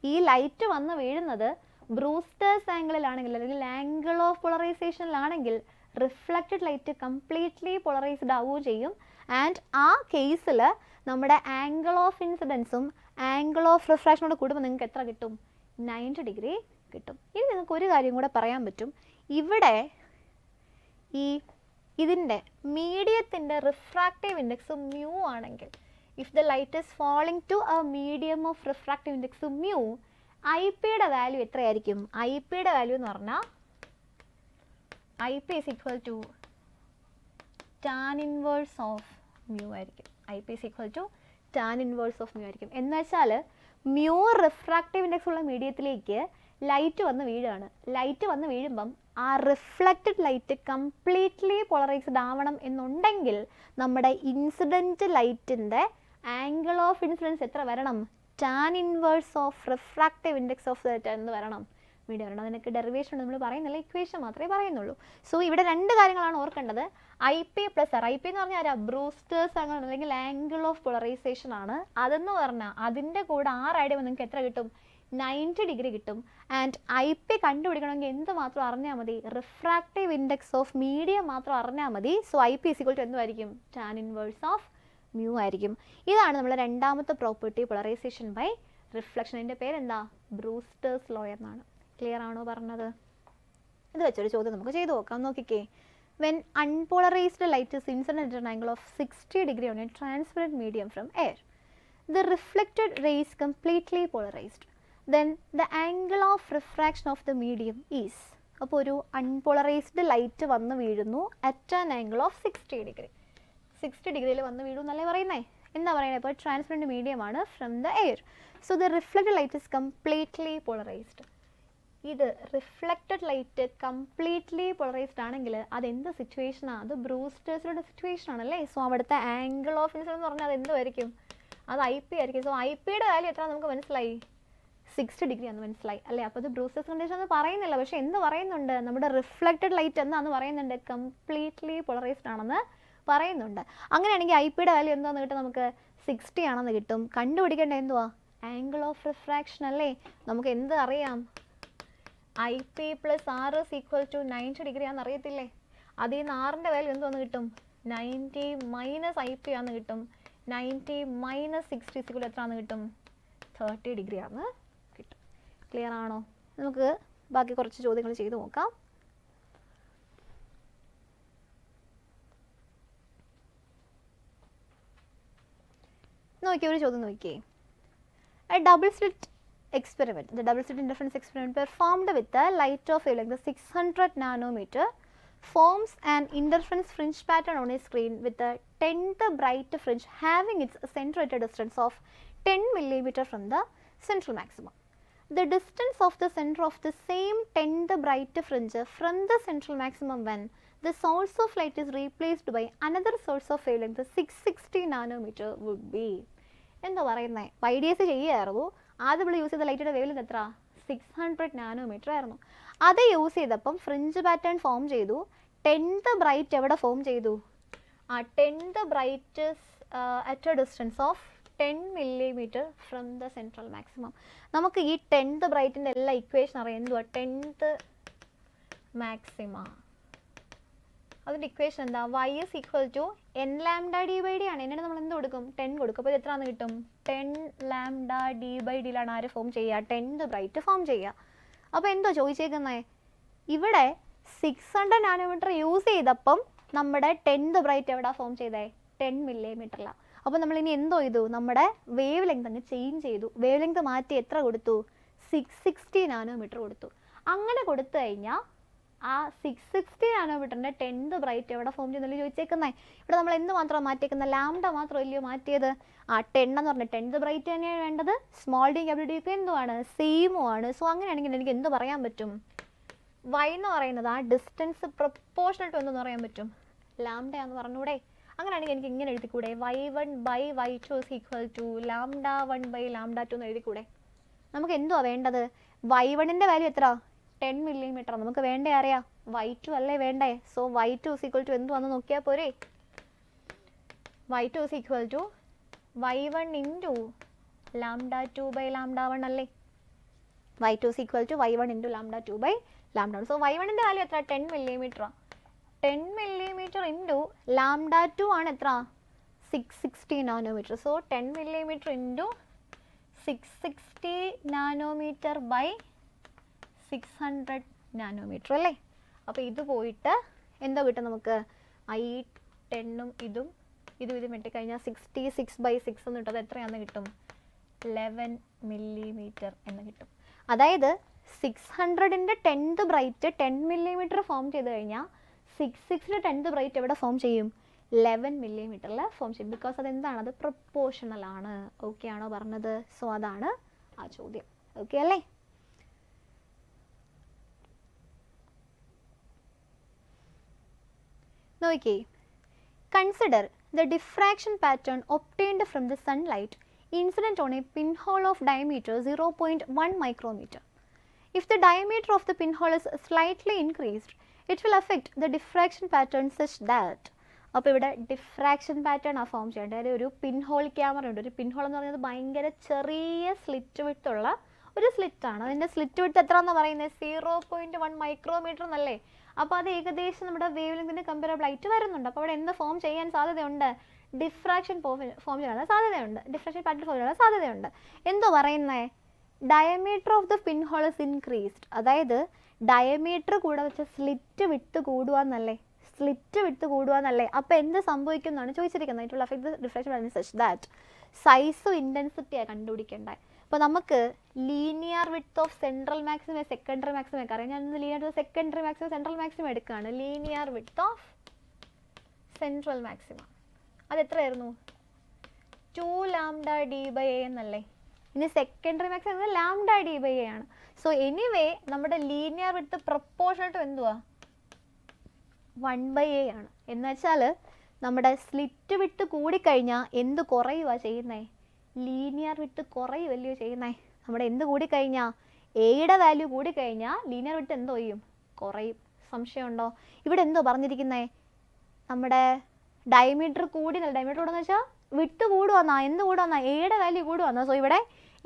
ഈ ലൈറ്റ് വന്ന് വീഴുന്നത് ബ്രൂസ്റ്റേഴ്സ് ആംഗിളിലാണെങ്കിൽ അല്ലെങ്കിൽ ആംഗിൾ ഓഫ് പോളറൈസേഷനിലാണെങ്കിൽ റിഫ്ലക്റ്റഡ് ലൈറ്റ് കംപ്ലീറ്റ്ലി പോളറൈസ്ഡ് ആവുകയും ചെയ്യും. ആൻഡ് ആ കേസിൽ നമ്മുടെ ആംഗിൾ ഓഫ് ഇൻസിഡൻസും ആംഗിൾ ഓഫ് റിഫ്രാക്ഷനോട് കൂടുമ്പോൾ നിങ്ങൾക്ക് എത്ര കിട്ടും? 90 ഡിഗ്രി കിട്ടും. ഇനി നിങ്ങൾക്ക് ഒരു കാര്യം കൂടെ പറയാൻ പറ്റും. ഇവിടെ ഇതിൻ്റെ മീഡിയത്തിൻ്റെ റിഫ്രാക്റ്റീവ് ഇൻഡെക്സ് mu ആണെങ്കിൽ, if the light is falling to a medium of refractive index mu, IPയുടെ വാല്യൂ എത്രയായിരിക്കും? IPയുടെ വാല്യൂ എന്ന് പറഞ്ഞാൽ IP = tan inverse of mu ആയിരിക്കും. IP = tan inverse of mu ആയിരിക്കും. എന്ന് വെച്ചാൽ മ്യൂ റിഫ്രാക്റ്റീവ് ഇൻഡെക്സ് ഉള്ള മീഡിയത്തിലേക്ക് ലൈറ്റ് വന്ന് വീഴുകയാണ്. ലൈറ്റ് വന്ന് വീഴുമ്പം ആ റിഫ്ലക്റ്റഡ് ലൈറ്റ് കംപ്ലീറ്റ്ലി പോളറൈസ്ഡ് ആവണം എന്നുണ്ടെങ്കിൽ നമ്മുടെ ഇൻസിഡൻറ്റ് ലൈറ്റിൻ്റെ ആംഗിൾ ഓഫ് ഇൻസിഡൻസ് എത്ര വരണം? Tan inverse of refractive index of that എന്ന് വരണം. മീഡിയം വരണം. അതിനൊക്കെ ഡെറിവേഷൻ നമ്മൾ പറയുന്നില്ല, ഇക്വേഷൻ മാത്രമേ പറയുന്നുള്ളൂ. സോ ഇവിടെ രണ്ട് കാര്യങ്ങളാണ് ഓർക്കേണ്ടത്. I P plus R. I P എന്ന് പറഞ്ഞാൽ ആരാ? ബ്രൂസ്റ്റേഴ്സ് ആംഗിൾ അല്ലെങ്കിൽ ആംഗിൾ ഓഫ് പോളറൈസേഷൻ ആണ്. അതെന്ന് പറഞ്ഞാൽ അതിൻ്റെ കൂടെ ആർ ആഡ് ചെയ്യുമ്പോൾ നിങ്ങൾക്ക് എത്ര കിട്ടും? 90 ഡിഗ്രി കിട്ടും. ആൻഡ് ഐ പി കണ്ടുപിടിക്കണമെങ്കിൽ എന്ത് മാത്രം അറിഞ്ഞാൽ മതി? റിഫ്രാക്റ്റീവ് ഇൻഡെക്സ് ഓഫ് മീഡിയം മാത്രം അറിഞ്ഞാൽ മതി. So I P is equal to എന്തുമായിരിക്കും? ടാൻ ഇൻവേഴ്സ് ഓഫ് മ്യൂ ആയിരിക്കും. ഇതാണ് നമ്മുടെ രണ്ടാമത്തെ പ്രോപ്പർട്ടി, പോളറൈസേഷൻ ബൈ റിഫ്ലക്ഷൻ. ഇതിൻ്റെ പേരെന്താ? ബ്രൂസ്റ്റേഴ്സ് ലോ എന്നാണ്. ക്ലിയർ ആണോ പറഞ്ഞത്? ഇത് വെച്ചൊരു ചോദ്യം നമുക്ക് ചെയ്തു നോക്കാം. നോക്കിക്കേ. When unpolarized light is incident at an angle of 60 degree on a transparent medium from air, the reflected ray is completely polarized. Then the angle of refraction of the medium is. അപ്പോൾ ഒരു അൺപോളറൈസ്ഡ് ലൈറ്റ് വന്ന് വീഴുന്നു at an angle of 60 degree. 60 ഡിഗ്രിയിൽ വന്ന് വീഴും എന്നല്ലേ പറയുന്നേ? എന്താ പറയുന്നത്? ഇപ്പോൾ ട്രാൻസ്പെറൻറ്റ് മീഡിയം ആണ് from the air. So the reflected light is completely polarised. ഇത് റിഫ്ലക്റ്റഡ് ലൈറ്റ് കംപ്ലീറ്റ്ലി പോളറൈസ്ഡ് ആണെങ്കിൽ അതെന്ത് സിറ്റുവേഷനാണ്? അത് ബ്രൂസ്റ്റേഴ്സിലുള്ള സിറ്റുവേഷൻ ആണല്ലേ. സോ അവിടുത്തെ ആംഗിൾ ഓഫ് ഇൻസിഡൻസ് എന്ന് പറഞ്ഞാൽ അത് എന്തുമായിരിക്കും? അത് ഐ പി ആയിരിക്കും. സോ ഐ പിയുടെ വാല്യൂ എത്ര നമുക്ക് മനസ്സിലായി? 60 ഡിഗ്രി എന്ന് മനസ്സിലായി അല്ലേ. അപ്പോൾ അത് ബ്രൂസ്റ്റേഴ്സ് കണ്ടീഷൻ എന്ന് പറയുന്നില്ല, പക്ഷേ എന്ത് പറയുന്നുണ്ട്? നമ്മുടെ റിഫ്ലക്റ്റഡ് ലൈറ്റ് എന്താണെന്ന് പറയുന്നുണ്ട്? കംപ്ലീറ്റ്ലി പോളറൈസ്ഡ് ആണെന്ന് പറയുന്നുണ്ട്. അങ്ങനെയാണെങ്കിൽ ഐ പിയുടെ വാല്യൂ എന്താണെന്ന് കിട്ടും? നമുക്ക് 60 ആണെന്ന് കിട്ടും. കണ്ടുപിടിക്കേണ്ട എന്തുവാ? ആംഗിൾ ഓഫ് റിഫ്രാക്ഷൻ അല്ലേ. നമുക്ക് എന്ത് അറിയാം? I P plus R is equal to 90 degree ആണെന്ന് അറിയത്തില്ലേ? അതിൽ നിന്ന് ആറിൻ്റെ വാല്യൂ എന്തോന്ന് കിട്ടും? 90 മൈനസ് ഐ പി ആണെന്ന് കിട്ടും. 90 മൈനസ് 60 ഈക്വൽ എത്ര ആണെന്ന് കിട്ടും? 30 ഡിഗ്രി ആണെന്ന് കിട്ടും. ക്ലിയർ ആണോ? നമുക്ക് ബാക്കി കുറച്ച് ചോദ്യങ്ങൾ ചെയ്ത് നോക്കാം. നോക്കിയേ, ഒരു ചോദ്യം നോക്കിയേ. A double slit experiment, the double slit interference experiment performed with the light of wavelength 600 nanometer forms an interference fringe pattern on a screen with the 10th bright fringe having its center at a distance of 10 millimeter from the central maximum. The distance of the center of the same 10th bright fringe from the central maximum when the source of light is replaced by another source of wavelength 660 nanometer would be. എന്താ പറയുന്നത്? YDS ചെയ്യുമായിരുന്നു. ആദ്യം നമ്മൾ യൂസ് ചെയ്ത ലൈറ്റിൻ്റെ വേവ് എത്ര? 600 നാനോമീറ്റർ ആയിരുന്നു. അത് യൂസ് ചെയ്തപ്പം ഫ്രിഞ്ച് പാറ്റേൺ ഫോം ചെയ്തു. 10th ബ്രൈറ്റ് എവിടെ ഫോം ചെയ്തു? ആ 10th bright at A distance of 10 millimeter from the central maximum. നമുക്ക് ഈ 10th ബ്രൈറ്റിൻ്റെ എല്ലാ ഇക്വേഷൻ അറിയാം. എന്തുവാ? 10th maxima. അതിൻ്റെ ഇക്വേഷൻ എന്താ? y is equal to n lambda d by d ആണ്. എന്നിട്ട് നമ്മൾ എന്ത് കൊടുക്കും? 10 കൊടുക്കും. അപ്പോൾ ഇത് എത്രയാണെന്ന് കിട്ടും? 10 lambda d by d യിലാണ് ആര് ഫോം ചെയ്യുക? 10th ബ്രൈറ്റ് ഫോം ചെയ്യുക. അപ്പോൾ എന്തോ ചോദിച്ചേക്കുന്നത്? ഇവിടെ 600 നാനോമീറ്റർ യൂസ് ചെയ്തപ്പം നമ്മുടെ 10th ബ്രൈറ്റ് എവിടെ ഫോം ചെയ്തേ? 10 millimeterലാണ്. അപ്പോൾ നമ്മൾ ഇനി എന്തോ ചെയ്തു? നമ്മുടെ വേവ് ലെങ്ത് അങ്ങ് ചേഞ്ച് ചെയ്തു. വേവ് ലെങ്ത് മാറ്റി എത്ര കൊടുത്തു? 660 നാനോമീറ്റർ കൊടുത്തു. അങ്ങനെ കൊടുത്തു കഴിഞ്ഞാൽ ആ 660 നാനോമീറ്ററിൻ്റെ 10th ബ്രൈറ്റ് എവിടെ ഫോം ചെയ്യുന്നല്ലോ ചോദിച്ചേക്കുന്നത്. ഇവിടെ നമ്മൾ എന്ത് മാത്രമാണ് മാറ്റിയേക്കുന്നത്? ലാംഡ മാത്രമല്ലയോ മാറ്റിയത്? ആ 10 എന്ന് പറഞ്ഞാൽ 10th ബ്രൈറ്റ് തന്നെയാണ് വേണ്ടത്. സ്മോൾ ഡി ക്യാപിറ്റൽ ഡി ഒക്കെ എന്തുമാണ്? സെയിമും ആണ്. സോ അങ്ങനെയാണെങ്കിൽ എനിക്ക് എന്ത് പറയാൻ പറ്റും? y എന്ന് പറയുന്നത് ആ ഡിസ്റ്റൻസ് പ്രൊപ്പോർഷണൽ ടു എന്തെന്ന് പറയാൻ പറ്റും? ലാംഡയാന്ന് പറഞ്ഞൂടെ? അങ്ങനെയാണെങ്കിൽ എനിക്ക് ഇങ്ങനെ എഴുതിക്കൂടെ? y1 by y2 is equal to λ1 by λ2 എന്ന് എഴുതിക്കൂടെ? നമുക്ക് എന്തുവാ വേണ്ടത്? y1ൻ്റെ വാല്യൂ എത്ര? 10 millimeter. നമുക്ക് വേണ്ടേ അറിയാം? y2 അല്ലേ വേണ്ടേ? So y2 is equal to എന്തുവാന്ന് നോക്കിയാൽ പോരെ? y2 is equal to y1 into λ2 by λ1 അല്ലേ? y2 is equal to y1 into λ2 by λ1. So y1ൻ്റെ value എത്ര? 10 millimeter. 10 millimeter into λ2 ആണ് എത്ര? 660 nanometre. So 10 millimeter into 660 nanometre by 600 nanometre അല്ലേ? അപ്പോൾ ഇത് പോയിട്ട് എന്തോ കിട്ടും നമുക്ക്? I10ഉം ഇതും വെട്ടിക്കഴിഞ്ഞാൽ 66/6 എന്ന് കിട്ടും. അത് എത്രയാണെന്ന് കിട്ടും? 11 millimeter എന്ന് കിട്ടും. അതായത് 600ൻ്റെ 10th ബ്രൈറ്റ് 10 millimeter ഫോം ചെയ്ത് കഴിഞ്ഞാൽ 660ൻ്റെ 10th ബ്രൈറ്റ് എവിടെ ഫോം ചെയ്യും? 11 millimeterൽ ഫോം ചെയ്യും. ബിക്കോസ് അതെന്താണ്? അത് പ്രൊപ്പോർഷണൽ ആണ്. ഓക്കെ ആണോ പറഞ്ഞത്? സോ അതാണ് ആ ചോദ്യം. ഓക്കെ അല്ലേ? നോക്കിയേ, consider the diffraction pattern obtained from the sunlight incident on a pinhole of diameter 0.1 micrometer. If the diameter of the pinhole is slightly increased, it will affect the diffraction pattern such that. അപ്പോൾ ഇവിടെ ഡിഫ്രാക്ഷൻ പാറ്റേൺ ആ ഫോം ചെയ്യേണ്ടത്. അതായത് ഒരു പിൻഹോൾ ക്യാമറ ഉണ്ട്. ഒരു പിൻഹോൾ എന്ന് പറയുന്നത് ഭയങ്കര ചെറിയ സ്ലിറ്റ് വിട്ടുള്ള ഒരു സ്ലിറ്റാണ്. അതിൻ്റെ സ്ലിറ്റ് വിട്ട് എത്ര എന്ന് പറയുന്നത് 0.1 മൈക്രോമീറ്റർ എന്നല്ലേ? അപ്പോൾ അത് ഏകദേശം നമ്മുടെ വേവ് ലെങ്തിന് കമ്പയറബിൾ ആയിട്ട് വരുന്നുണ്ട്. അപ്പോൾ അവിടെ എന്ത് ഫോം ചെയ്യാൻ സാധ്യതയുണ്ട്? ഡിഫ്രാക്ഷൻ ഫോം ചെയ്യാനുള്ള സാധ്യതയുണ്ട്. ഡിഫ്രാക്ഷൻ പാറ്റേൺ ഫോം ചെയ്യാനുള്ള സാധ്യതയുണ്ട്. എന്തോ പറയുന്നത്? Diameter of the pin hole is increased. അതായത് ഡയമീറ്റർ കൂടെ വെച്ച് സ്ലിറ്റ് വിട്ട് കൂടുവാന്നല്ലേ? സ്ലിറ്റ് വിട്ട് കൂടുവാന്നല്ലേ? അപ്പോൾ എന്ത് സംഭവിക്കും എന്നാണ് ചോദിച്ചിരിക്കുന്നത്. It will affect the diffraction pattern such that. സൈസും ഇൻറ്റൻസിറ്റിയാണ് കണ്ടുപിടിക്കേണ്ടത്. അപ്പോൾ നമുക്ക് linear width of central maximum secondary maximum ഒക്കെ അറിയാം. ഞാൻ linear width secondary maximum central maximum എടുക്കുകയാണ്. Linear width of central maximum അത് എത്രയായിരുന്നു? 2 λd/a എന്നല്ലേ? ഇനി സെക്കൻഡറി മാക്സിമം λd/a ആണ്. സോ എനിവേ നമ്മുടെ ലീനിയർ വിഡ്ത്ത് പ്രൊപ്പോർഷണൽ ടു എന്തുവാ? 1/a ആണ്. എന്ന് വെച്ചാൽ നമ്മുടെ സ്ലിറ്റ് വിട്ട് കൂടിക്കഴിഞ്ഞാൽ എന്ത് കുറയുക ചെയ്യുന്നത്? ലീനിയർ വിട്ട് കുറയുമല്ലയോ ചെയ്യുന്നത്? നമ്മുടെ എന്ത് കൂടിക്കഴിഞ്ഞാൽ എയുടെ വാല്യൂ കൂടിക്കഴിഞ്ഞാൽ ലീനിയർ വിട്ട് എന്തോ ചെയ്യും? കുറയും. സംശയമുണ്ടോ? ഇവിടെ എന്തോ പറഞ്ഞിരിക്കുന്നത്? നമ്മുടെ ഡയമീറ്റർ കൂടിയെന്നല്ല. ഡയമീറ്റർ കൂടുന്ന വെച്ചാൽ വിട്ട് കൂടുവന്നാ? എന്ത് കൂടുവന്നാ? എയുടെ വാല്യൂ കൂടുവന്നാ? സോ ഇവിടെ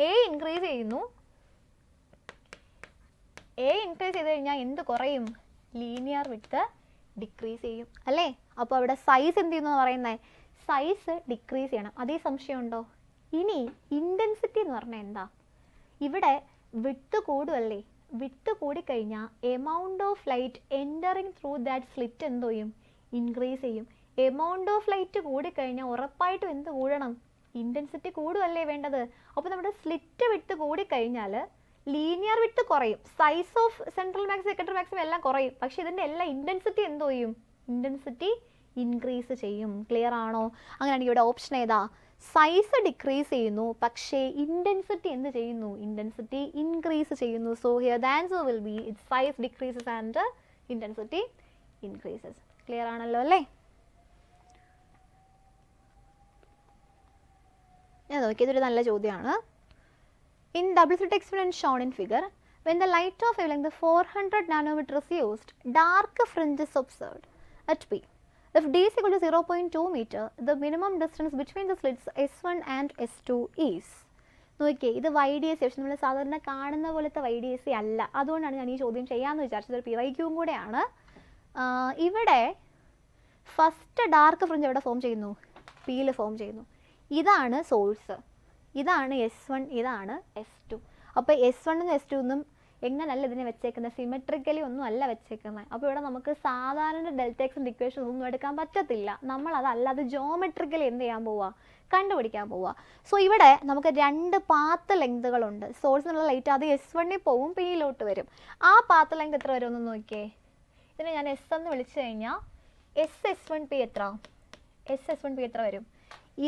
എ ഇൻക്രീസ് ചെയ്യുന്നു. എ ഇൻക്രീസ് ചെയ്ത് കഴിഞ്ഞാൽ എന്ത് കുറയും? ലീനിയർ വിട്ട് ഡിക്രീസ് ചെയ്യും അല്ലേ? അപ്പോൾ അവിടെ സൈസ് എന്ത് ചെയ്യുന്നു പറയുന്നത്? സൈസ് ഡിക്രീസ് ചെയ്യണം. അതേ സംശയമുണ്ടോ? ഇനി ഇൻറ്റൻസിറ്റി എന്ന് പറഞ്ഞാൽ എന്താ? ഇവിടെ വിട്ട് കൂടുമല്ലേ? വിട്ട് കൂടിക്കഴിഞ്ഞാൽ amount of light entering through that slit എന്തോ ചെയ്യും? ഇൻക്രീസ് ചെയ്യും. എമൗണ്ട് ഓഫ് ലൈറ്റ് കൂടിക്കഴിഞ്ഞാൽ ഉറപ്പായിട്ടും എന്ത് കൂടണം? ഇൻറ്റൻസിറ്റി കൂടുമല്ലേ വേണ്ടത്? അപ്പോൾ നമ്മുടെ സ്ലിറ്റ് വിട്ട് കൂടിക്കഴിഞ്ഞാൽ ലീനിയർ വിട്ട് കുറയും. Size of central maximum secondary maximum എല്ലാം കുറയും. പക്ഷേ ഇതിൻ്റെ എല്ലാം ഇൻറ്റൻസിറ്റി എന്തോ ചെയ്യും? ഇൻറ്റൻസിറ്റി ഇൻക്രീസ് ചെയ്യും. ക്ലിയർ ആണോ? അങ്ങനെയാണെങ്കിൽ ഇവിടെ ഓപ്ഷൻ ഏതാ? സൈസ് ഡിക്രീസ് ചെയ്യുന്നു, പക്ഷേ ഇൻറ്റൻസിറ്റി എന്ത് ചെയ്യുന്നു? ഇൻറ്റൻസിറ്റി ഇൻക്രീസ് ചെയ്യുന്നു. So here the answer will be it size decreases and intensity increases. Clear ആണല്ലോ അല്ലേ? ഞാൻ നോക്കി, ഇതൊരു നല്ല ചോദ്യമാണ്. In double slit experiment shown in figure, when the light of wavelength 400 nanometer is used, dark fringe is observed at P. If d is equal to 0.2 meter, the minimum distance between the slits S1 and S2 is. നോക്കിയേ, ഇത് YDSC. പക്ഷെ നമ്മൾ സാധാരണ കാണുന്ന പോലത്തെ YDSC അല്ല. അതുകൊണ്ടാണ് ഞാൻ ഈ ചോദ്യം ചെയ്യാമെന്ന് വിചാരിച്ചത്. ഒരു PYQവും കൂടെയാണ്. ഇവിടെ ഫസ്റ്റ് ഡാർക്ക് ഫ്രിഞ്ച് എവിടെ ഫോം ചെയ്യുന്നു? പിയിൽ ഫോം ചെയ്യുന്നു. ഇതാണ് സോഴ്സ്, ഇതാണ് S1, ഇതാണ് S2. അപ്പോൾ S1 S2 എങ്ങനല്ല ഇതിനെ വെച്ചേക്കുന്നത്? സിമെട്രിക്കലി ഒന്നും അല്ല വെച്ചേക്കുന്നത്. അപ്പോൾ ഇവിടെ നമുക്ക് സാധാരണ ഡെൽറ്റ എക്സും ഇക്വേഷൻ ഒന്നും എടുക്കാൻ പറ്റത്തില്ല. നമ്മളതല്ലാതെ ജോമെട്രിക്കലി എന്ത് ചെയ്യാൻ പോവുക? കണ്ടുപിടിക്കാൻ പോവുക. സോ ഇവിടെ നമുക്ക് 2 പാത്ത് ലെങ്തുകളുണ്ട്. സോഴ്സിനുള്ള ലൈറ്റ് അത് S1 പോവും, പിയിലോട്ട് വരും. ആ പാത്ത് ലെങ്ത് എത്ര വരുമെന്ന് നോക്കിയേ. ഇതിനെ ഞാൻ S എന്ന് വിളിച്ചു കഴിഞ്ഞാൽ SS1P എത്ര? SS1P എത്ര വരും?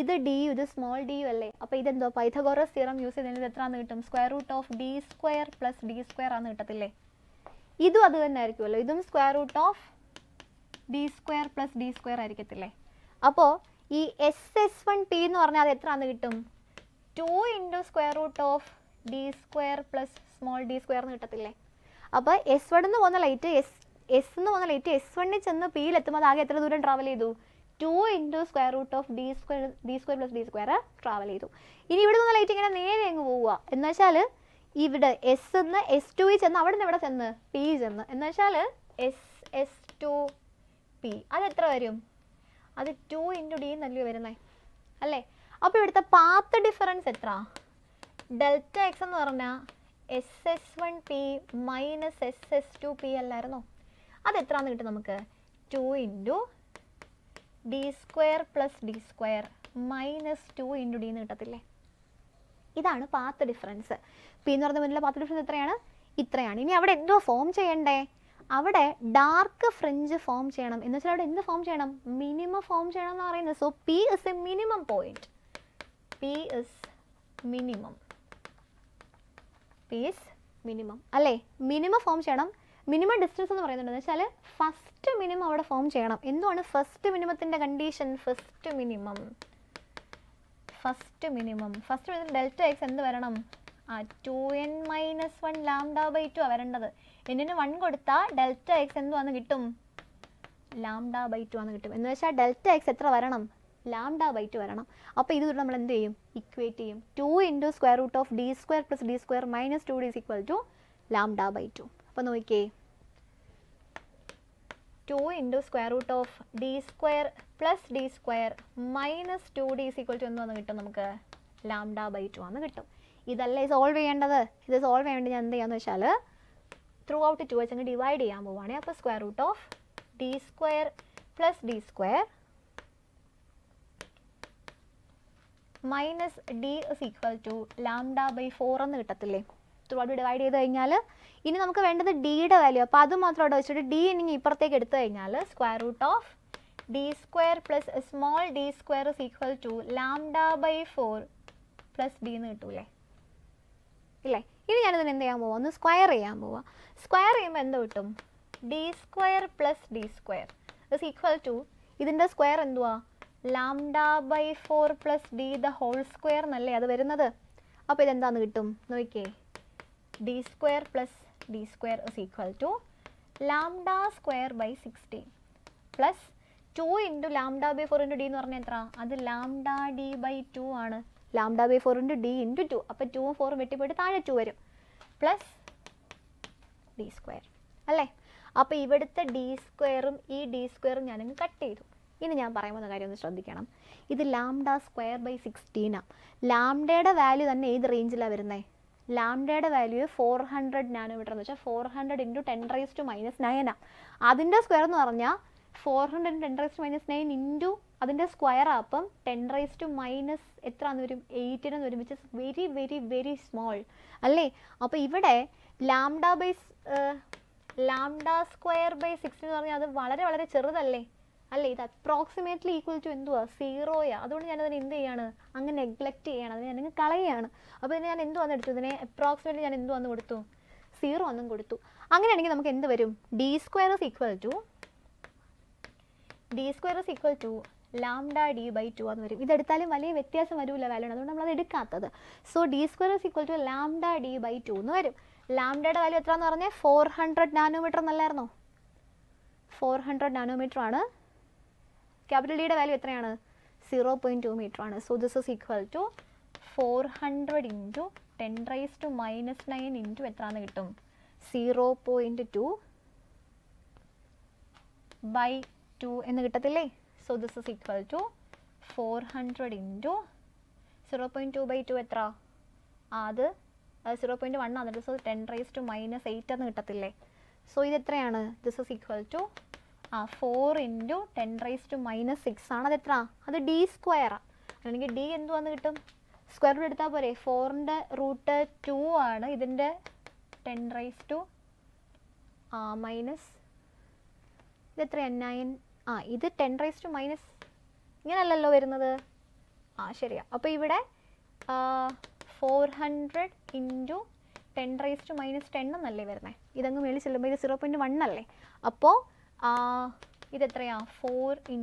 ഇത് ഡി, ഇത് സ്മോൾ ഡി അല്ലേ? അപ്പോൾ ഇതെന്തോ പൈഥഗോറസ് തിയറം യൂസ് ചെയ്തതിന് എത്രയാണെന്ന് കിട്ടും? Square root of d² + d² ആണെന്ന് കിട്ടത്തില്ലേ? ഇതും അത് തന്നെ ആയിരിക്കുമല്ലോ. ഇതും square root of d² + d² ആയിരിക്കത്തില്ലേ? അപ്പോൾ ഈ SS1P എന്ന് പറഞ്ഞാൽ അത് എത്രയാണെന്ന് കിട്ടും? 2 × square root of d² + small d² എന്ന് കിട്ടത്തില്ലേ? അപ്പോൾ S1 എന്ന് പോകുന്ന ലൈറ്റ് S എന്ന് പോകുന്ന ലൈറ്റ് S1 ചെന്ന് പിയിൽ എത്തുമ്പോൾ ആകെ എത്ര ദൂരം ട്രാവൽ ചെയ്തു? 2 × square root of d² + d² travel ചെയ്തു. ഇനി ഇവിടെ നിന്ന് ലൈറ്റ് ഇങ്ങനെ നേരെ അങ്ങ് പോവുക. എന്ന് വെച്ചാൽ ഇവിടെ S എന്ന് S2 ചെന്ന് അവിടെ നിന്ന് എവിടെ ചെന്ന്? P ചെന്ന്. എന്ന് വെച്ചാൽ SS2P അതെത്ര വരും? അത് 2 × d എന്നല്ലേ വരുന്നത് അല്ലേ? അപ്പോൾ ഇവിടുത്തെ പാത്ത് ഡിഫറൻസ് എത്ര? ഡെൽറ്റ എക്സ് എന്ന് പറഞ്ഞാൽ SS1P - SS2P അല്ലായിരുന്നോ? അതെത്രയാണെന്ന് കിട്ടും നമുക്ക്? 2 × d² + d² - 2 × d എന്ന് കിട്ടത്തില്ലേ? ഇതാണ് പാത്ത് ഡിഫറൻസ്. പി എന്ന് പറഞ്ഞ മുന്നിലെ പാത്ത് ഡിഫറൻസ് എത്രയാണ്? ഇത്രയാണ്. ഇനി അവിടെ എന്തോ ഫോം ചെയ്യണ്ടേ? അവിടെ ഡാർക്ക് ഫ്രിഞ്ച് ഫോം ചെയ്യണം. എന്ന് വെച്ചാൽ അവിടെ എന്ത് ഫോം ചെയ്യണം? മിനിമം ഫോം ചെയ്യണം എന്ന് പറയുന്നത്. So P is A minimum point. P is minimum. Is minimum അല്ലേ? മിനിമം ഫോം ചെയ്യണം. മിനിമം ഡിസ്റ്റൻസ് എന്ന് പറയുന്നുണ്ടെന്ന് വെച്ചാൽ ഫസ്റ്റ് മിനിമം അവിടെ ഫോം ചെയ്യണം. എന്തുവാണ് ഫസ്റ്റ് മിനിമത്തിൻ്റെ കണ്ടീഷൻ? ഫസ്റ്റ് മിനിമം ഡെൽറ്റ എക്സ് എന്ത് വരണം? 2n - 1 λ/2 വരേണ്ടത്. എന്നിന് 1 കൊടുത്താൽ ഡെൽറ്റ എക്സ് എന്തുവാന്ന് കിട്ടും? λ/2 ആണെന്ന് കിട്ടും. എന്ന് വെച്ചാൽ ഡെൽറ്റ എക്സ് എത്ര വരണം? λ/2 വരണം. അപ്പോൾ ഇത് നമ്മൾ എന്ത് ചെയ്യും? ഇക്വേറ്റ് ചെയ്യും. 2 × √d² + d² - 2d = λ/2. അപ്പോൾ നോക്കിയേ, 2 × √d² + d² - 2d എന്താണെന്ന് കിട്ടും? നമുക്ക് λ/2 ആണെന്ന് കിട്ടും. ഇതല്ലേ സോൾവ് ചെയ്യേണ്ടത്? ഇത് സോൾവ് ചെയ്യേണ്ടത് ഞാൻ എന്ത് ചെയ്യാന്ന് വെച്ചാൽ ത്രൂ ഔട്ട് 2 വെച്ച് അങ്ങ് ഡിവൈഡ് ചെയ്യാൻ പോവുകയാണെങ്കിൽ അപ്പോൾ √d² + d² - d = λ/4 എന്ന് കിട്ടത്തില്ലേ? ത്രൂ ഔട്ട് ഡിവൈഡ് ചെയ്ത് കഴിഞ്ഞാൽ ഇനി നമുക്ക് വേണ്ടത് ഡിയുടെ വാല്യൂ. അപ്പോൾ അത് മാത്രം അവിടെ വെച്ചിട്ട് ഡി ഇനി ഇപ്പുറത്തേക്ക് എടുത്തു കഴിഞ്ഞാൽ √d² + സ്മോൾ d² = λ/4 + d എന്ന് കിട്ടൂലേ? ഇല്ലേ? ഇനി ഞാനിതിന് എന്ത് ചെയ്യാൻ പോവാം? ഒന്ന് സ്ക്വയർ ചെയ്യാൻ പോവാം. സ്ക്വയർ ചെയ്യുമ്പോൾ എന്ത് കിട്ടും? d² + d² ഇതിൻ്റെ സ്ക്വയർ എന്തുവാ? λ/4 + d ² എന്നല്ലേ അത് വരുന്നത്. അപ്പോൾ ഇതെന്താന്ന് കിട്ടും? നോക്കിയേ, d² + d² = λ² / 16 2 × λ/4 × d എന്ന് പറഞ്ഞാൽ എത്ര? അത് λd/2 ആണ്. λ/4 × d × 2. അപ്പോൾ 2ഉം 4ഉം വെട്ടിപ്പോയിട്ട് താഴെ 2 വരും പ്ലസ് d² അല്ലേ? അപ്പോൾ ഇവിടുത്തെ d² ഈ d² ഞാനങ്ങ് കട്ട് ചെയ്തു. ഇനി ഞാൻ പറയുന്ന കാര്യം ഒന്ന് ശ്രദ്ധിക്കണം. ഇത് λ² / 16 ആണ്. ലാംഡയുടെ വാല്യൂ തന്നെ ഏത് റേഞ്ചിലാണ് വരുന്നത്? ലാംഡയുടെ വാല്യൂ 400 നാനോമീറ്റർ എന്ന് വെച്ചാൽ 400 × 10⁻⁻⁹ ആണ്. അതിൻ്റെ സ്ക്വയർ എന്ന് പറഞ്ഞാൽ 400 × 10⁻⁹ അതിൻ്റെ സ്ക്വയർ അപ്പം 10⁻⁻ എത്രയാണെന്ന് വരും? 8 എന്ന് വരും. Which is very very very small അല്ലേ? അപ്പോൾ ഇവിടെ λ² / 16 എന്ന് പറഞ്ഞാൽ അത് വളരെ വളരെ ചെറുതല്ലേ? അല്ലേ? ഇത് അപ്രോക്സിമേറ്റ്ലി ഈക്വൽ ടു എന്തുവാ? 0. അതുകൊണ്ട് ഞാനതിന് എന്ത് ചെയ്യാണ്? അങ്ങ് നെഗ്ലക്റ്റ് ചെയ്യാണ്, അതിന് ഞാനങ്ങ് കളയുകയാണ്. അപ്പോൾ ഇതിന് ഞാൻ എന്തുവാന്ന് എടുത്തു? ഇതിനെ അപ്രോക്സിമേറ്റ്ലി ഞാൻ എന്തുവാന്ന് കൊടുത്തു? 0 എന്നും കൊടുത്തു. അങ്ങനെയാണെങ്കിൽ നമുക്ക് എന്ത് വരും? d² = λd/2 എന്ന് വരും. ഇതെടുത്താലും വലിയ വ്യത്യാസം വരില്ല വാല്യൂ, അതുകൊണ്ട് നമ്മളത് എടുക്കാത്തത്. സോ d² = λd/2 എന്ന് വരും. ലാംഡയുടെ വാല്യൂ എത്രയാണെന്ന് പറഞ്ഞാൽ 400 നാനോമീറ്റർ എന്നല്ലായിരുന്നോ? 400 നാനോമീറ്റർ ആണ്. ക്യാപിറ്റൽ ഡിയുടെ വാല്യൂ എത്രയാണ്? 0.2 മീറ്റർ ആണ്. So this is equal to 400 × 10⁻⁹ എത്രയാണെന്ന് കിട്ടും? 0.2/2 എന്ന് കിട്ടത്തില്ലേ? So this is equal to 400 × 0.2/2 എത്ര? അത് 0.1 ആണ്. സോ 10⁻⁸ എന്ന് കിട്ടത്തില്ലേ? സോ ഇത് എത്രയാണ്? ദിസ് ഇസ് ഈക്വൽ ടു 4 × 10⁻⁶ ആണ്. അതെത്ര? അത് d² അല്ലെങ്കിൽ d എന്തുവാന്ന് കിട്ടും? സ്ക്വയർ റൂട്ട് എടുത്താൽ പോരെ? 4ൻ്റെ √2 ആണ്. ഇതിൻ്റെ 10⁻⁻ ഇതെത്രയാണ്? 9. ഇത് 10⁻⁻ ഇങ്ങനല്ലല്ലോ വരുന്നത്. ശരിയാ. അപ്പോൾ ഇവിടെ 400 × 10⁻⁻10 എന്നല്ലേ വരുന്നത്? ഇതങ്ങ് മേളിൽ ചെല്ലുമ്പോൾ ഇത് 0.1 അല്ലേ? അപ്പോൾ ഇതെത്രയാ? 4 ×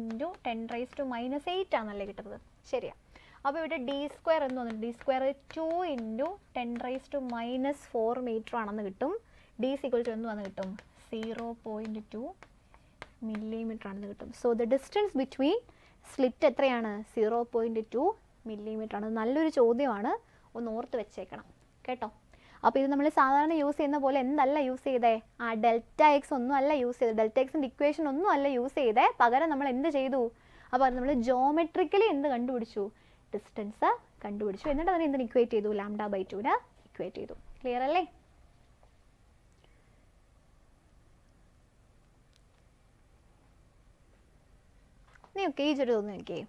10⁻⁸ ആണല്ലേ കിട്ടുന്നത്. ശരിയാ. അപ്പോൾ ഇവിടെ d² എന്ന് വന്നിട്ട് d² 2 × 10⁻⁴ മീറ്റർ ആണെന്ന് കിട്ടും. d = എന്തുവാന്ന് കിട്ടും? 0.2 മില്ലിമീറ്റർ ആണെന്ന് കിട്ടും. So the distance between slit എത്രയാണ്? 0.2 മില്ലിമീറ്റർ ആണ്. നല്ലൊരു ചോദ്യമാണ്, ഒന്ന് ഓർത്ത് വെച്ചേക്കണം കേട്ടോ. അപ്പോൾ ഇത് നമ്മൾ സാധാരണ യൂസ് ചെയ്യുന്ന പോലെ എന്തല്ല യൂസ് ചെയ്തേ? ഡെൽറ്റ എക്സ് ഒന്നും അല്ല യൂസ് ചെയ്തത്. ഡെൽറ്റ എക്സിൻ്റെ ഇക്വേഷൻ ഒന്നും അല്ല യൂസ് ചെയ്തേ. പകരം നമ്മൾ എന്ത് ചെയ്തു? അപ്പോൾ നമ്മൾ ജോമെട്രിക്കലി എന്ത് കണ്ടുപിടിച്ചു? ഡിസ്റ്റൻസ് കണ്ടുപിടിച്ചു. എന്നിട്ട് അതിനെ എന്തിന് ഇക്വേറ്റ് ചെയ്തു? λ/2 ഇക്വേറ്റ് ചെയ്തു. ക്ലിയർ അല്ലേ? നീ ഓക്കെ ഈ ചെറിയ തോന്നി നോക്കിയേ.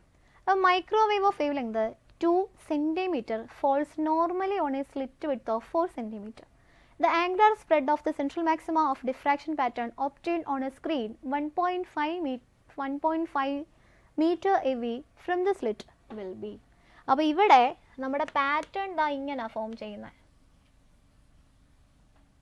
Microwave of wave length 2 cm falls normally on a slit width of 4 cm. The angular spread of the central maxima of diffraction pattern obtained on a screen 1.5 meter away from the slit will be. അപ്പോൾ ഇവിടെ നമ്മുടെ പാറ്റേൺ ദാ ഇങ്ങനെ ഫോം ചെയ്യുന്നത്.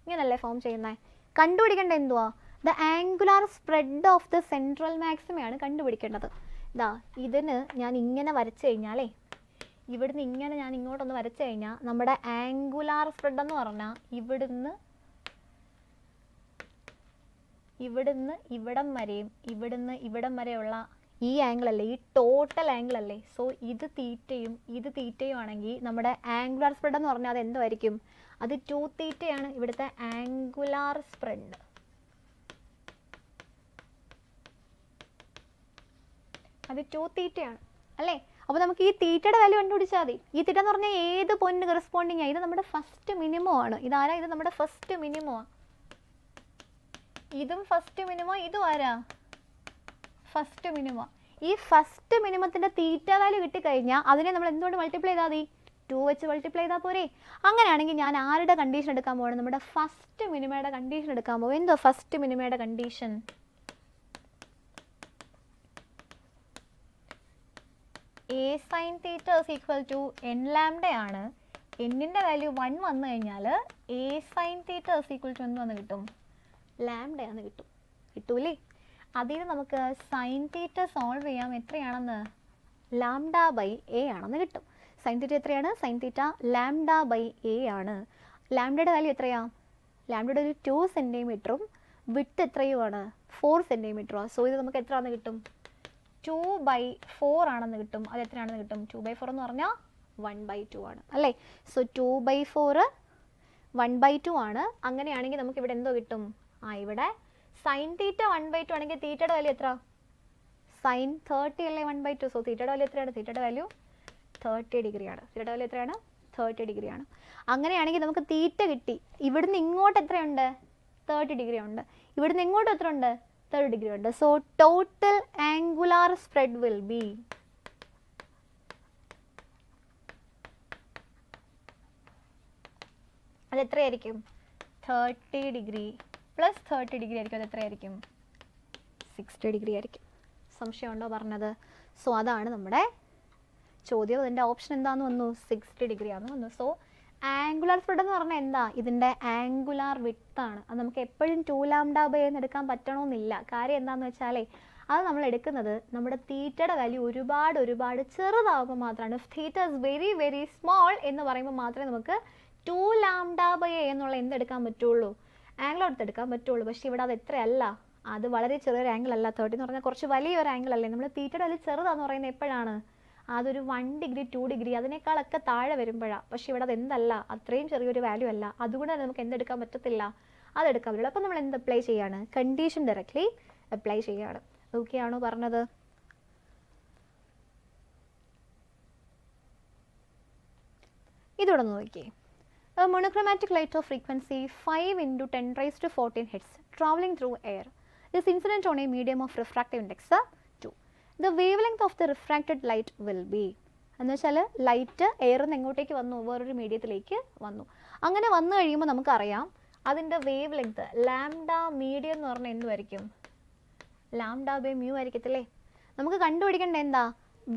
ഇങ്ങനല്ലേ ഫോം ചെയ്യുന്നത്. കണ്ടുപിടിക്കേണ്ട എന്തുവാ? The angular spread of the central മാക്സിമയാണ് കണ്ടുപിടിക്കേണ്ടത്. ഇതാ ഇതിന് ഞാൻ ഇങ്ങനെ വരച്ചു കഴിഞ്ഞാലേ, ഇവിടുന്ന് ഇങ്ങനെ ഞാൻ ഇങ്ങോട്ടൊന്ന് വരച്ചു കഴിഞ്ഞാൽ നമ്മുടെ ആംഗുലാർ സ്പ്രെഡ് എന്ന് പറഞ്ഞാൽ ഇവിടുന്ന് ഇവിടം വരെയും ഇവിടുന്ന് ഇവിടം വരെയുള്ള ഈ ആംഗിൾ അല്ലേ, ഈ ടോട്ടൽ ആംഗിൾ അല്ലേ. സോ ഇത് തീറ്റയും ഇത് തീറ്റയും ആണെങ്കിൽ നമ്മുടെ ആംഗുലാർ സ്പ്രെഡ് എന്ന് പറഞ്ഞാൽ അത് എന്തായിരിക്കും? അത് 2 തീറ്റയാണ് ഇവിടുത്തെ ആംഗുലാർ സ്പ്രെഡ്. അത് 2 തീറ്റയാണ് അല്ലേ. അപ്പോൾ നമുക്ക് ഈ തീറ്റയുടെ വാല്യൂ കണ്ടുപിടിച്ചാൽ മതി. ഈ തീറ്റ എന്ന് പറഞ്ഞാൽ ഏത് പോയിന്റ് കറസ്പോണ്ടിങ് ആണ്? ഇത് നമ്മുടെ ഫസ്റ്റ് മിനിമം ആണ്. ഇതാരാ? ഇത് നമ്മുടെ ഫസ്റ്റ് മിനിമം. ഇതും ഫസ്റ്റ് മിനിമം, ഇതും ആരാ? First minimum. ഈ ഫസ്റ്റ് മിനിമത്തിൻ്റെ തീറ്റ വാല്യൂ കിട്ടിക്കഴിഞ്ഞാൽ അതിനെ നമ്മൾ എന്തുകൊണ്ട് മൾട്ടിപ്ലൈ ചെയ്താൽ മതി? 2 വെച്ച് മൾട്ടിപ്ലൈ ചെയ്താൽ പോരെ. അങ്ങനെയാണെങ്കിൽ ഞാൻ ആരുടെ കണ്ടീഷൻ എടുക്കാൻ പോവാണ്? നമ്മുടെ ഫസ്റ്റ് മിനിമയുടെ കണ്ടീഷൻ എടുക്കാൻ പോകും. എന്തോ ഫസ്റ്റ് മിനിമയുടെ condition? A sine theta is equal to N lambda ആണ്. എന്നിൻ്റെ വാല്യൂ 1 വന്നു കഴിഞ്ഞാൽ A sine theta is equal to എന്ത് വന്ന് കിട്ടും? ലാംഡയാന്ന് കിട്ടും. കിട്ടൂലേ? അതിന് നമുക്ക് സൈൻ തീറ്റ സോൾവ് ചെയ്യാം. എത്രയാണെന്ന്? ലാംഡ ബൈ എ ആണെന്ന് കിട്ടും. സൈൻ തീറ്റ എത്രയാണ്? Sine theta lambda by A ആണ്. ലാംഡയുടെ വാല്യൂ എത്രയാ? ലാംഡയുടെ ഒരു 2 സെൻറ്റിമീറ്ററും വിട്ട് എത്രയുമാണ്? 4 സെൻറ്റിമീറ്ററുമാണ്. സോ ഇത് നമുക്ക് എത്ര ആണെന്ന് കിട്ടും? 2/4 ആണെന്ന് കിട്ടും. അത് എത്രയാണെന്ന് കിട്ടും? 2/4 എന്ന് പറഞ്ഞാൽ 1/2 ആണ് അല്ലേ. സോ 2/4 1/2 ആണ്. അങ്ങനെയാണെങ്കിൽ നമുക്ക് ഇവിടെ എന്തോ കിട്ടും? ഇവിടെ സൈൻ തീറ്റ 1/2 ആണെങ്കിൽ തീറ്റയുടെ വാല്യൂ എത്ര? സൈൻ 30 അല്ലേ 1/2. സോ തീറ്റയുടെ വാല്യൂ എത്രയാണ്? തീറ്റയുടെ വാല്യൂ 30 ഡിഗ്രിയാണ്. തീറ്റയുടെ വാല്യൂ എത്രയാണ്? 30 ഡിഗ്രിയാണ്. അങ്ങനെയാണെങ്കിൽ നമുക്ക് തീറ്റ കിട്ടി. ഇവിടുന്ന് ഇങ്ങോട്ട് എത്രയുണ്ട്? 30 ഡിഗ്രി ഉണ്ട്. ഇവിടുന്ന് ഇങ്ങോട്ട് എത്ര ഉണ്ട്? 30 ഡിഗ്രി ഉണ്ട്. So total angular spread will be അത് എത്രയായിരിക്കും? 30 ഡിഗ്രി പ്ലസ് 30 ഡിഗ്രി ആയിരിക്കും. അത് എത്രയായിരിക്കും? 60 ഡിഗ്രി ആയിരിക്കും. സംശയമുണ്ടോ പറഞ്ഞത്? സോ അതാണ് നമ്മുടെ ചോദ്യം. അതിൻ്റെ ഓപ്ഷൻ എന്താണെന്ന് വന്നു? 60 ഡിഗ്രി ആണെന്ന് വന്നു. സോ ആംഗുലാർ സ്പ്രെഡ് എന്ന് പറഞ്ഞാൽ എന്താ? ഇതിൻ്റെ ആംഗുലാർ വിഡ്ത്താണ്. അത് നമുക്ക് എപ്പോഴും 2 ലാംഡ ബൈ എന്ന് എടുക്കാൻ പറ്റണമെന്നില്ല. കാര്യം എന്താണെന്ന് വെച്ചാലേ, അത് നമ്മൾ എടുക്കുന്നത് നമ്മുടെ തീറ്റയുടെ വാല്യൂ ഒരുപാട് ചെറുതാകുമ്പോൾ മാത്രമാണ്. If theta is very very small എന്ന് പറയുമ്പോൾ മാത്രമേ നമുക്ക് 2 ലാംഡ ബൈ എന്നുള്ള എന്തെടുക്കാൻ പറ്റുള്ളൂ? ആംഗിൾ എടുത്തെടുക്കാൻ പറ്റുള്ളൂ. പക്ഷേ ഇവിടെ അത് എത്രയല്ല, അത് വളരെ ചെറിയൊരു ആംഗിൾ അല്ല. 30 എന്ന് പറഞ്ഞാൽ കുറച്ച് വലിയൊരു ആംഗിൾ അല്ലേ. നമ്മൾ തീറ്റയുടെ വാല്യൂ ചെറുതാന്ന് പറയുന്നത് എപ്പോഴാണ്? അതൊരു 1 ഡിഗ്രി 2 ഡിഗ്രി അതിനേക്കാളൊക്കെ താഴെ വരുമ്പോഴാണ്. പക്ഷേ ഇവിടെ അത് എന്തല്ല, അത്രയും ചെറിയൊരു വാല്യൂ അല്ല. അതുകൊണ്ട് തന്നെ നമുക്ക് എന്തെടുക്കാൻ പറ്റത്തില്ല? അതെടുക്കാൻ പറ്റില്ല. അപ്പോൾ നമ്മൾ എന്ത് അപ്ലൈ ചെയ്യാണ്? കണ്ടീഷൻ ഡയറക്റ്റ്ലി അപ്ലൈ ചെയ്യുകയാണ്. ഓക്കെ ആണോ പറഞ്ഞത്? ഇതോടെ നോക്കിയേ. A monochromatic light of frequency 5 × 10⁻14 Hz traveling through air is incident on a medium of refractive index 2. The wavelength of the refracted light will be എന്ന് വെച്ചാൽ ലൈറ്റ് എയറിൽ നിന്ന് എങ്ങോട്ടേക്ക് വന്നു? വേറൊരു മീഡിയത്തിലേക്ക് വന്നു. അങ്ങനെ വന്നു കഴിയുമ്പോൾ നമുക്കറിയാം അതിൻ്റെ വേവ് ലെങ്ത് ലാംഡ മീഡിയം എന്ന് പറഞ്ഞാൽ എന്തുമായിരിക്കും? ലാംഡ ബൈ മ്യൂ ആയിരിക്കത്തില്ലേ. നമുക്ക് കണ്ടുപിടിക്കേണ്ട എന്താ?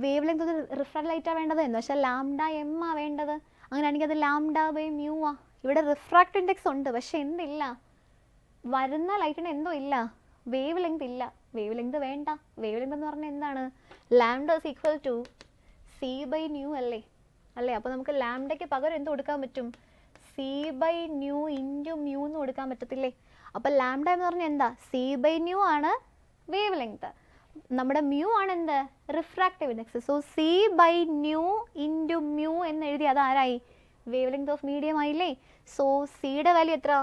വേവ് ലെങ്ത് റിഫ്രാക്ട് ലൈറ്റാണ് വേണ്ടത് എന്ന് വെച്ചാൽ ലാംഡ എം ആ വേണ്ടത്. അങ്ങനെയാണെങ്കിൽ അത് ലാംഡ ബൈ മ്യൂ ആ. ഇവിടെ റിഫ്രാക്ട് ഇൻഡെക്സ് ഉണ്ട്, പക്ഷെ എന്തില്ല? വരുന്ന ലൈറ്റിന് എന്തോ ഇല്ല, വേവ് ലെങ്ത് ഇല്ല. വേവ് ലെങ്ത് വേണ്ട. വേവ് ലെങ്ത് എന്ന് പറഞ്ഞാൽ എന്താണ്? Lambda is equal to c by nu അല്ലേ. അപ്പോൾ നമുക്ക് ലാംഡയ്ക്ക് പകരം എന്ത് കൊടുക്കാൻ പറ്റും? C by nu into mu എന്ന് കൊടുക്കാൻ പറ്റത്തില്ലേ. അപ്പോൾ ലാംഡ എന്ന് പറഞ്ഞാൽ എന്താ? സി ബൈ ന്യൂ ആണ് വേവ് ലെങ്ത്. നമ്മുടെ മ്യൂ ആണ് എന്ത്? Refractive index. So c by nu into mu എന്ന് എഴുതി അത് ആരായി? വേവ് ലെങ്ത് ഓഫ് മീഡിയം ആയില്ലേ. സോ സിയുടെ വാല്യൂ എത്ര?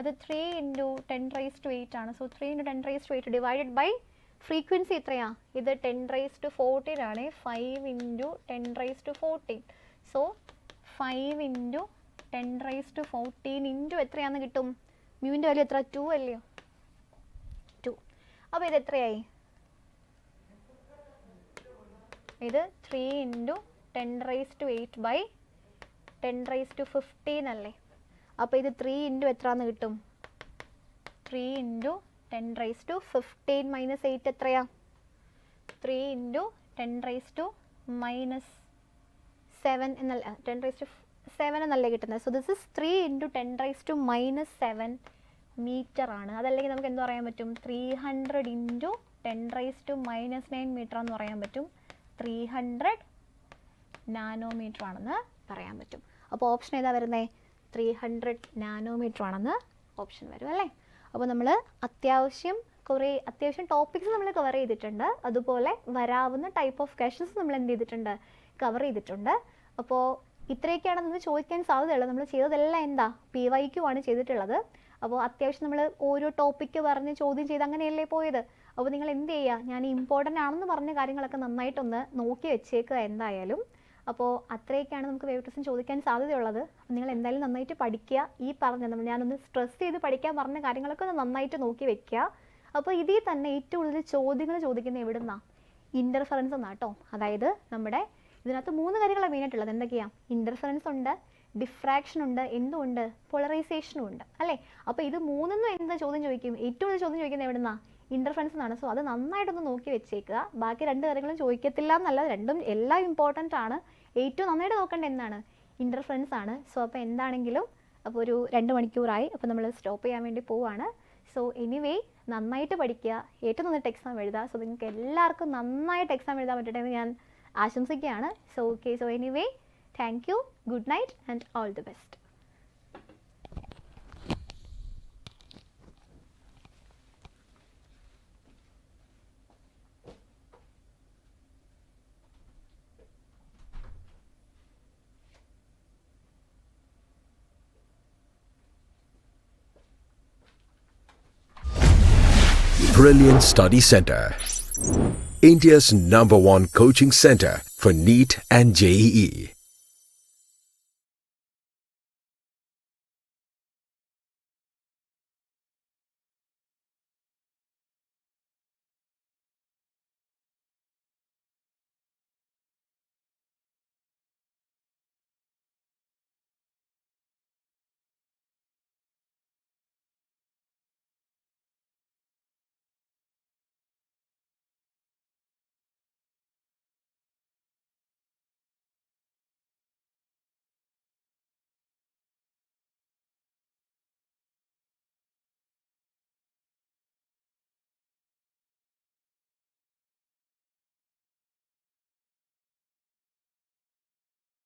അത് 3 × 10⁻8 ആണ്. സോ 3 × 10⁻8 ഡിവൈഡഡ് ബൈ ഫ്രീക്വൻസി എത്രയാ? ഇത് 10⁻14 ആണ്. 5 × 10⁻14. സോ 5 × 10⁻14 ഇൻറ്റു എത്രയാണെന്ന് കിട്ടും? മ്യൂവിൻ്റെ വാല്യൂ എത്ര? 2 അല്ലയോ? 2. അപ്പോൾ ഇത് എത്രയായി? ഇത് 3 × 10⁻8 ബൈ 10⁻15 അല്ലേ. അപ്പോൾ ഇത് 3 × എത്രയാന്ന് കിട്ടും? 3 × 10⁻15 മൈനസ് 8 എത്രയാ? 3 × 10⁻−7 എന്നല്ല, 7 എന്നല്ലേ കിട്ടുന്നത്. സോ ദിസ് ഇസ് 3 × 10⁻⁻7 മീറ്റർ ആണ്. അതല്ലെങ്കിൽ നമുക്ക് എന്ത് പറയാൻ പറ്റും, 300 × 10⁻⁻9 മീറ്റർ എന്ന് പറയാൻ പറ്റും. 300 നാനോമീറ്റർ ആണെന്ന് പറയാൻ പറ്റും. അപ്പോൾ ഓപ്ഷൻ ഏതാ വരുന്നത്? 300 നാനോമീറ്റർ ആണെന്ന് ഓപ്ഷൻ വരും അല്ലേ. അപ്പോൾ നമ്മൾ അത്യാവശ്യം ടോപ്പിക്സ് നമ്മൾ കവർ ചെയ്തിട്ടുണ്ട്. അതുപോലെ വരാവുന്ന ടൈപ്പ് ഓഫ് ക്വസ്റ്റ്യൻസ് നമ്മൾ എന്ത് ചെയ്തിട്ടുണ്ട്, കവർ ചെയ്തിട്ടുണ്ട്. അപ്പോൾ ഇത്രയൊക്കെയാണ് നമ്മൾ ചോദിക്കാൻ സാധ്യതയുള്ളത്. നമ്മൾ ചെയ്തതെല്ലാം എന്താ, PYQ ആണ് ചെയ്തിട്ടുള്ളത്. അപ്പോൾ അത്യാവശ്യം നമ്മൾ ഓരോ ടോപ്പിക്ക് പറഞ്ഞ് ചോദ്യം ചെയ്ത് അങ്ങനെയല്ലേ പോയത്. അപ്പോൾ നിങ്ങൾ എന്ത് ചെയ്യുക, ഞാൻ ഇമ്പോർട്ടൻ്റ് ആണെന്ന് പറഞ്ഞ കാര്യങ്ങളൊക്കെ നന്നായിട്ടൊന്ന് നോക്കി വെച്ചേക്കുക എന്തായാലും. അപ്പോൾ അത്രയൊക്കെയാണ് നമുക്ക് വേവ് ടെസ്റ്റിന് ചോദിക്കാൻ സാധ്യതയുള്ളത്. അപ്പോൾ നിങ്ങൾ എന്തായാലും നന്നായിട്ട് പഠിക്കുക. ഈ ഞാനൊന്ന് സ്ട്രെസ് ചെയ്ത് പഠിക്കാൻ പറഞ്ഞ കാര്യങ്ങളൊക്കെ ഒന്ന് നന്നായിട്ട് നോക്കി വെക്കുക. അപ്പോൾ ഇതിൽ തന്നെ ഏറ്റവും കൂടുതൽ ചോദ്യങ്ങൾ ചോദിക്കുന്നത് എവിടുന്നാണ്, ഇൻ്റർഫറൻസ് എന്നാണ് കേട്ടോ. അതായത് നമ്മുടെ ഇതിനകത്ത് 3 കാര്യങ്ങളാണ് മെയിനായിട്ടുള്ളത്. എന്തൊക്കെയാണ്? ഇൻ്റർഫറൻസ് ഉണ്ട്, ഡിഫ്രാക്ഷൻ ഉണ്ട്, എന്തുണ്ട്, പോളറൈസേഷനും ഉണ്ട് അല്ലേ. അപ്പോൾ ഇത് 3 എന്താ ചോദ്യം ചോദിക്കും, ഏറ്റവും കൂടുതൽ ചോദ്യം ചോദിക്കുന്നത് എവിടുന്നാണ്, ഇൻ്റർഫറൻസ് എന്നാണ്. സോ അത് നന്നായിട്ടൊന്ന് നോക്കി വെച്ചേക്കുക. ബാക്കി 2 കാര്യങ്ങളും ചോദിക്കത്തില്ല എന്നല്ല, രണ്ടും എല്ലാം ഇമ്പോർട്ടൻ്റ് ആണ്. ഏറ്റവും നന്നായിട്ട് നോക്കേണ്ടത് എന്താണ്, ഇൻ്റർഫറൻസ് ആണ്. സോ അപ്പോൾ എന്താണെങ്കിലും അപ്പോൾ ഒരു 2 മണിക്കൂറായി. അപ്പോൾ നമ്മൾ സ്റ്റോപ്പ് ചെയ്യാൻ വേണ്ടി പോവുകയാണ്. സോ എനിവേ നന്നായിട്ട് പഠിക്കുക, ഏറ്റവും നന്നായിട്ട് എക്സാം എഴുതുക. സോ നിങ്ങൾക്ക് എല്ലാവർക്കും നന്നായിട്ട് എക്സാം എഴുതാൻ പറ്റട്ടെ എന്ന് ഞാൻ ആശംസിക്കുകയാണ്. So okay, so anyway thank you, good night and all the best. Brilliant Study Center, India's #1 coaching center for NEET and JEE.